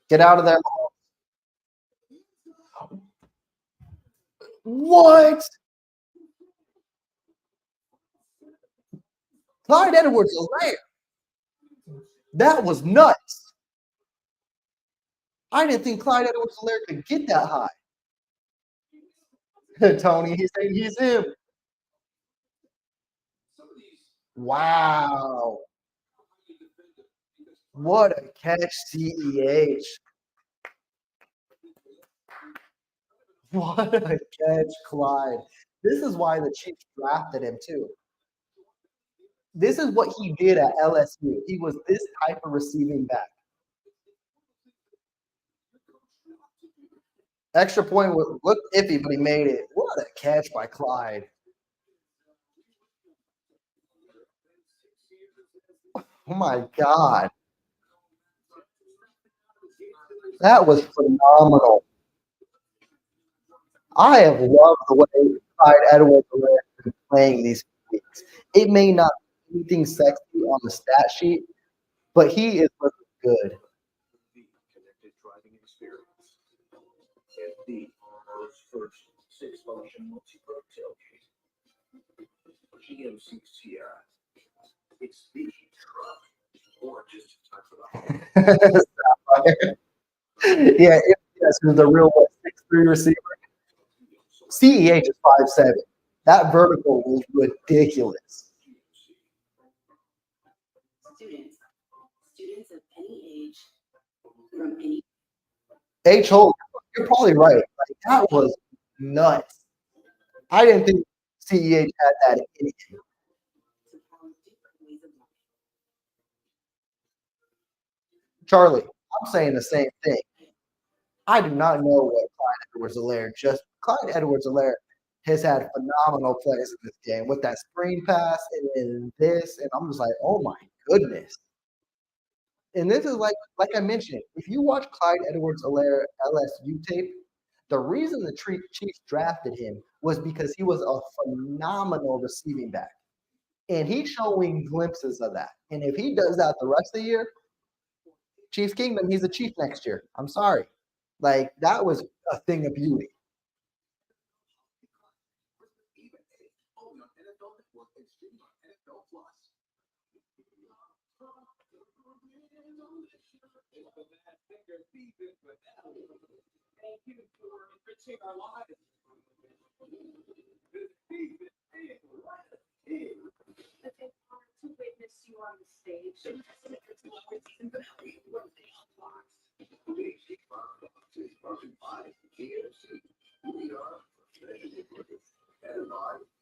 Get out of there. What? Clyde Edwards-Helaire. That was nuts. I didn't think Clyde Edwards-Helaire could get that high. Tony, he's saying he's him. Wow. What a catch, CEH. What a catch, Clyde. This is why the Chiefs drafted him, too. This is what he did at LSU. He was this type of receiving back. Extra point looked iffy, but he made it. What a catch by Clyde. Oh, my God. That was phenomenal. I have loved the way Clyde Edwards-Helaire has been playing these weeks. It may not be anything sexy on the stat sheet, but he is looking good. The connected driving experience. And the world's first 6-function multi-pro tailgate. GMC Sierra. It's the truck. Or just a type of Yeah, yes, who's the real 6'3" receiver. CEH is 5'7". That vertical was ridiculous. Students of any age, from any H. Holt, you're probably right. Like, that was nuts. I didn't think CEH had that in him. to follow different ways of life. Charlie, I'm saying the same thing. I do not know what Clyde Edwards-Helaire has had phenomenal plays in this game with that screen pass and this, and I'm just like, oh my goodness. And this is like I mentioned, if you watch Clyde Edwards-Helaire LSU tape, the reason the Chiefs drafted him was because he was a phenomenal receiving back. And he's showing glimpses of that. And if he does that the rest of the year, Chiefs Kingdom, he's a Chief next year. I'm sorry. Like, that was a thing of beauty. Only on NFL Network and streaming on NFL Plus. Thank you for enriching our lives. But they are to witness you on the stage.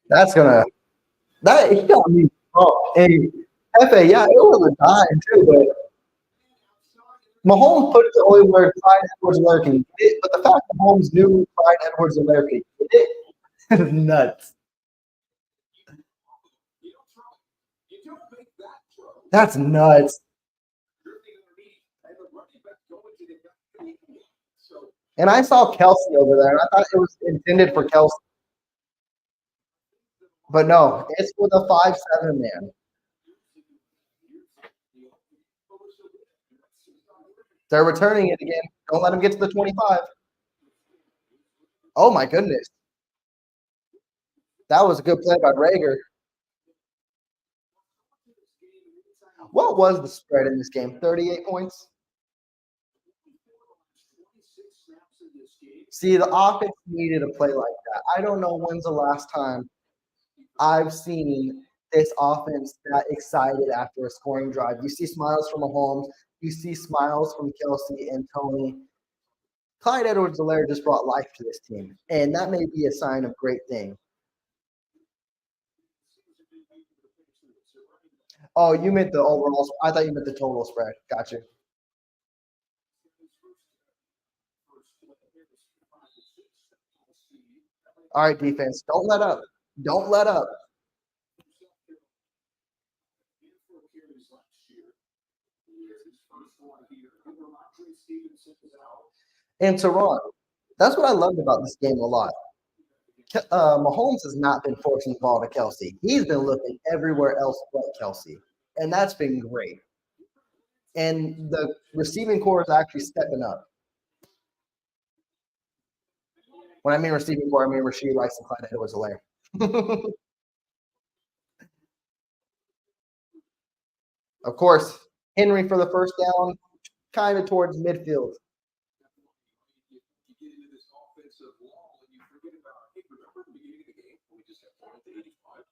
That's gonna he got me pumped. And Hefe, yeah, it was a dime too, but Mahomes put it the only where Clyde Edwards-Helaire can get it, but the fact that Mahomes knew Clyde Edwards-Helaire could get it is nuts. That's nuts. And I saw Kelsey over there, and I thought it was intended for Kelsey. But no, it's for the 5'7" man. They're returning it again. Don't let him get to the 25. Oh, my goodness. That was a good play by Rager. What was the spread in this game? 38 points? See, the offense needed a play like that. I don't know when's the last time I've seen this offense that excited after a scoring drive. You see smiles from Mahomes. You see smiles from Kelsey and Tony. Clyde Edwards-Helaire just brought life to this team, and that may be a sign of great thing. Oh, you meant the overall. I thought you meant the total spread. Gotcha. All right, defense. Don't let up. Don't let up. And Teron, that's what I loved about this game a lot. Mahomes has not been forcing the ball to Kelsey. He's been looking everywhere else but Kelsey, and that's been great. And the receiving core is actually stepping up. When I mean receiving core, I mean Rashid Rice and Clyde Edwards-Helaire. Of course, Henry for the first down, kind of towards midfield. You get into this offensive wall and you forget about, hey, remember the beginning of the game when we just had 4 to 85?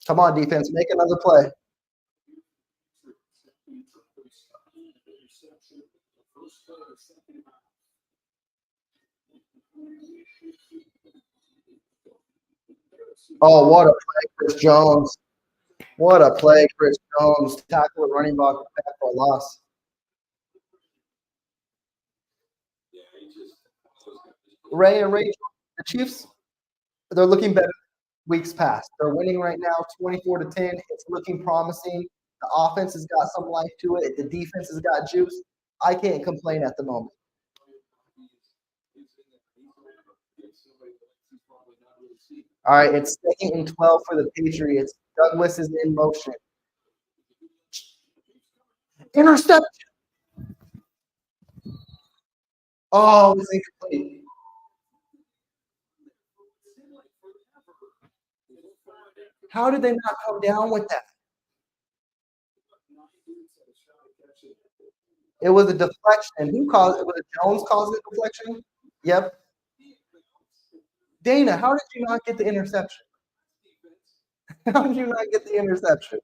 Come on, defense, make another play. Oh, what a play, Chris Jones. What a play, Chris Jones. Tackle a running back for a loss. Ray and Rachel, the Chiefs, they're looking better weeks past. They're winning right now, 24-10. It's looking promising. The offense has got some life to it. The defense has got juice. I can't complain at the moment. All right, it's 2nd and 12 for the Patriots. Douglas is in motion. Interception. Oh, it's incomplete. How did they not come down with that? It was a deflection. Who caused it? Was it Jones causing the deflection? Yep. Dana, how did you not get the interception? How did you not get the interception?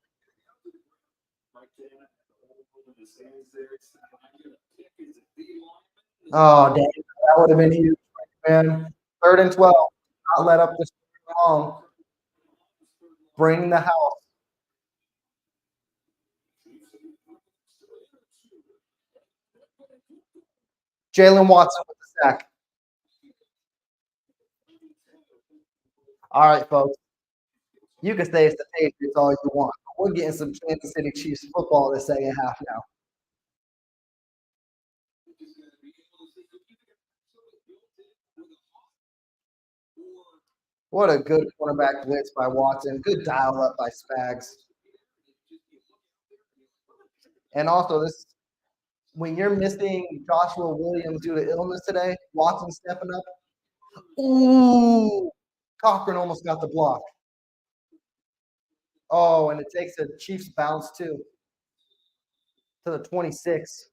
Oh, dang. That would have been huge, man. 3rd and 12. Not let up this long. Bring the house. Jalen Watson with the sack. All right, folks. You can say it's the Patriots all you want, but we're getting some Kansas City Chiefs football in the second half now. What a good quarterback blitz by Watson. Good dial up by Spags. And also, this when you're missing Joshua Williams due to illness today, Watson stepping up. Ooh, Cochran almost got the block. Oh, and it takes a Chiefs bounce too to the 26.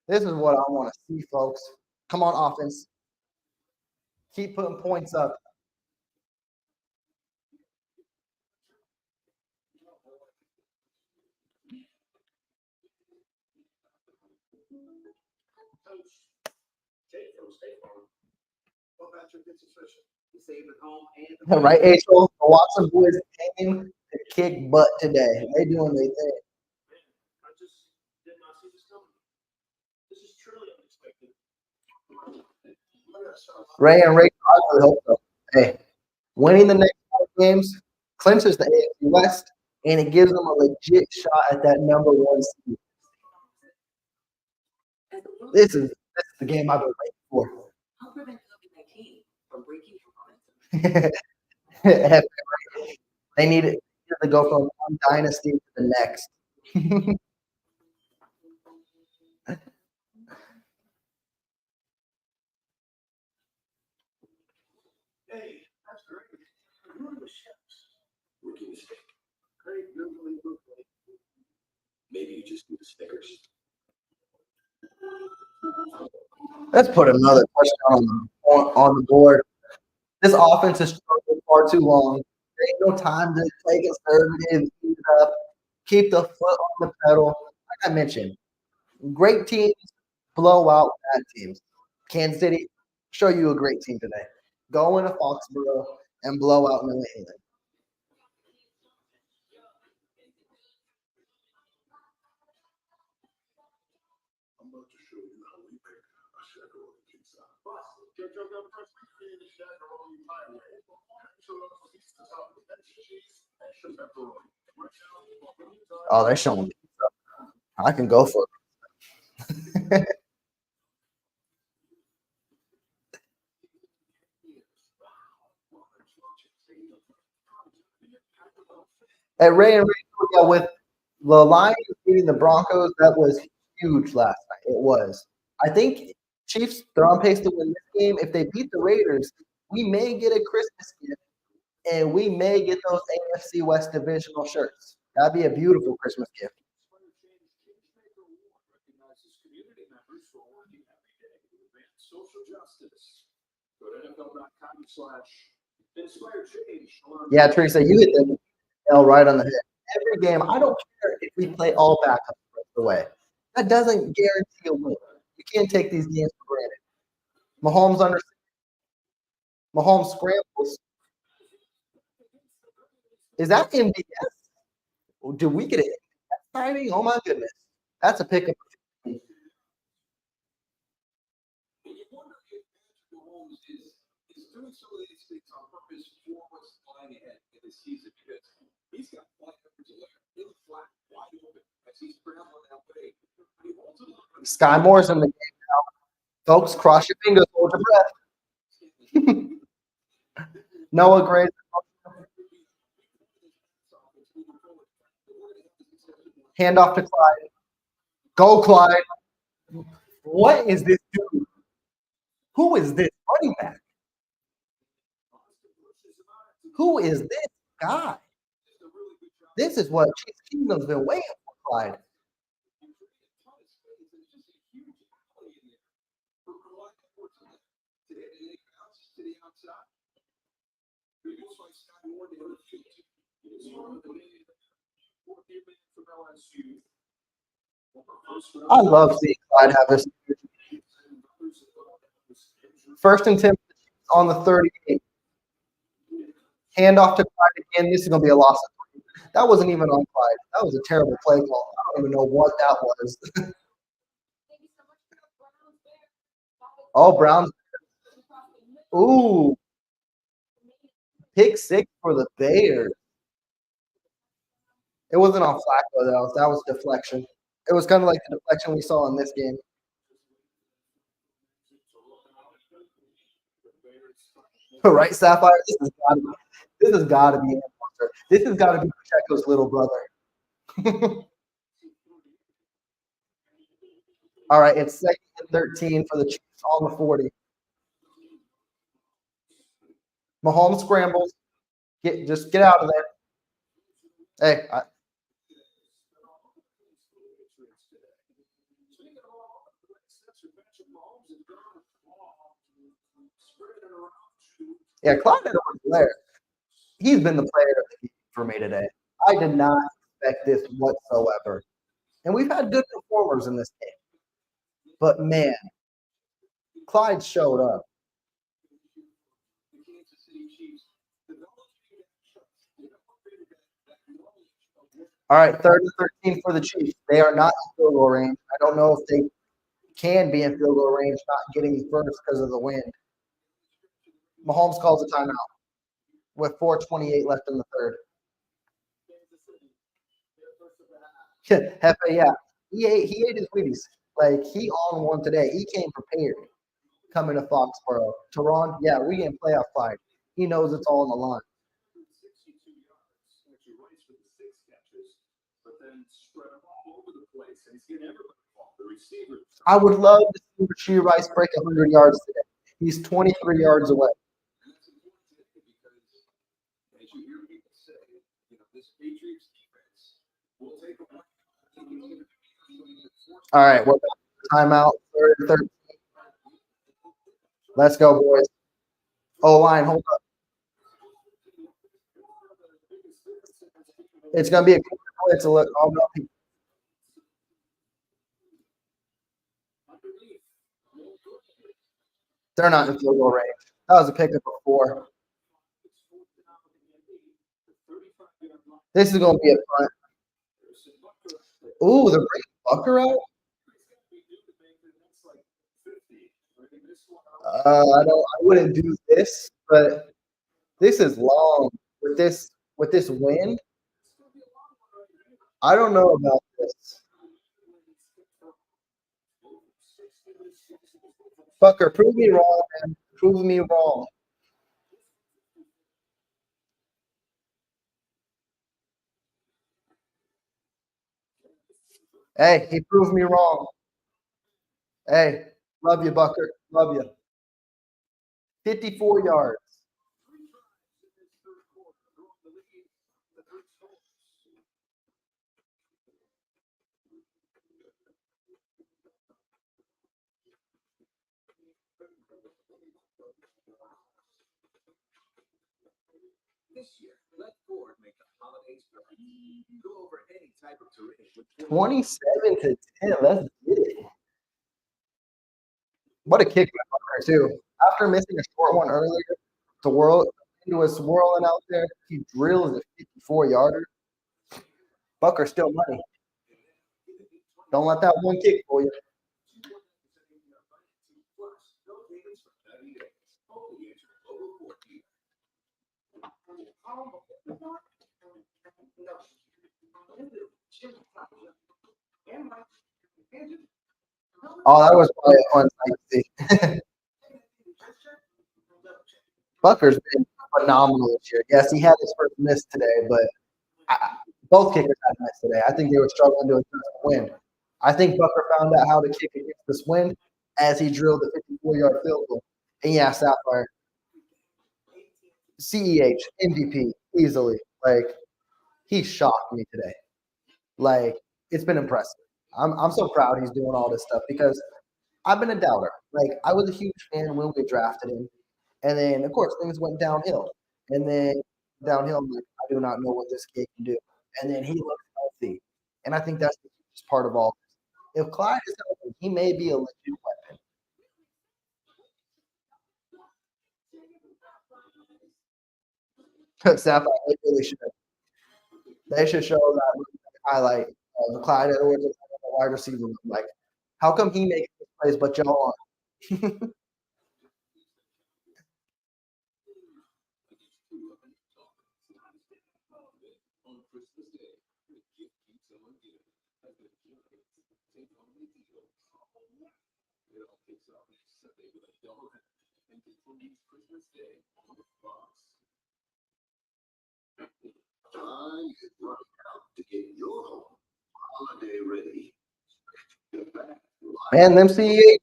This is what I want to see, folks. Come on, offense. Keep putting points up. Right, April? The Watson boys came to kick butt today. They doing their thing. I just did not see this coming. This is truly unexpected. Ray and Ray, I really hope so. Hey, winning the next 4 games clinches the AFC West, and it gives them a legit shot at that #1 seed. This is the game I've been waiting for. How prevent COVID-19 from breaking your momentum? They need it to go from one dynasty to the next. Hey, that's great. Who are the chefs? Rookie mistake. Great, really good. Maybe you just need a Snickers. Let's put another touchdown on the board. This offense has struggled far too long. There ain't no time to play conservative, keep it up, keep the foot on the pedal. Like I mentioned, great teams blow out bad teams. Kansas City, show you a great team today. Go into Foxborough and blow out New England. I'm about to show you how we make a shakaroni pizza. Boss, check out the first in the shakaroni pie way. Extra pizza top with extra cheese, extra pepperoni. Oh, they're showing me. I can go for it. At Ray and Ray with the Lions beating the Broncos, that was huge last night. It was. I think Chiefs, they're on pace to win this game. If they beat the Raiders, we may get a Christmas gift, and we may get those AFC West divisional shirts. That'd be a beautiful Christmas gift. Recognizes community members for working every day to advance social justice. Go to NFL.com/inspire change. Yeah, Teresa, you hit the nail right on the head. Every game, I don't care if we play all backups the rest of the way. That doesn't guarantee a win. You can't take these games for granted. Mahomes scrambles. Is that MVS? Do we get it? Signing? Oh my goodness. That's a pickup. You wonder if Patrick Mahomes is doing some of these things on purpose for what's lying ahead in the season because he's got wide open really flat, wide open as he's scrambling that way. He holds it up. Sky Moore's in the game now. Folks, cross your fingers, hold your breath. Noah Gray. Hand off to Clyde. Go, Clyde. What is this dude? Who is this running back? Who is this guy? This is what Chiefs Kingdom's been waiting for, Clyde. I love seeing Clyde have this. First and 10 on the 38. Hand off to Clyde again. This is going to be a loss of 3. That wasn't even on Clyde. That was a terrible play call. I don't even know what that was. Oh, Browns. Ooh. Pick 6 for the Bears. It wasn't on Flacco, though. That was deflection. It was kind of like the deflection we saw in this game. Right, Sapphire? This has got to be a monster. This has got to be Pacheco's little brother. All right, it's 2nd and 13 for the Chiefs on the 40. Mahomes scrambles. Just get out of there. Hey, yeah, Clyde Edwards there. He's been the player of the game for me today. I did not expect this whatsoever. And we've had good performers in this game. But man, Clyde showed up. All right, 3rd and 13 for the Chiefs. They are not in field goal range. I don't know if they can be in field goal range, not getting first because of the wind. Mahomes calls a timeout with 4:28 left in the 3rd. Hefe, yeah. He ate his Wheaties. Like, he on one today. He came prepared coming to Foxborough. Teron, yeah, we in playoff fight. He knows it's all on the line. I would love to see Rashee Rice break 100 yards today. He's 23 yards away. All right, we're back to timeout. 3rd and 13. Let's go, boys. O-line, hold up. It's going to be a quick play to look. Oh, no. They're not in field goal range. That was a pickup of 4. This is going to be a punt. Ooh, they're bringing Bucker out? I wouldn't do this, but this is long with this wind. I don't know about this. Bucker, prove me wrong, man. Prove me wrong. Hey, he proved me wrong. Hey, Love you, Bucker. Love you. 54 yards. This year, let Ford make the holidays bright. Go over any type of terrain with Ford. 27-10. Let's get it. What a kick by Bucker, too. After missing a short one earlier, the world into a swirling out there, he drills a 54-yarder. Bucker's still money. Don't let that one kick for you. Oh, that was probably a fun sight to see. Bucker's been phenomenal this year. Yes, he had his first miss today, but both kickers had a miss today. I think they were struggling to adjust the wind. I think Bucker found out how to kick against this wind as he drilled the 54-yard field goal. And yeah, Sapphire, CEH, MVP, easily. Like, he shocked me today. Like, it's been impressive. I'm so proud he's doing all this stuff because I've been a doubter. Like, I was a huge fan when we drafted him. And then, of course, things went downhill. And then downhill, I'm like, I do not know what this kid can do. And then he looks healthy. And I think that's the hugest part of all this. If Clyde is healthy, he may be a legit weapon. Sapphire, they really should. They should show that highlight of Clyde Edwards as a wide receiver. Like, how come he makes these plays but y'all aren't? Time is running out to get your home holiday ready. Man, them CEA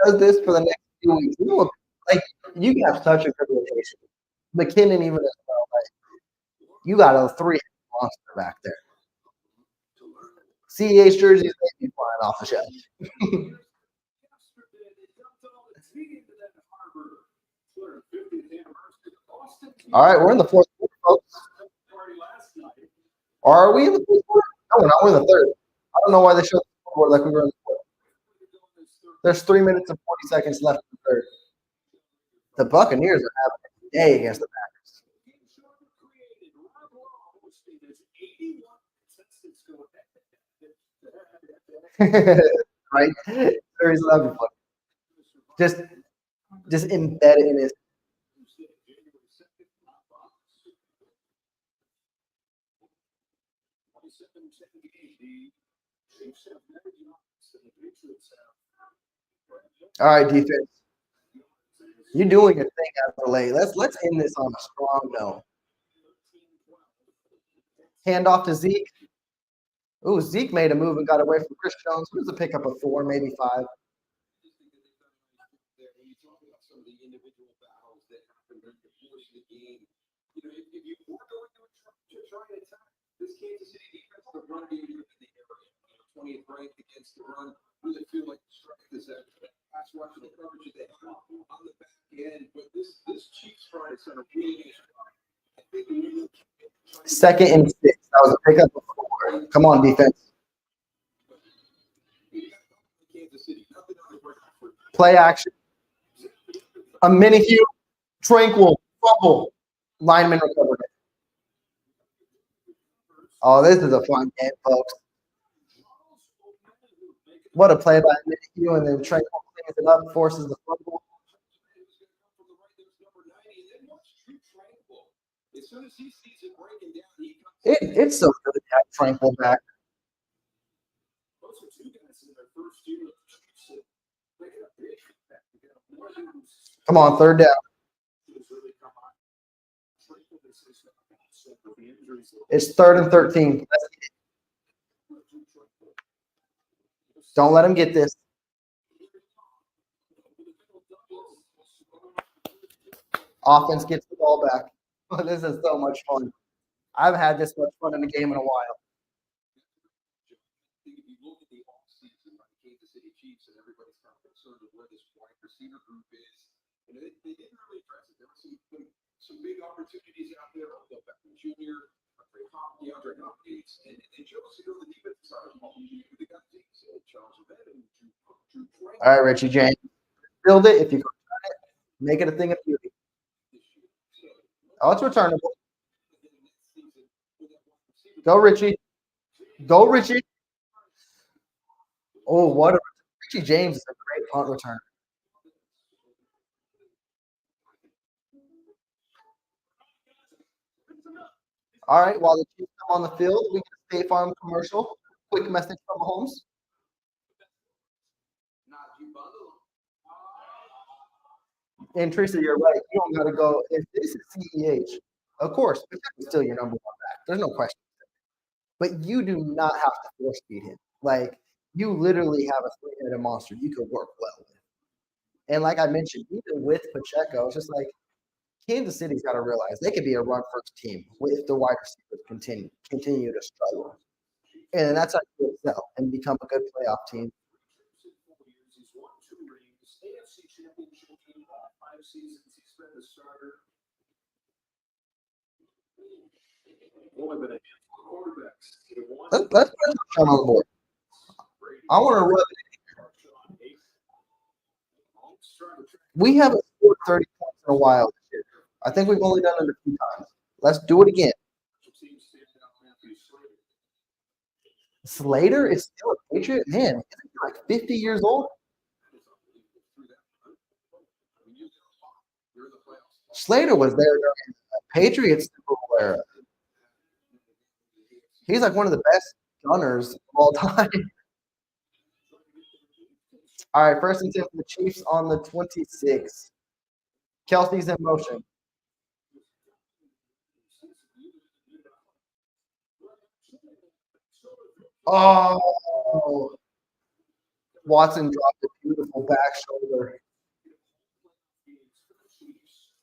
does this for the next few weeks. You know, like, you have such a good rotation. McKinnon even as well. Like, you got a 3 monster back there. CEH jerseys may be flying off the shelf. All right, we're in the fourth quarter, folks. Are we in the fourth quarter? No, we're not. We're in the third. I don't know why they showed the scoreboard like we were in the fourth. There's 3 minutes and 40 seconds left in the third. The Buccaneers are having a day against the Packers. Right? Series 11. Just embed it in his. All right, defense. You're doing your thing as of late. Let's end this on a strong note. Hand off to Zeke. Ooh, Zeke made a move and got away from Chris Jones. Who's a pickup of 4, maybe 5. This Kansas City defense, the run game in the area, 20th ranked against the run. Really feel like the strength is that pass rush and the coverage they have on the back end. But this Chiefs front is going to really. 2nd and 6. That was a pickup of 4. Come on, defense. Play action. A Minihue, Tranquil, fumble. Lineman recovered it. Oh, this is a fun game, folks. What a play by Minihue, and then Tranquil cleans it up, forces the fumble. It's so good to have Tranquil back. Come on, 3rd down. It's 3rd and 13. Don't let him get this. Offense gets the ball back. This is so much fun. I've had this much fun in a game in a while. I think if you look at the offseason by the Kansas City Chiefs, and everybody's kind of concerned with where this wide receiver group is, they didn't really address it. There were some big opportunities out there. Odell Beckham Jr., DeAndre Hopkins, and Joe Seal, the defensive side of the ball. The guys Charles Bed and Drew Frank. All right, Richie James. Build it. If you can turn it, make it a thing of beauty. Oh, it's returnable. Go, Richie. Go, Richie. Oh, what a Richie James is a great punt returner. All right, while the Chiefs come on the field, we get a State Farm commercial. Quick message from Mahomes. And Teresa, you're right. You don't got to go. If this is CEH, of course, it's still your number one back. There's no question. But you do not have to force feed him. Like, you literally have a three-headed monster you could work well with. And like I mentioned, even with Pacheco, it's just like Kansas City's got to realize they could be a run-first team if the wide receivers continue to struggle. And that's how you excel and become a good playoff team. Let's put Sean on the board. I want to rub it in. We haven't scored 30 points in a while this year. I think we've only done it a few times. Let's do it again. Slater is still a Patriot? Man, isn't he like 50 years old? Slater was there during the Patriots Super Bowl era. He's like one of the best gunners of all time. All right, first and 10 for the Chiefs on the 26. Kelsey's in motion. Oh, Watson dropped a beautiful back shoulder.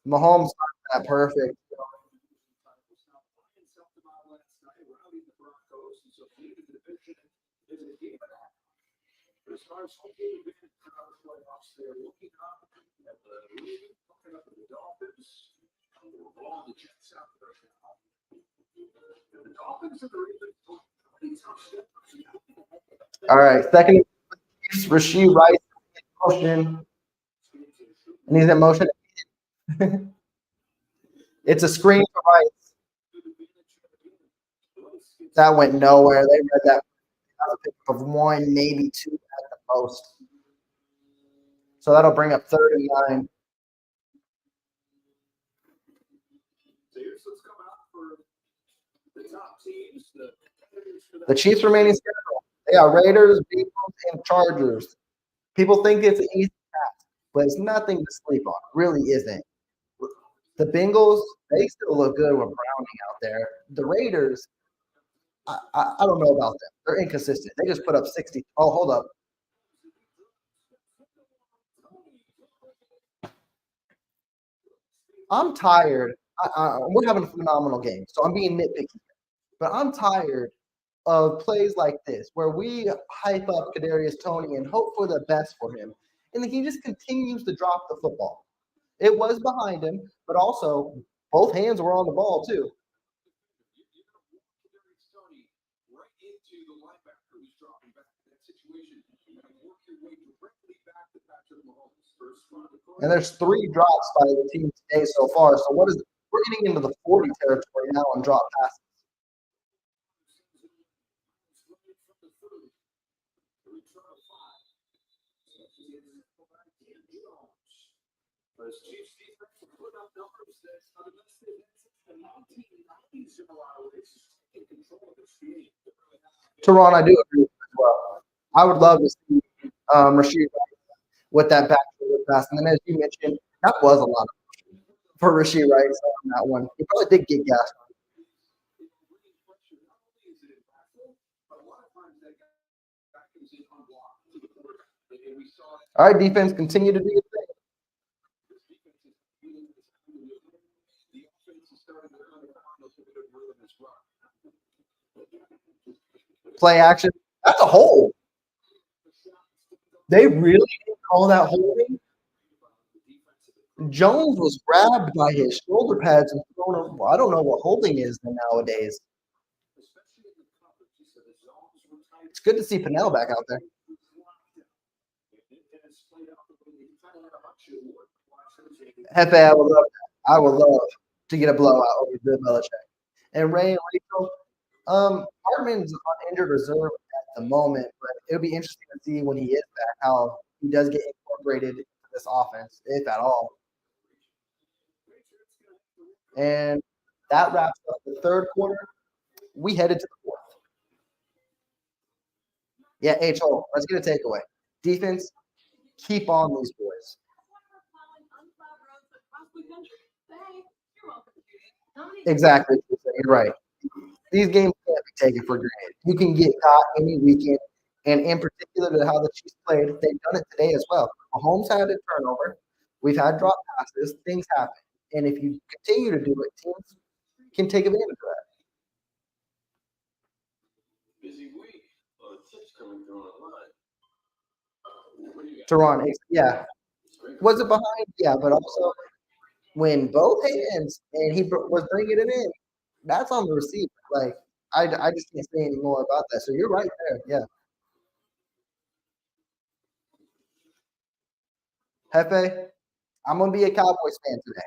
Mahomes got that perfect. All right, second, Rasheed Rice in motion. And he's in motion. It's a screen for Rice. That went nowhere. They read that of one, maybe two at the most. So that'll bring up 3rd and 9. The Chiefs remaining schedule. They got Raiders, Bengals, and Chargers. People think it's an easy task, but it's nothing to sleep on. It really isn't. The Bengals, they still look good with Browning out there. The Raiders, I don't know about them. They're inconsistent. They just put up 60. Oh, hold up. I'm tired. We're having a phenomenal game, so I'm being nitpicky. But I'm tired of plays like this where we hype up Kadarius Toney and hope for the best for him, and then he just continues to drop the football. It was behind him, but also both hands were on the ball too. And there's 3 drops by the team today so far. So we're getting into the 40 territory now on drop passes. Teron, I do agree with you as well. I would love to see Rasheed with that back pass. And then, as you mentioned, that was a lot of for Rasheed Rice on that one. He probably did get gas. All right, defense, continue to do your thing. Play action. That's a hold. They really didn't call that holding. Jones was grabbed by his shoulder pads and thrown over. I don't know what holding is nowadays. It's good to see Pinnell back out there. Hefe, I would love that. I would love to get a blowout over Bill Belichick. And Ray and Rachel, Hartman's on injured reserve at the moment, but it'll be interesting to see when he is back how he does get incorporated into this offense, if at all. And that wraps up the third quarter. We headed to the fourth. Yeah, HO, let's get a takeaway. Defense, keep on these boys. Exactly. You're right. These games can't be taken for granted. You can get caught any weekend, and in particular to how the Chiefs played, they've done it today as well. Mahomes had a turnover. We've had drop passes. Things happen. And if you continue to do it, teams can take advantage of that. Busy week. Tips coming through online. Teron, yeah. Was it behind? Yeah, but also when both hands and he was bringing it in, that's on the receiver. Like, I just can't say any more about that. So you're right there. Yeah. Hefe, I'm going to be a Cowboys fan today.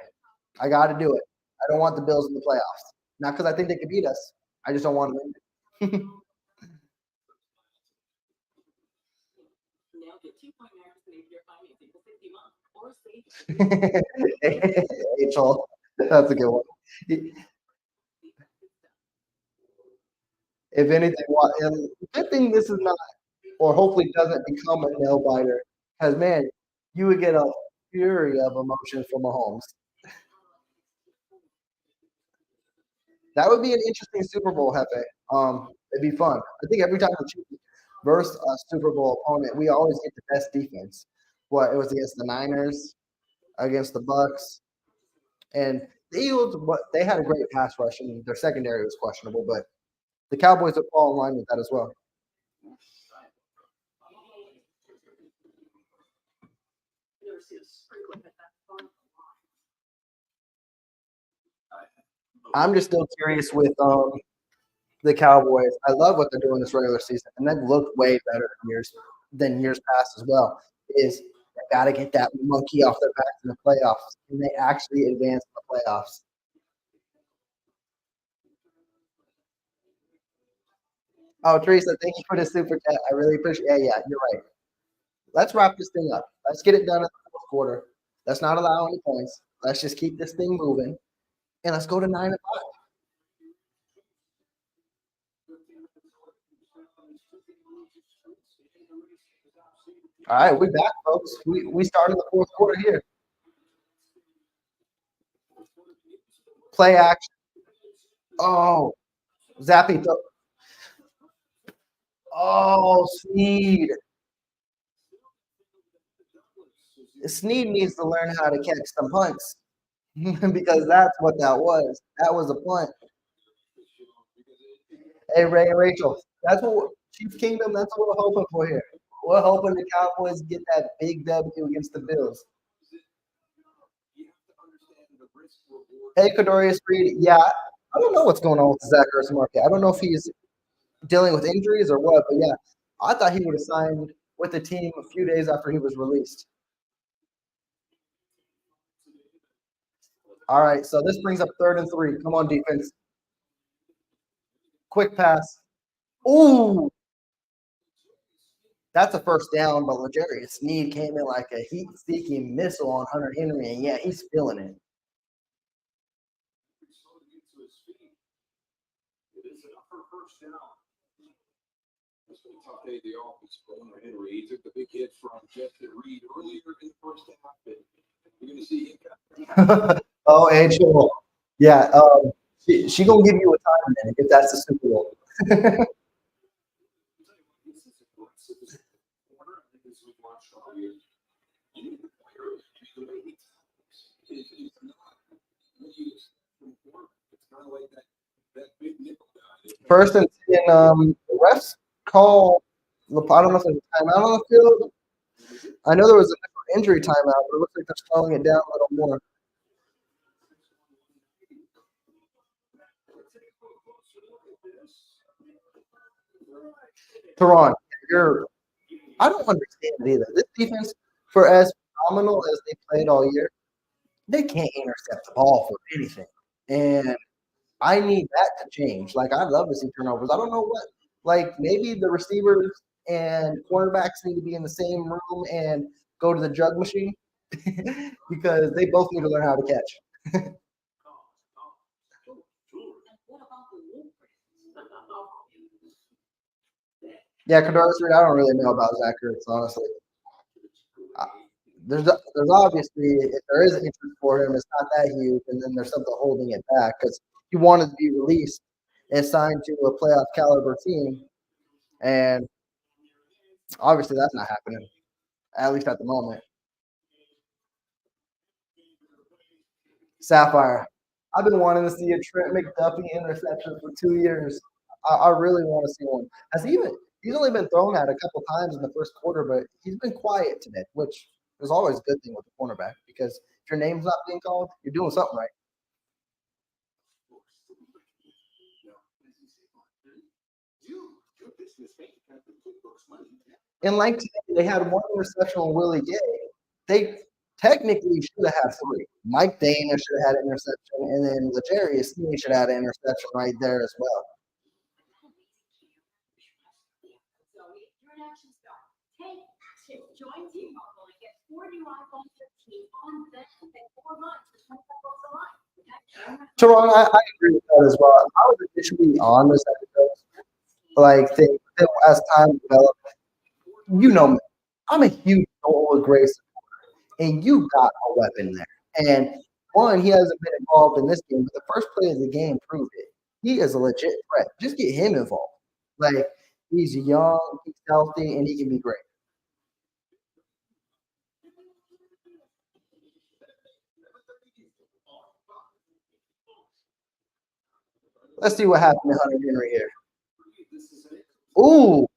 I got to do it. I don't want the Bills in the playoffs. Not because I think they could beat us. I just don't want to win. Now get 2.9% APR financing for 60 months or save. H.O. That's a good one. If anything, good thing this is not, or hopefully doesn't become a nail biter, because man, you would get a fury of emotions from Mahomes. That would be an interesting Super Bowl, Hefe. It'd be fun. I think every time the Chiefs versus a Super Bowl opponent, we always get the best defense. What it was against the Niners, against the Bucks, and the Eagles. But they had a great pass rush, and their secondary was questionable. But the Cowboys would fall in line with that as well. I'm just still curious with the Cowboys. I love what they're doing this regular season, and they've looked way better than years past as well. Is they got to get that monkey off their back in the playoffs, and they actually advance in the playoffs. Oh, Teresa, thank you for the super chat. I really appreciate it. Yeah, you're right. Let's wrap this thing up. Let's get it done in the fourth quarter. Let's not allow any points. Let's just keep this thing moving, and let's go to 9-5. All right, we're back, folks. We started the fourth quarter here. Play action. Oh, Zappy. Oh, Snead. Snead needs to learn how to catch some punts because that's what that was. That was a punt. Hey, Ray and Rachel, that's what Chief Kingdom, that's what we're hoping for here. We're hoping the Cowboys get that big W against the Bills. Hey, Kadorius Reed. Yeah, I don't know what's going on with the Zach Ertz market. I don't know if he's dealing with injuries or what, but yeah, I thought he would have signed with the team a few days after he was released. All right, so this brings up 3rd and 3. Come on, defense. Quick pass. Ooh. That's a first down, but L'Jarius Sneed came in like a heat-seeking missile on Hunter Henry, and yeah, he's feeling it. Tough day at the office for Hunter Henry. He took the big hit from Justin Reed earlier in the first half, and you're going to see him. Oh, and yeah, she gonna give you a time minute if that's the Super Bowl. First and 10, the refs call. I don't know if there's a timeout on the field. I know there was an injury timeout, but it looks like they're slowing it down a little more. Teron, I don't understand it either. This defense, for as phenomenal as they played all year, they can't intercept the ball for anything. And I need that to change. Like, I'd love to see turnovers. I don't know what. Like, maybe the receivers and cornerbacks need to be in the same room and go to the jug machine because they both need to learn how to catch. And what about the Wolverines? Yeah, Kadarius Reed, I don't really know about Zach Ertz, honestly. There's obviously, if there is interest for him, it's not that huge, and then there's something holding it back because he wanted to be released and signed to a playoff caliber team, and obviously that's not happening, at least at the moment. Sapphire, I've been wanting to see a Trent McDuffie interception for 2 years. I really want to see one. He's only been thrown at a couple times in the first quarter, but he's been quiet today, which is always a good thing with the cornerback because if your name's not being called, you're doing something right. And like today, they had one interception on Willie Gay. They technically should have had 3. Mike Dana should have had an interception, and then L'Jarius Sneed should have had an interception right there as well. So your action star. Take action. Join T-Mobile and get 4 new iPhone 15 on them in 4 months for $25 a month. Teron, I agree with that as well. I was initially on this episode, thing as time developed. You know me, I'm a huge Noah Gray supporter, and you got a weapon there. And one, he hasn't been involved in this game, but the first play of the game proved it. He is a legit threat. Just get him involved. Like, he's young, he's healthy, and he can be great. Let's see what happened to Hunter Henry here. Ooh.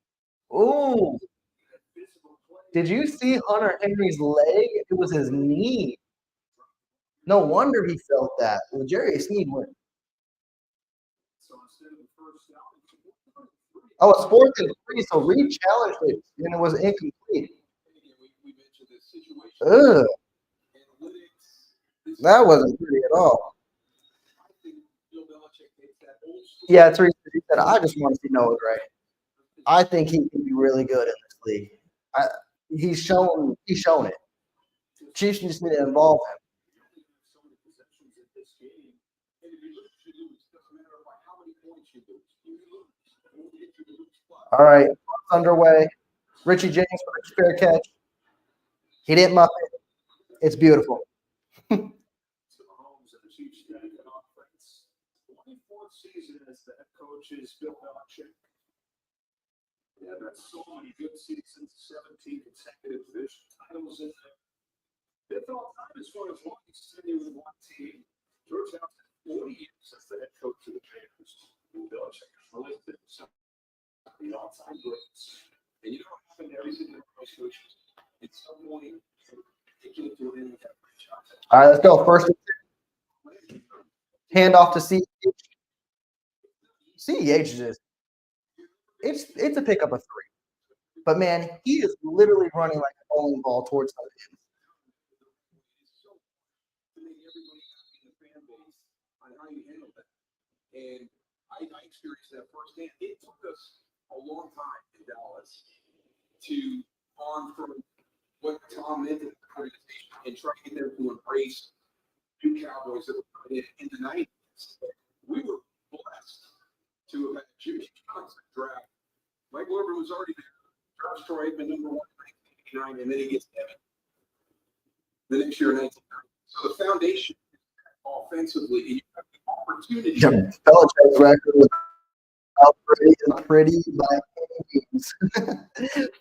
Did you see Hunter Henry's leg? It was his knee. No wonder he felt that. L'Jarius Sneed went. Oh, it's 4th and 3, so Reed challenged it, and it was incomplete. Ugh. That wasn't pretty at all. Yeah, Teresa, he said, I just want to see Noah Gray. I think he can be really good in this league. He's shown it. Chiefs just need to involve him. All right, underway. Richie James for the fair catch. He didn't muff it. It's beautiful. Season as the head coach is Bill Belichick. Yeah, that's so many good seasons, 17 consecutive division titles in there. Fifth all time as far as longest tenure with one team. George House had 40 years as the head coach of the Bears. Belichick is listed some of the all-time greats. And you know what happened to every single coach? It's some point they get to an end with that franchise. All right, let's go. First hand off to CEH. CEH is it's a pickup of 3. But man, he is literally running like a bowling ball towards the end. And I experienced that firsthand. It took us a long time in Dallas to on from what Tom meant to the organization and try to get them to embrace new Cowboys that were coming in the 90s. We were blessed to have had Jimmy Johnson draft. Mike Wilbur was already there. Travis Troy had been number 1 in 1989, and then he gets Evan the next year in 1990. So the foundation offensively, and you have the opportunity. Belichick's record without Brady is pretty by any means.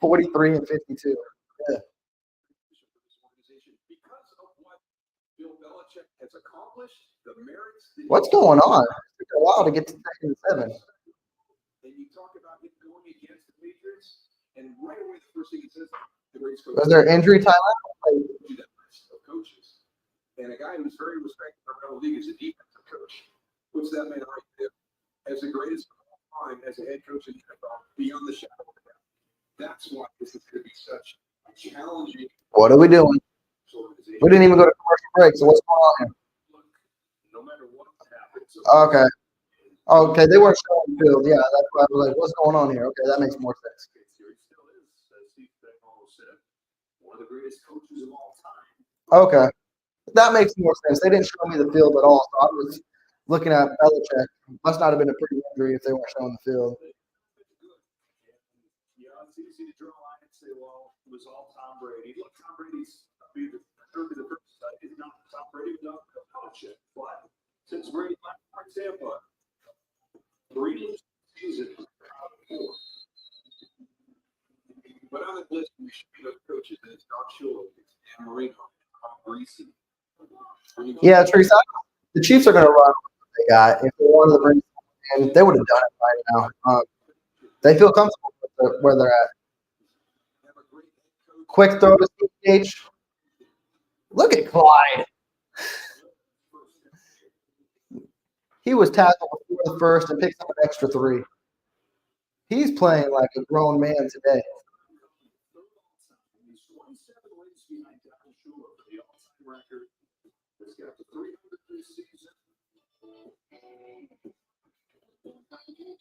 43 and 52. Yeah. Because of what Bill Belichick has accomplished, the merits. What's going on? It took a while to get to 2nd and 7. And you talk about him going against the conference, and right away the first thing it says, the greatest coach. Was there injury time? Do that list of coaches. And a guy who's very respected around the league is a defensive coach. Puts that man right there as the greatest of all time as a head coach in the NFL, beyond the shadow of a doubt. That's why this is going to be such a challenging. What are we doing? Organization. We didn't even go to commercial break, so what's going on here? No matter what happens. Okay. Okay, they weren't showing the field. Yeah, that's why I was like, what's going on here? Okay, that makes more sense. He still is, as Steve Beckholm said, one of the greatest coaches of all time. Okay. That makes more sense. They didn't show me the field at all, so I was looking at Belichick. Must not have been a pretty injury if they weren't showing the field. Yeah, it's easy to draw a line and say, well, it was all Tom Brady. Look, Tom Brady's certainly the first is not Tom Brady, not Belichick. But since Brady left for Tampa, Brady's season. But on the list, we should be those coaches. It's Don Shula, it's Dan Marino, Tom Greasy. Yeah, Teresa, the Chiefs are going to run what they got. If they wanted to bring in, they would have done it right now. They feel comfortable with where they're at. Quick throw to CH. Look at Clyde. He was tackled before the first and picks up an extra 3. He's playing like a grown man today. He's 27 wins behind Don Shula for the all-time record. He's got the 300 this season.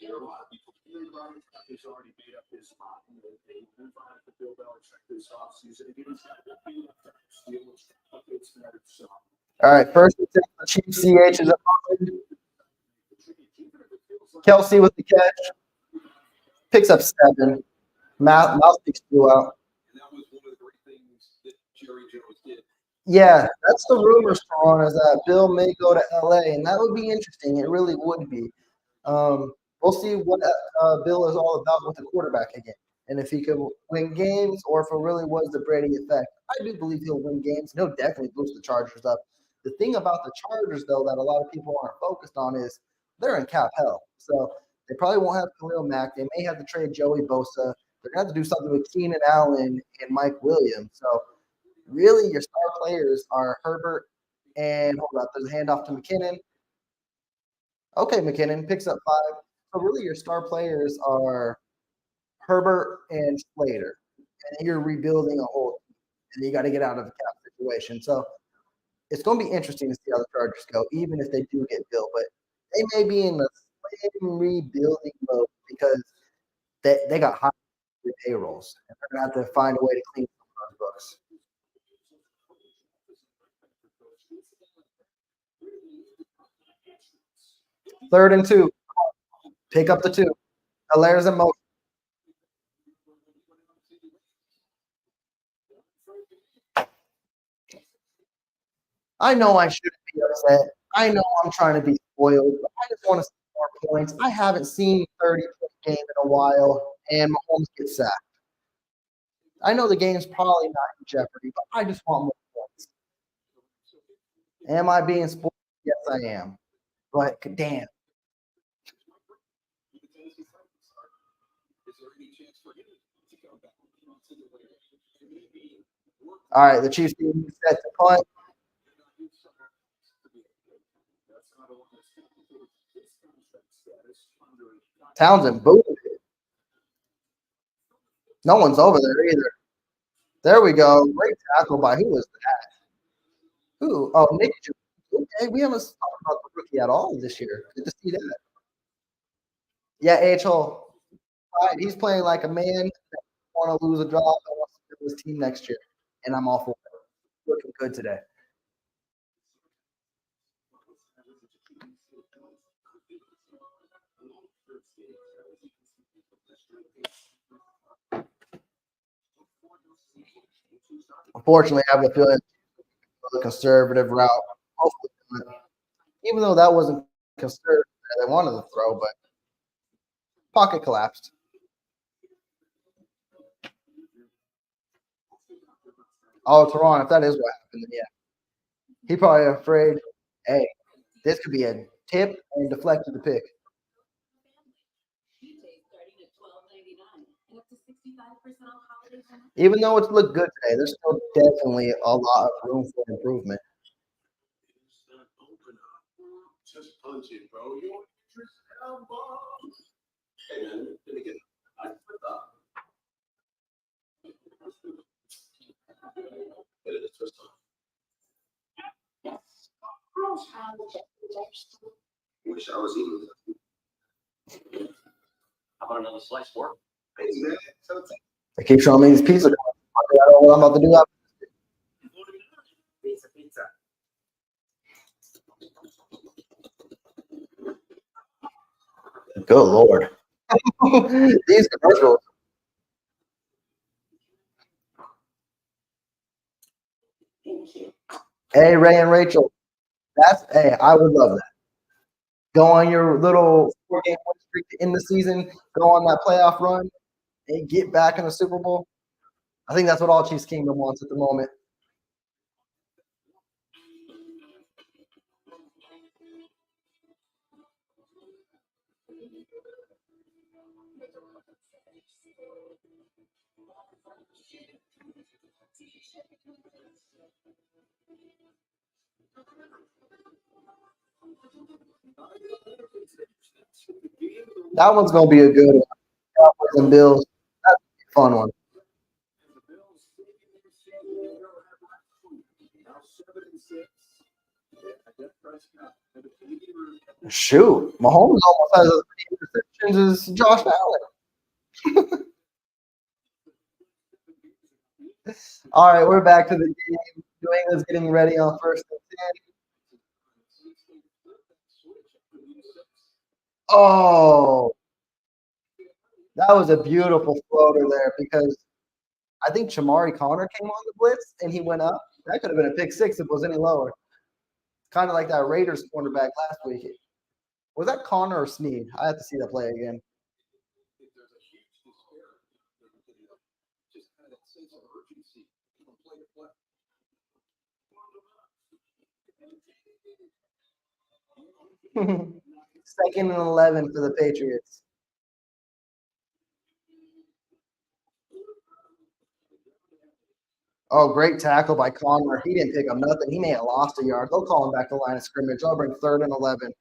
There are a lot of people think Robert Kraft has already made up his mind. They move on to Bill Belichick this offseason. Again, he's got to be a steal, which it's better. So, All right, first and 10, the Chiefs. CH is up. Kelsey with the catch. Picks up 7. Mouthpiece flew out. And that was one of the great things that Jerry Jones did. Yeah, that's the rumors on is that Bill may go to LA, and that would be interesting. It really would be. We'll see what Bill is all about with the quarterback again, and if he could win games, or if it really was the Brady effect. I do believe he'll win games. And he'll definitely boost the Chargers up. The thing about the Chargers, though, that a lot of people aren't focused on is they're in cap hell. So they probably won't have Khalil Mack. They may have to trade Joey Bosa. They're going to have to do something with Keenan Allen and Mike Williams. So really, your star players are Herbert and hold up. There's a handoff to McKinnon. Okay, McKinnon picks up 5. So really, your star players are Herbert and Slater, and you're rebuilding a whole team, and you got to get out of the cap situation. So it's going to be interesting to see how the Chargers go, even if they do get Bill. But they may be in the same rebuilding mode because they got high payrolls, and they're going to have to find a way to clean some of those books. 3rd and 2. Pick up the 2. Hilaire's in motion. I know I shouldn't be upset. I know I'm trying to be spoiled, but I just want to see more points. I haven't seen 30-point game in a while, and Mahomes gets sacked. I know the game's probably not in jeopardy, but I just want more points. Am I being spoiled? Yes, I am. But damn. All right, the Chiefs team set to punt. Townsend booted it. No one's over there either. There we go. Great tackle by who was that? Who? Oh, Nick. Okay, we haven't talked about the rookie at all this year. Good to see that. Yeah, AHL. Right, he's playing like a man that want to lose a job and wants to do his team next year, and I'm all for it. Looking good today. Unfortunately, I have a feeling the conservative route. Hopefully, even though that wasn't conservative, they wanted to throw, but pocket collapsed. Oh, Teron, if that is what happened, then yeah. He probably afraid, hey, this could be a tip and deflected the pick. Even though it's looked good today, there's still definitely a lot of room for improvement. It's not open up. Just punch it, bro. You want to twist elbow. Hey, man, let me get it. I put up. Get it, twist on. Wish I was eating that. How about another slice for it? Hey, man, so it's They keep showing me these pizza. I don't know what I'm about to do after. Pizza. Good Lord. These commercials. Thank you. Hey, Ray and Rachel. Hey, I would love that. Go on your little 4-game win streak to end the season, go on that playoff run, and get back in the Super Bowl. I think that's what all Chiefs Kingdom wants at the moment. That one's going to be a good one. Cowboys and Bills. That's a fun one. Shoot, Mahomes almost has as many interceptions as Josh Allen. All right, we're back to the game. New England's getting ready on 1st and 10. Oh, that was a beautiful floater there because I think Chamari Connor came on the blitz and he went up. That could have been a pick six if it was any lower. Kind of like that Raiders cornerback last week. Was that Connor or Snead? I have to see that play again. There's a huge disparity. Just kind of that sense of urgency from play to play. Second and 11 for the Patriots. Oh, great tackle by Connor. He didn't pick up nothing. He may have lost a yard. They'll call him back to line of scrimmage. They'll bring 3rd and 11.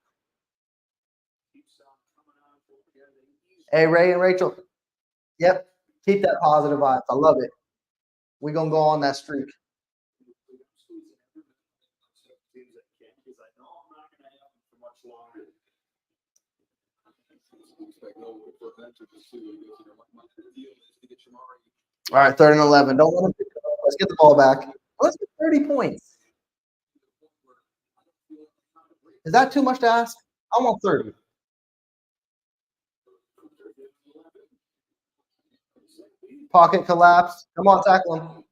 Hey, Ray and Rachel. Yep. Keep that positive vibes. I love it. We're going to go on that streak. All right, 3rd and 11. Don't let them pick it up. Let's get the ball back. Let's get 30 points. Is that too much to ask? I want 30. Pocket collapse. Come on, tackle him.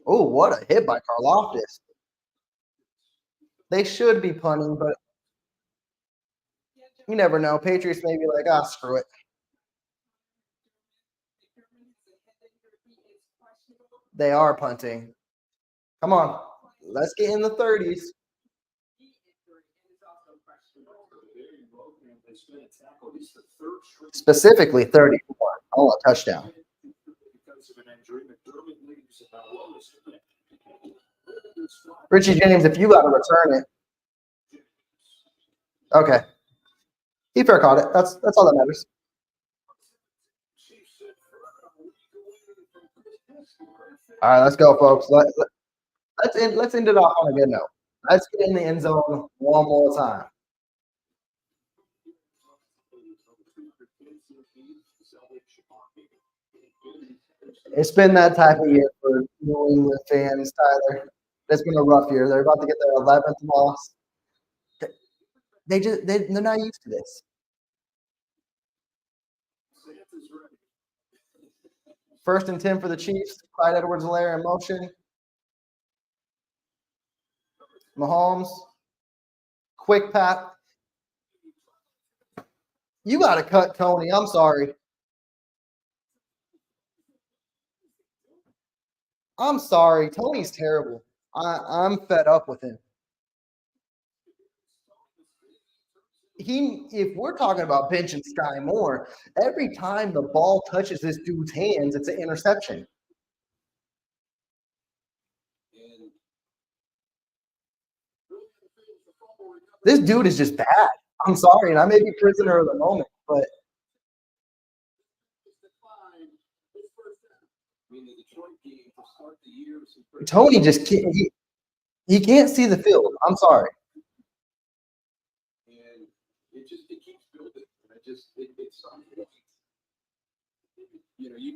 Oh, what a hit by Karlaftis. They should be punting, but you never know. Patriots may be like, screw it. They are punting. Come on. Let's get in the 30s. Specifically 34. I want a touchdown. Richie James, if you got to return it. Okay. He fair caught it. That's all that matters. All right, let's go, folks. Let's end it off on a good note. Let's get in the end zone one more time. It's been that type of year for New England fans, Tyler. It's been a rough year. They're about to get their 11th loss. They're not used to this. 1st and 10 for the Chiefs. Clyde Edwards-Helaire in motion. Mahomes. Quick pass. You got to cut Tony. I'm sorry. I'm sorry. Tony's terrible. I'm fed up with him. If we're talking about benching Sky Moore, every time the ball touches this dude's hands, it's an interception. This dude is just bad. I'm sorry, and I may be prisoner of the moment, but I mean, the Detroit game to start the year. Tony just can't. He can't see the field. I'm sorry. And it keeps building. And it's some point. You know, he's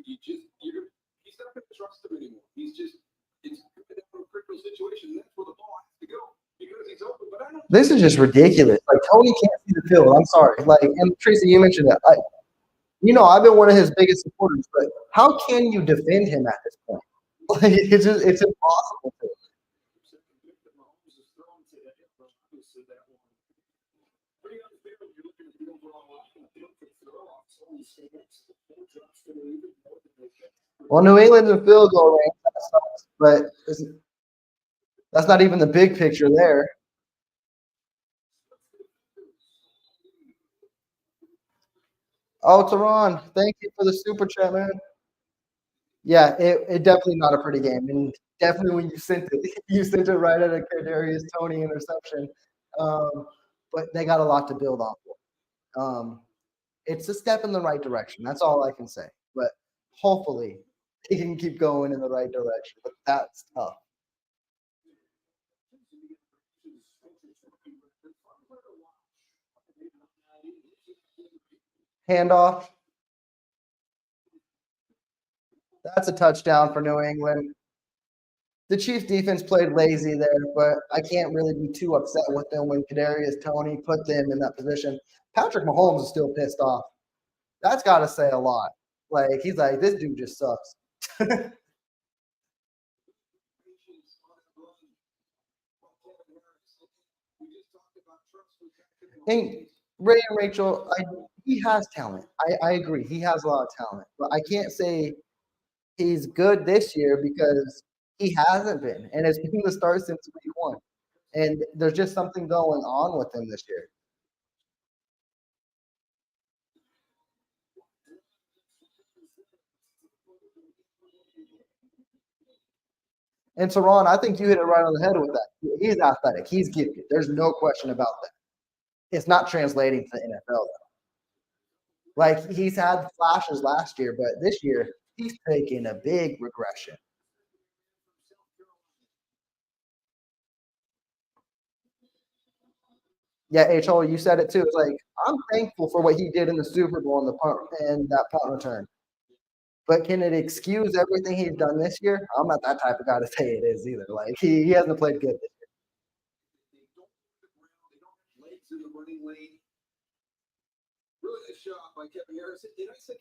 not going to trust him anymore. It's coming down to a critical situation. And that's where the ball has to go because he's open. But I don't. This is just ridiculous. Like Tony can't see the field. I'm sorry. Like, and Tracy, you mentioned it. I've been one of his biggest supporters, but how can you defend him at this point? Like, it's impossible to. Well, New England's in field goal range, but that's not even the big picture there. Oh, Teron, thank you for the super chat, man. Yeah, it definitely not a pretty game, and definitely when you sent it, you sent it right at a Kadarius Toney interception. But they got a lot to build off of. It's a step in the right direction. That's all I can say. But hopefully, he can keep going in the right direction. But that's tough. Handoff. That's a touchdown for New England. The Chiefs defense played lazy there, but I can't really be too upset with them when Kadarius Toney put them in that position. Patrick Mahomes is still pissed off. That's got to say a lot. Like, he's like, this dude just sucks. And Ray and Rachel, he has talent. I agree. He has a lot of talent. But I can't say he's good this year because he hasn't been. And it's been the start since week 1. And there's just something going on with him this year. And Teron, I think you hit it right on the head with that. He's athletic. He's gifted. There's no question about that. It's not translating to the NFL, though. Like, he's had flashes last year, but this year, he's taking a big regression. Yeah, H.O., you said it too. It's like, I'm thankful for what he did in the Super Bowl and that punt return. But can it excuse everything he's done this year? I'm not that type of guy to say it is either. Like, he hasn't played good this year. Legs in the running lane. Really nice shot by Kevin Harrison. Did I say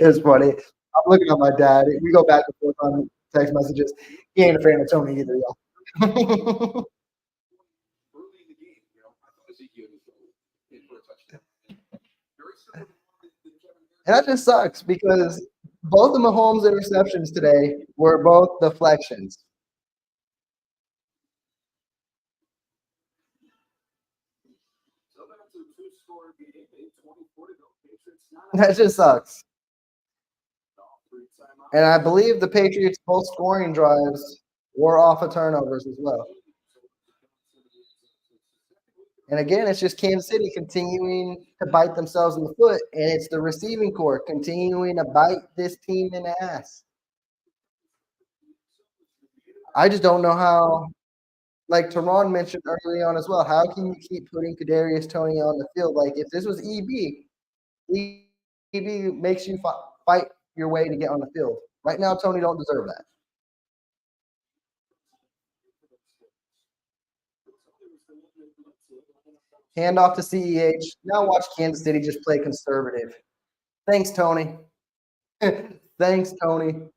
It's funny. I'm looking at my dad. We go back and forth on text messages. He ain't a fan of Tony either, y'all. early in the game, I thought Ezekiel was in for a touchdown. Very similar to Kevin Harrison. And that just sucks because both of Mahomes' interceptions today were both deflections. That just sucks. And I believe the Patriots' both scoring drives were off of turnovers as well. And again, it's just Kansas City continuing to bite themselves in the foot, and it's the receiving corps continuing to bite this team in the ass. I just don't know how, like Teron mentioned early on as well, how can you keep putting Kadarius Toney on the field? Like, if this was EB makes you fight your way to get on the field. Right now, Toney don't deserve that. Hand off to CEH. Now watch Kansas City just play conservative. Thanks, Tony. Thanks, Tony.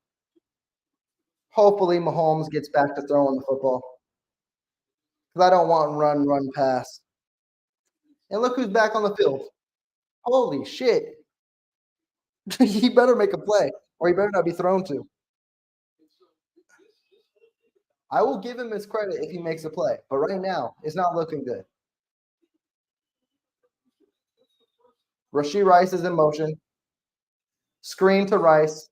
Hopefully Mahomes gets back to throwing the football. Because I don't want run, pass. And look who's back on the field. Holy shit. He better make a play, or he better not be thrown to. I will give him his credit if he makes a play. But right now, it's not looking good. Rashee Rice is in motion. Screen to Rice.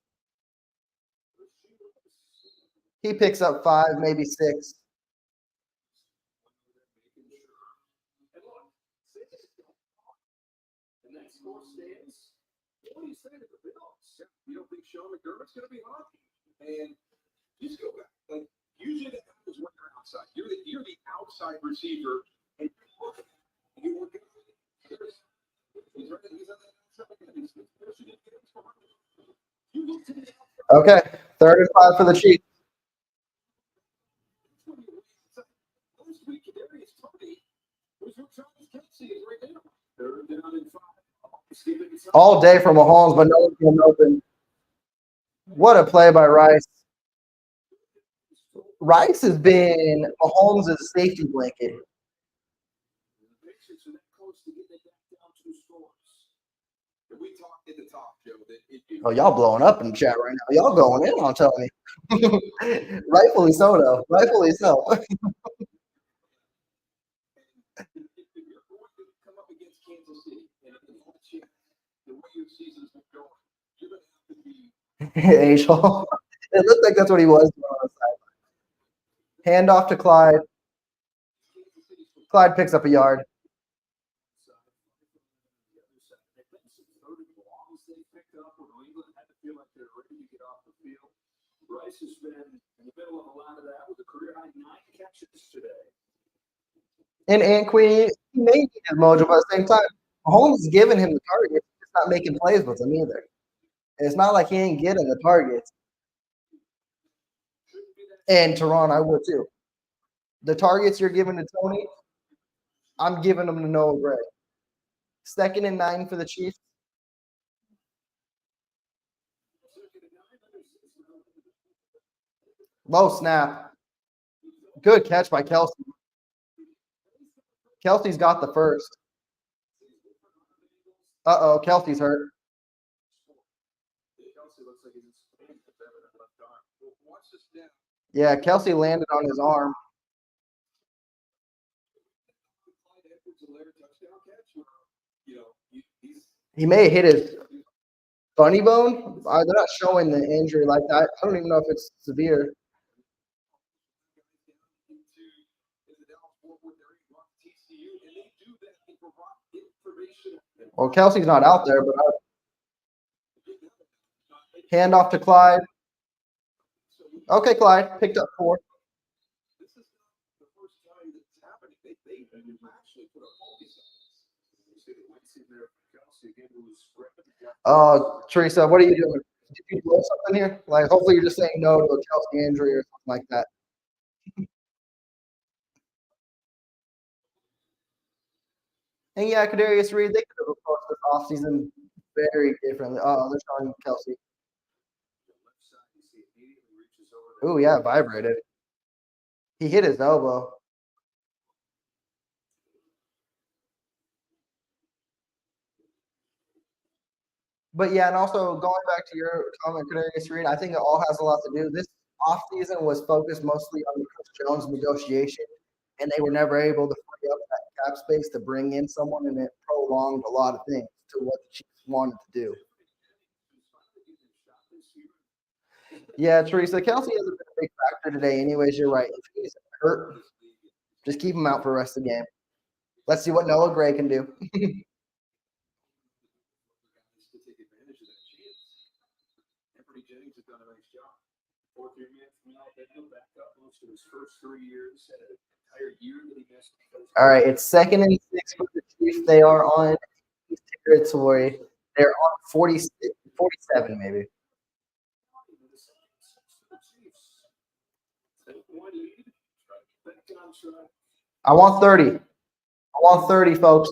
He picks up 5, maybe 6. And look, and that score stands. What do you say to the Bills? You don't think Sean McDermott's going to be hot? And just go back. Like, usually that happens when you're outside. You're the outside receiver, and you work it. He's right. He's on that outside. You look to the outside. Okay, 3rd and 5 for the Chiefs. Last week, Kadarius Toney was with Travis Kelce right now. They're down in 5. All day for Mahomes, but no one's getting open. What a play by Rice. Rice has been Mahomes' safety blanket. The Patriots are that close to getting it back down 2 scores. And we talked at the top, Joe, that Oh, y'all blowing up in the chat right now. Y'all going in on telling me. Rightfully so, though. Rightfully so. if you're going to come up against Kansas City and have a chance, the way your season's been going, you're going to have to be H-Hall. It looked like that's what he was doing on the side. Hand off to Clyde. Clyde picks up a yard. Rice has been in the middle of a lot of that with a career high 9 catches today. And Anquini, he may need his mojo, but at the same time, Mahomes is giving him the target. He's not making plays with him either. And it's not like he ain't getting the targets. And Teron, I would too. The targets you're giving to Tony, I'm giving them to Noah Gray. 2nd and 9 for the Chiefs. Low snap. Good catch by Kelce. Kelsey's got the first. Uh-oh, Kelsey's hurt. Yeah, Kelsey landed on his arm. He may have hit his funny bone. They're not showing the injury like that. I don't even know if it's severe. Well, Kelsey's not out there, but hand off to Clyde. Okay, Clyde picked up 4. This is not the first time that's happening. They actually put a focus on this. You see the lights in there for Kelce again, who was spread. Teresa, what are you doing? Did you blow something here? Like, hopefully you're just saying no to a Kelsey injury or something like that. And yeah, Kadarius Reed, they could have approached this offseason very differently. Oh, they're showing Kelsey. Ooh, yeah, vibrated. He hit his elbow. But yeah, and also going back to your comment, Kadarius Reed, I think it all has a lot to do. This offseason was focused mostly on the Chris Jones negotiation, and they were never able to free up that cap space to bring in someone, and it prolonged a lot of things to what the Chiefs wanted to do. Yeah, Teresa, Kelsey hasn't been a big factor today. Anyways, you're right. If he's hurt, just keep him out for the rest of the game. Let's see what Noah Gray can do. Jennings has done a nice job. 4-3 man from Alabama, back up most of his first 3 years, had an entire year that he missed. All right, it's 2nd and 6 for the Chiefs. They are on territory. They're on 46, 47 maybe. I want 30. I want 30, folks.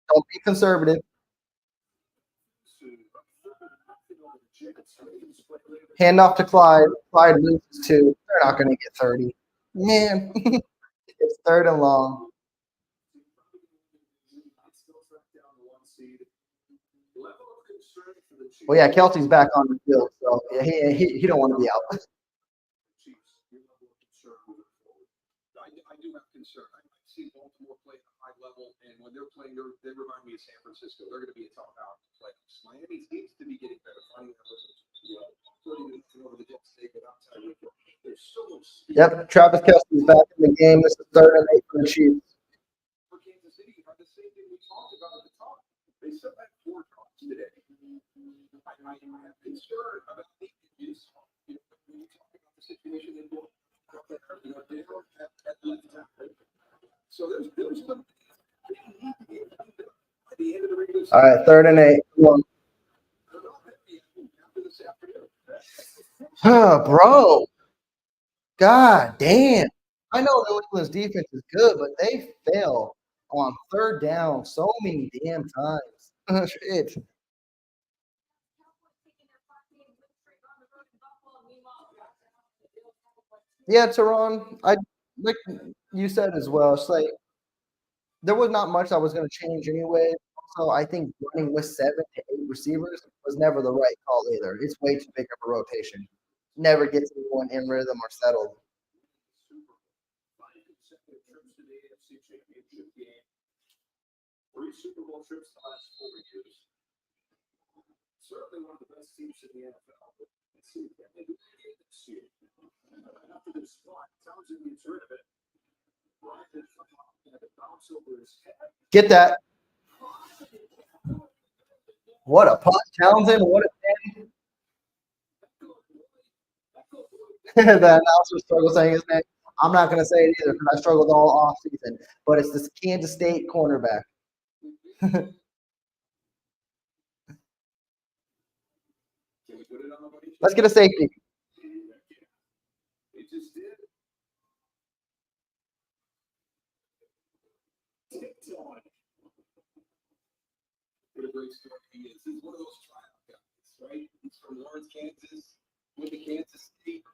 Don't be conservative. Hand off to Clyde. Clyde loses 2. They're not going to get 30. Man, it's 3rd and long. Well, yeah, Kelsey's back on the field, so yeah, he don't want to be out. I do have concern. I see Baltimore play at a high level, and when they're playing, they remind me of San Francisco. They're going to be a tough out to play. Miami seems to be getting better. There's so much speed. Yep, Travis Kelce's back in the game. This is 3rd and 8 for the Chiefs. Kansas City had the same thing we talked about at the top. They still had 4 drops today. I have concern about the injuries. You know, when you talk about the situation they built up there, you know, they don't have at left tackle. So there's some they need to get by the end of the regular season. All right, 3rd and 8. Come on. After this afternoon. Oh, bro. God damn. I know New England's defense is good, but they fail on 3rd down so many damn times. Shit. Yeah, Teron, I like you said as well. It's like there was not much that was going to change anyway. So I think running with 7 to 8 receivers was never the right call either. It's way too big of a rotation. Never gets anyone in rhythm or settled. 5 consecutive trips to the AFC Championship game. 3 Super Bowl trips the last 4 years. Certainly one of the best teams in the NFL. But let's see if they do it this year. After this spot, Townsend gets rid of it. Bryant had to bounce over his head. Get that. What a punt, Townsend. What a thing. The announcer struggled saying his name. I'm not going to say it either because I struggled all off season. But it's this Kansas State cornerback. Can we put it on the money? Let's get a safety. They just did. Tiptoeing. What a great story he is. He's one of those tryout guys, right? He's from Lawrence, Kansas, with the Kansas State.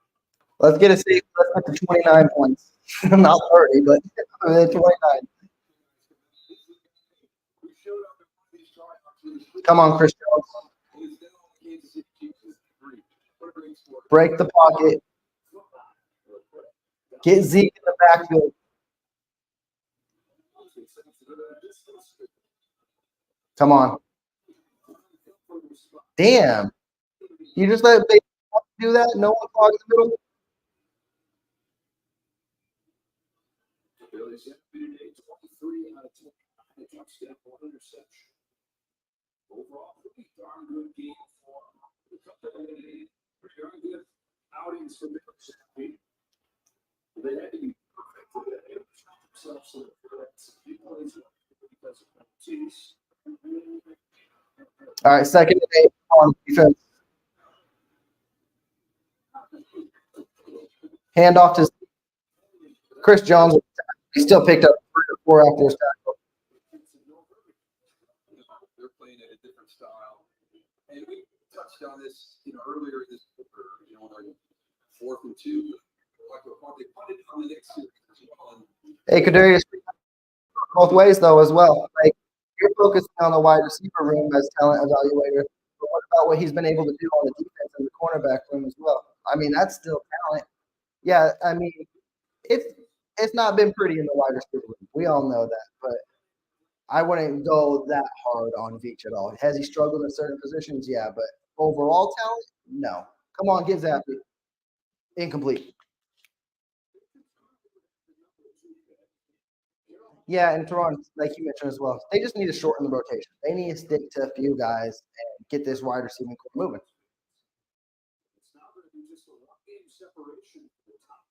Let's get a safety. Let's get to 29 points. Not 30, but 29. We showed up at one of these tryouts. Come on, Chris Jones. He's now on the Kansas City Chiefs. What a great story. Break the pocket. Get Zeke in the backfield. Come on. Damn. You just let Baker do that? No one clogs the middle? Billy's MVP today, 23 out of 10, a touchdown, 1 interception. Overall, pretty darn good game for the company. Pretty darn good outings for Billy Zappi. They had to be perfect for that. They themselves so that's a few plays because of penalties. All right, 2nd and 8 on defense. Hand off to Chris Jones. He still picked up 3 or 4 after his tackle. They're playing at a different style. And we touched on this, earlier in this quarter, like 4th and 2. Like they punted on the next series as well. Hey, Kadarius, both ways though as well. Like you're focusing on the wide receiver room as talent evaluator, but what about what he's been able to do on the defense and the cornerback room as well? I mean, that's still talent. Yeah, I mean, it's not been pretty in the wide receiver room. We all know that, but I wouldn't go that hard on Veach at all. Has he struggled in certain positions? Yeah, but overall talent, no. Come on, get Zappi. Incomplete. Yeah, and Toronto, like you mentioned as well, they just need to shorten the rotation. They need to stick to a few guys and get this wide receiving core moving. It's not going to be just a 1-game separation for the top.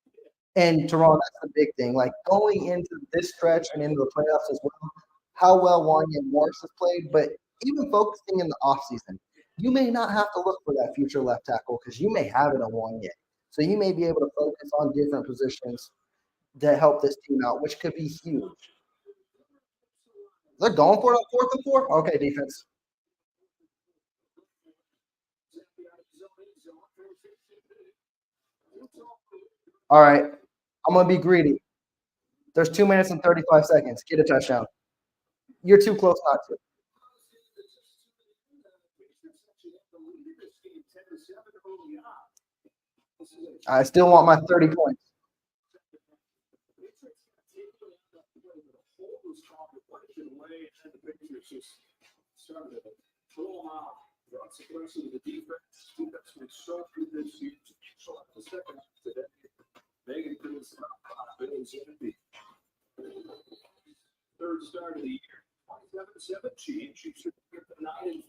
And Toronto, that's the big thing. Like going into this stretch and into the playoffs as well, how well Wanya Morris has played, but even focusing in the offseason, you may not have to look for that future left tackle because you may have it on Wanya. So you may be able to focus on different positions that help this team out, which could be huge. They're going for it on 4th and 4? Okay, defense. All right. I'm going to be greedy. There's 2 minutes and 35 seconds. Get a touchdown. You're too close not to. I still want my 30 points. Started to pull them out. Consequently, the defense went so through this year. So the second half today, Megan couldn't stop Billy Zappi. Third start of the year. 27-17. Chiefs are get to 9-5.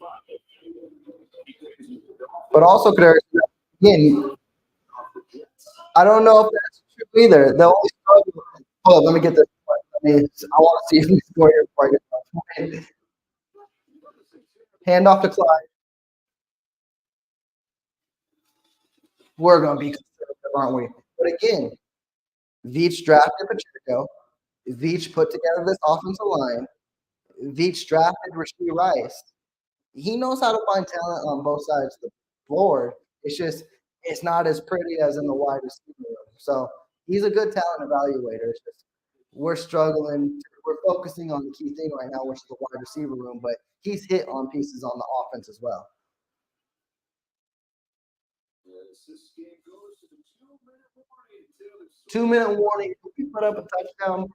But also, again, I don't know if that's true either. The only struggle. Hold up, let me get this. I want to see if we score here before I get to my point. Hand off to Clyde. We're going to be conservative, aren't we? But again, Veach drafted Pacheco. Veach put together this offensive line. Veach drafted Rashee Rice. He knows how to find talent on both sides of the board. It's just it's not as pretty as in the wide receiver room. So he's a good talent evaluator. It's just we're struggling. We're focusing on the key thing right now, which is the wide receiver room. But he's hit on pieces on the offense as well. This game goes to the 2-minute warning. 2-minute warning. If we put up a touchdown,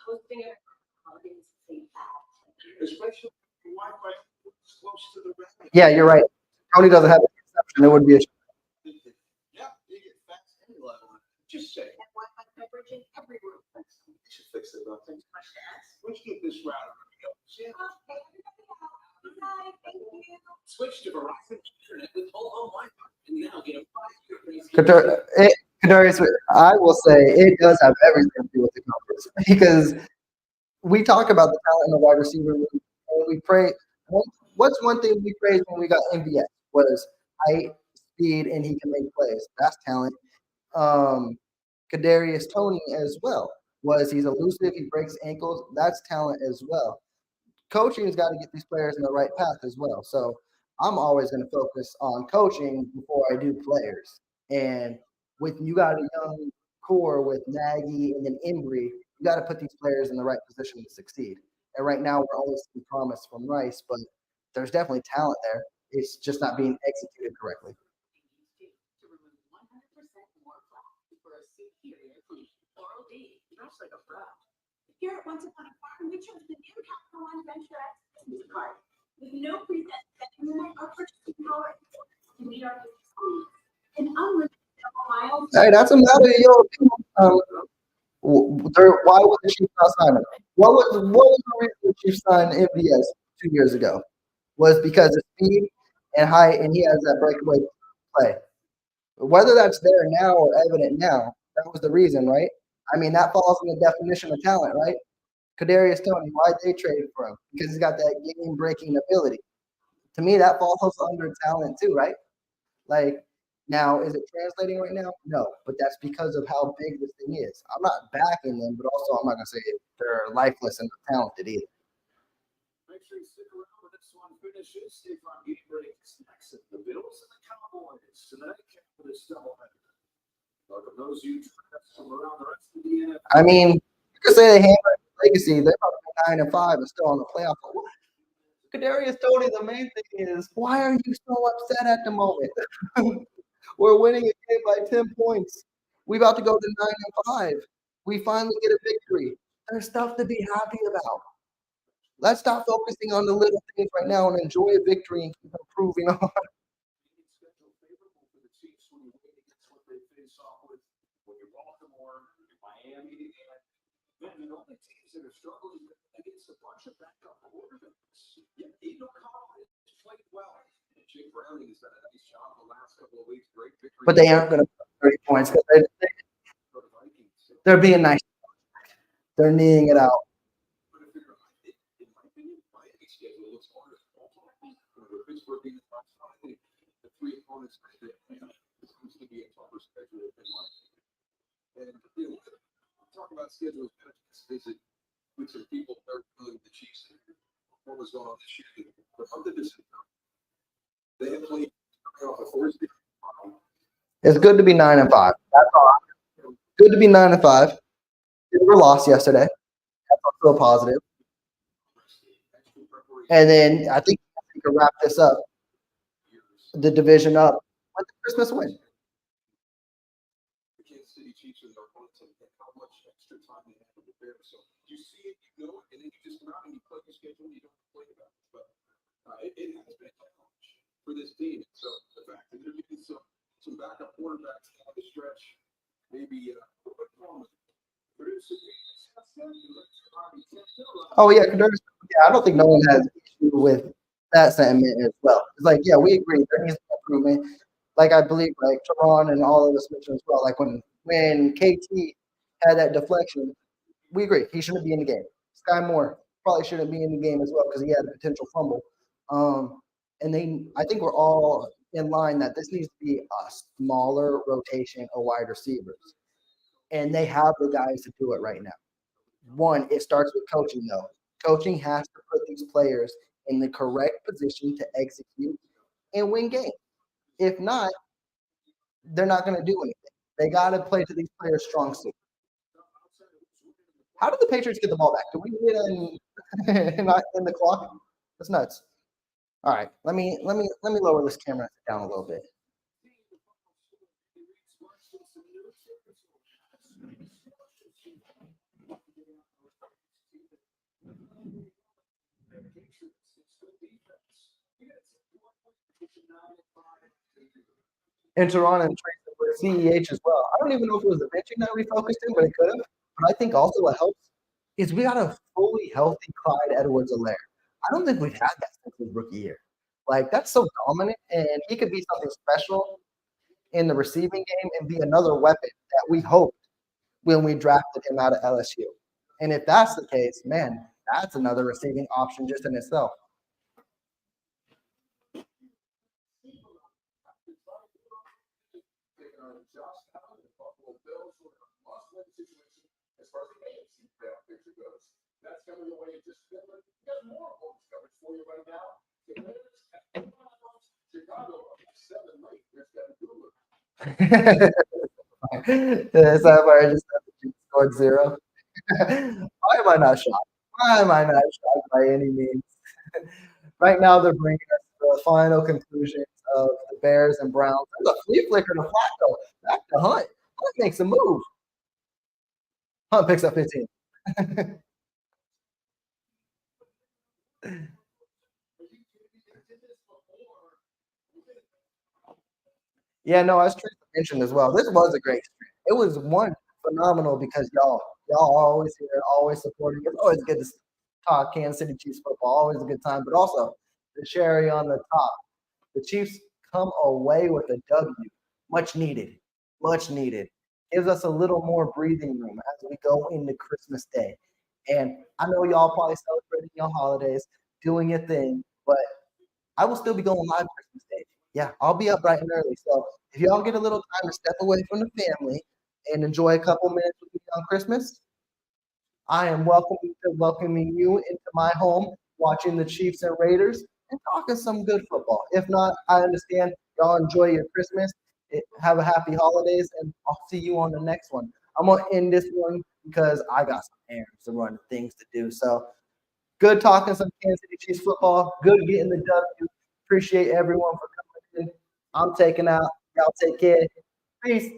Hosting a holidays say that. Especially if Wi-Fi is close to the red. yeah, you're right. Tony doesn't have an interception. It would be a Yeah, you get fast any level. Just say. And Wi-Fi coverage in every room. You should fix it up. Thanks so much to ask. Let's get this router. Okay, everybody out. Good night, thank you. Switch to Verizon Internet with whole home Wi-Fi and now get a 5-year Kadarius, I will say it does have everything to do with the conference because we talk about the talent in the wide receiver room, and we pray. What's one thing we praised when we got MVS was height, speed, and he can make plays. That's talent. Kadarius Toney as well was he's elusive, he breaks ankles. That's talent as well. Coaching has got to get these players in the right path as well. So I'm always going to focus on coaching before I do players. And with you got a young core with Nagy and then Embry, you got to put these players in the right position to succeed. And right now we're only seeing promise from Rice, but there's definitely talent there. It's just not being executed correctly. To remove 100% more plaque for a superior clean. Oral D, drops like a frog. Here at Once Upon a Farm, we chose the new Capital One Venture X business card with no preset spending limit or purchasing power to meet our needs and unlimited double miles. Hey, that's a matter of your opinion. Why would the Chiefs not sign him? What was the reason the Chiefs signed MVS 2 years ago? Was because of speed and height, and he has that breakaway play. Whether that's there now or evident now, that was the reason, right? I mean, that falls in the definition of talent, right? Kadarius Toney, why'd they trade for him? Because he's got that game-breaking ability. To me, that falls under talent too, right? Like, now, is it translating right now? No, but that's because of how big this thing is. I'm not backing them, but also I'm not going to say they're lifeless and talented either. Make sure you stick around when this one finishes. State Farm Game breaks next at the Bills and the Cowboys tonight. For this doubleheader. Welcome those you from around the rest of the NFL. I mean, you could say they hammered legacy. They're probably 9-5 and still on the playoff. Kadarius Toney, the main thing is, why are you so upset at the moment? We're winning a game by 10 points. We about to go to 9-5. We finally get a victory. There's stuff to be happy about. Let's stop focusing on the little things right now and enjoy a victory and keep improving on. Schedule favorable for the Chiefs when you wait against what they face off with when you're Baltimore, Miami, and the only teams that are struggling against a bunch of backup quarterbacks. Yeah, Aiden O'Connell has played well. Jake Browning has done a nice job the last couple of weeks. Great victory. But they aren't going to put 30 points because they're being nice. They're kneeing it out. In my opinion, Miami's schedule looks harder than Baltimore. With Pittsburgh being the three opponents that this seems to be a tougher schedule than Miami. And talk about schedules. Visit with some people that are familiar with the Chiefs. What was going on this year? The month of December, they have played off a Thursday. It's good to be 9-5. That's all. Good to be 9-5. We were lost yesterday. That's also a positive. And then I think we can wrap this up, the division up, with the Christmas win. The Kansas City Chiefs are their opponents and how much extra time they have to prepare. So you see it, you know it, and then you just come out and you play your schedule and you don't complain about it. But It has been a challenge for this team. So the fact that they're getting some backup quarterbacks down the stretch, maybe producing. Oh yeah, Kadarius, yeah, I don't think no one has issue with that sentiment as well. It's like, yeah, we agree there needs to be improvement. Like I believe, like Teron and all of us mentioned as well. Like when KT had that deflection, we agree he shouldn't be in the game. Sky Moore probably shouldn't be in the game as well because he had a potential fumble. I think we're all in line that this needs to be a smaller rotation of wide receivers, and they have the guys to do it right now. One, it starts with coaching though. Coaching has to put these players in the correct position to execute and win games. If not, they're not going to do anything. They got to play to these players' strong suit. How did the Patriots get the ball back? Did we get in the clock? That's nuts. All right, let me lower this camera down a little bit. And Toronto and Tracy with CEH as well. I don't even know if it was the benching that we focused in, but it could have. But I think also what helps is we got a fully healthy Clyde Edwards-Helaire. I don't think we've had that since his rookie year. Like, that's so dominant, and he could be something special in the receiving game and be another weapon that we hoped when we drafted him out of LSU. And if that's the case, man, that's another receiving option just in itself. That's coming the way of just Finland. We got more homes coverage for you right now. Chicago 7 late. There's Is that where I just scored 0? Why am I not shocked? Why am I not shocked by any means? Right now, they're bringing us to the final conclusions of the Bears and Browns. There's a flea flicker to Flacco. Back to Hunt. Hunt makes a move. Hunt picks up 15. Yeah, no, as Tracy mentioned as well, this was a great stream. It was one phenomenal because y'all are always here, always supporting. It's always good to talk Kansas City Chiefs football, always a good time. But also the cherry on the top, the Chiefs come away with a W, much needed, much needed. Gives us a little more breathing room as we go into Christmas Day. And I know y'all probably celebrating your holidays, doing your thing, but I will still be going live Christmas Day. Yeah, I'll be up bright and early. So if y'all get a little time to step away from the family and enjoy a couple minutes with me on Christmas, I am welcoming you into my home, watching the Chiefs and Raiders and talking some good football. If not, I understand. Y'all enjoy your Christmas. Have a happy holidays, and I'll see you on the next one. I'm gonna end this one because I got some errands to run, things to do. So good talking some Kansas City Chiefs football. Good getting the W. Appreciate everyone for coming in. I'm taking out. Y'all take care. Peace.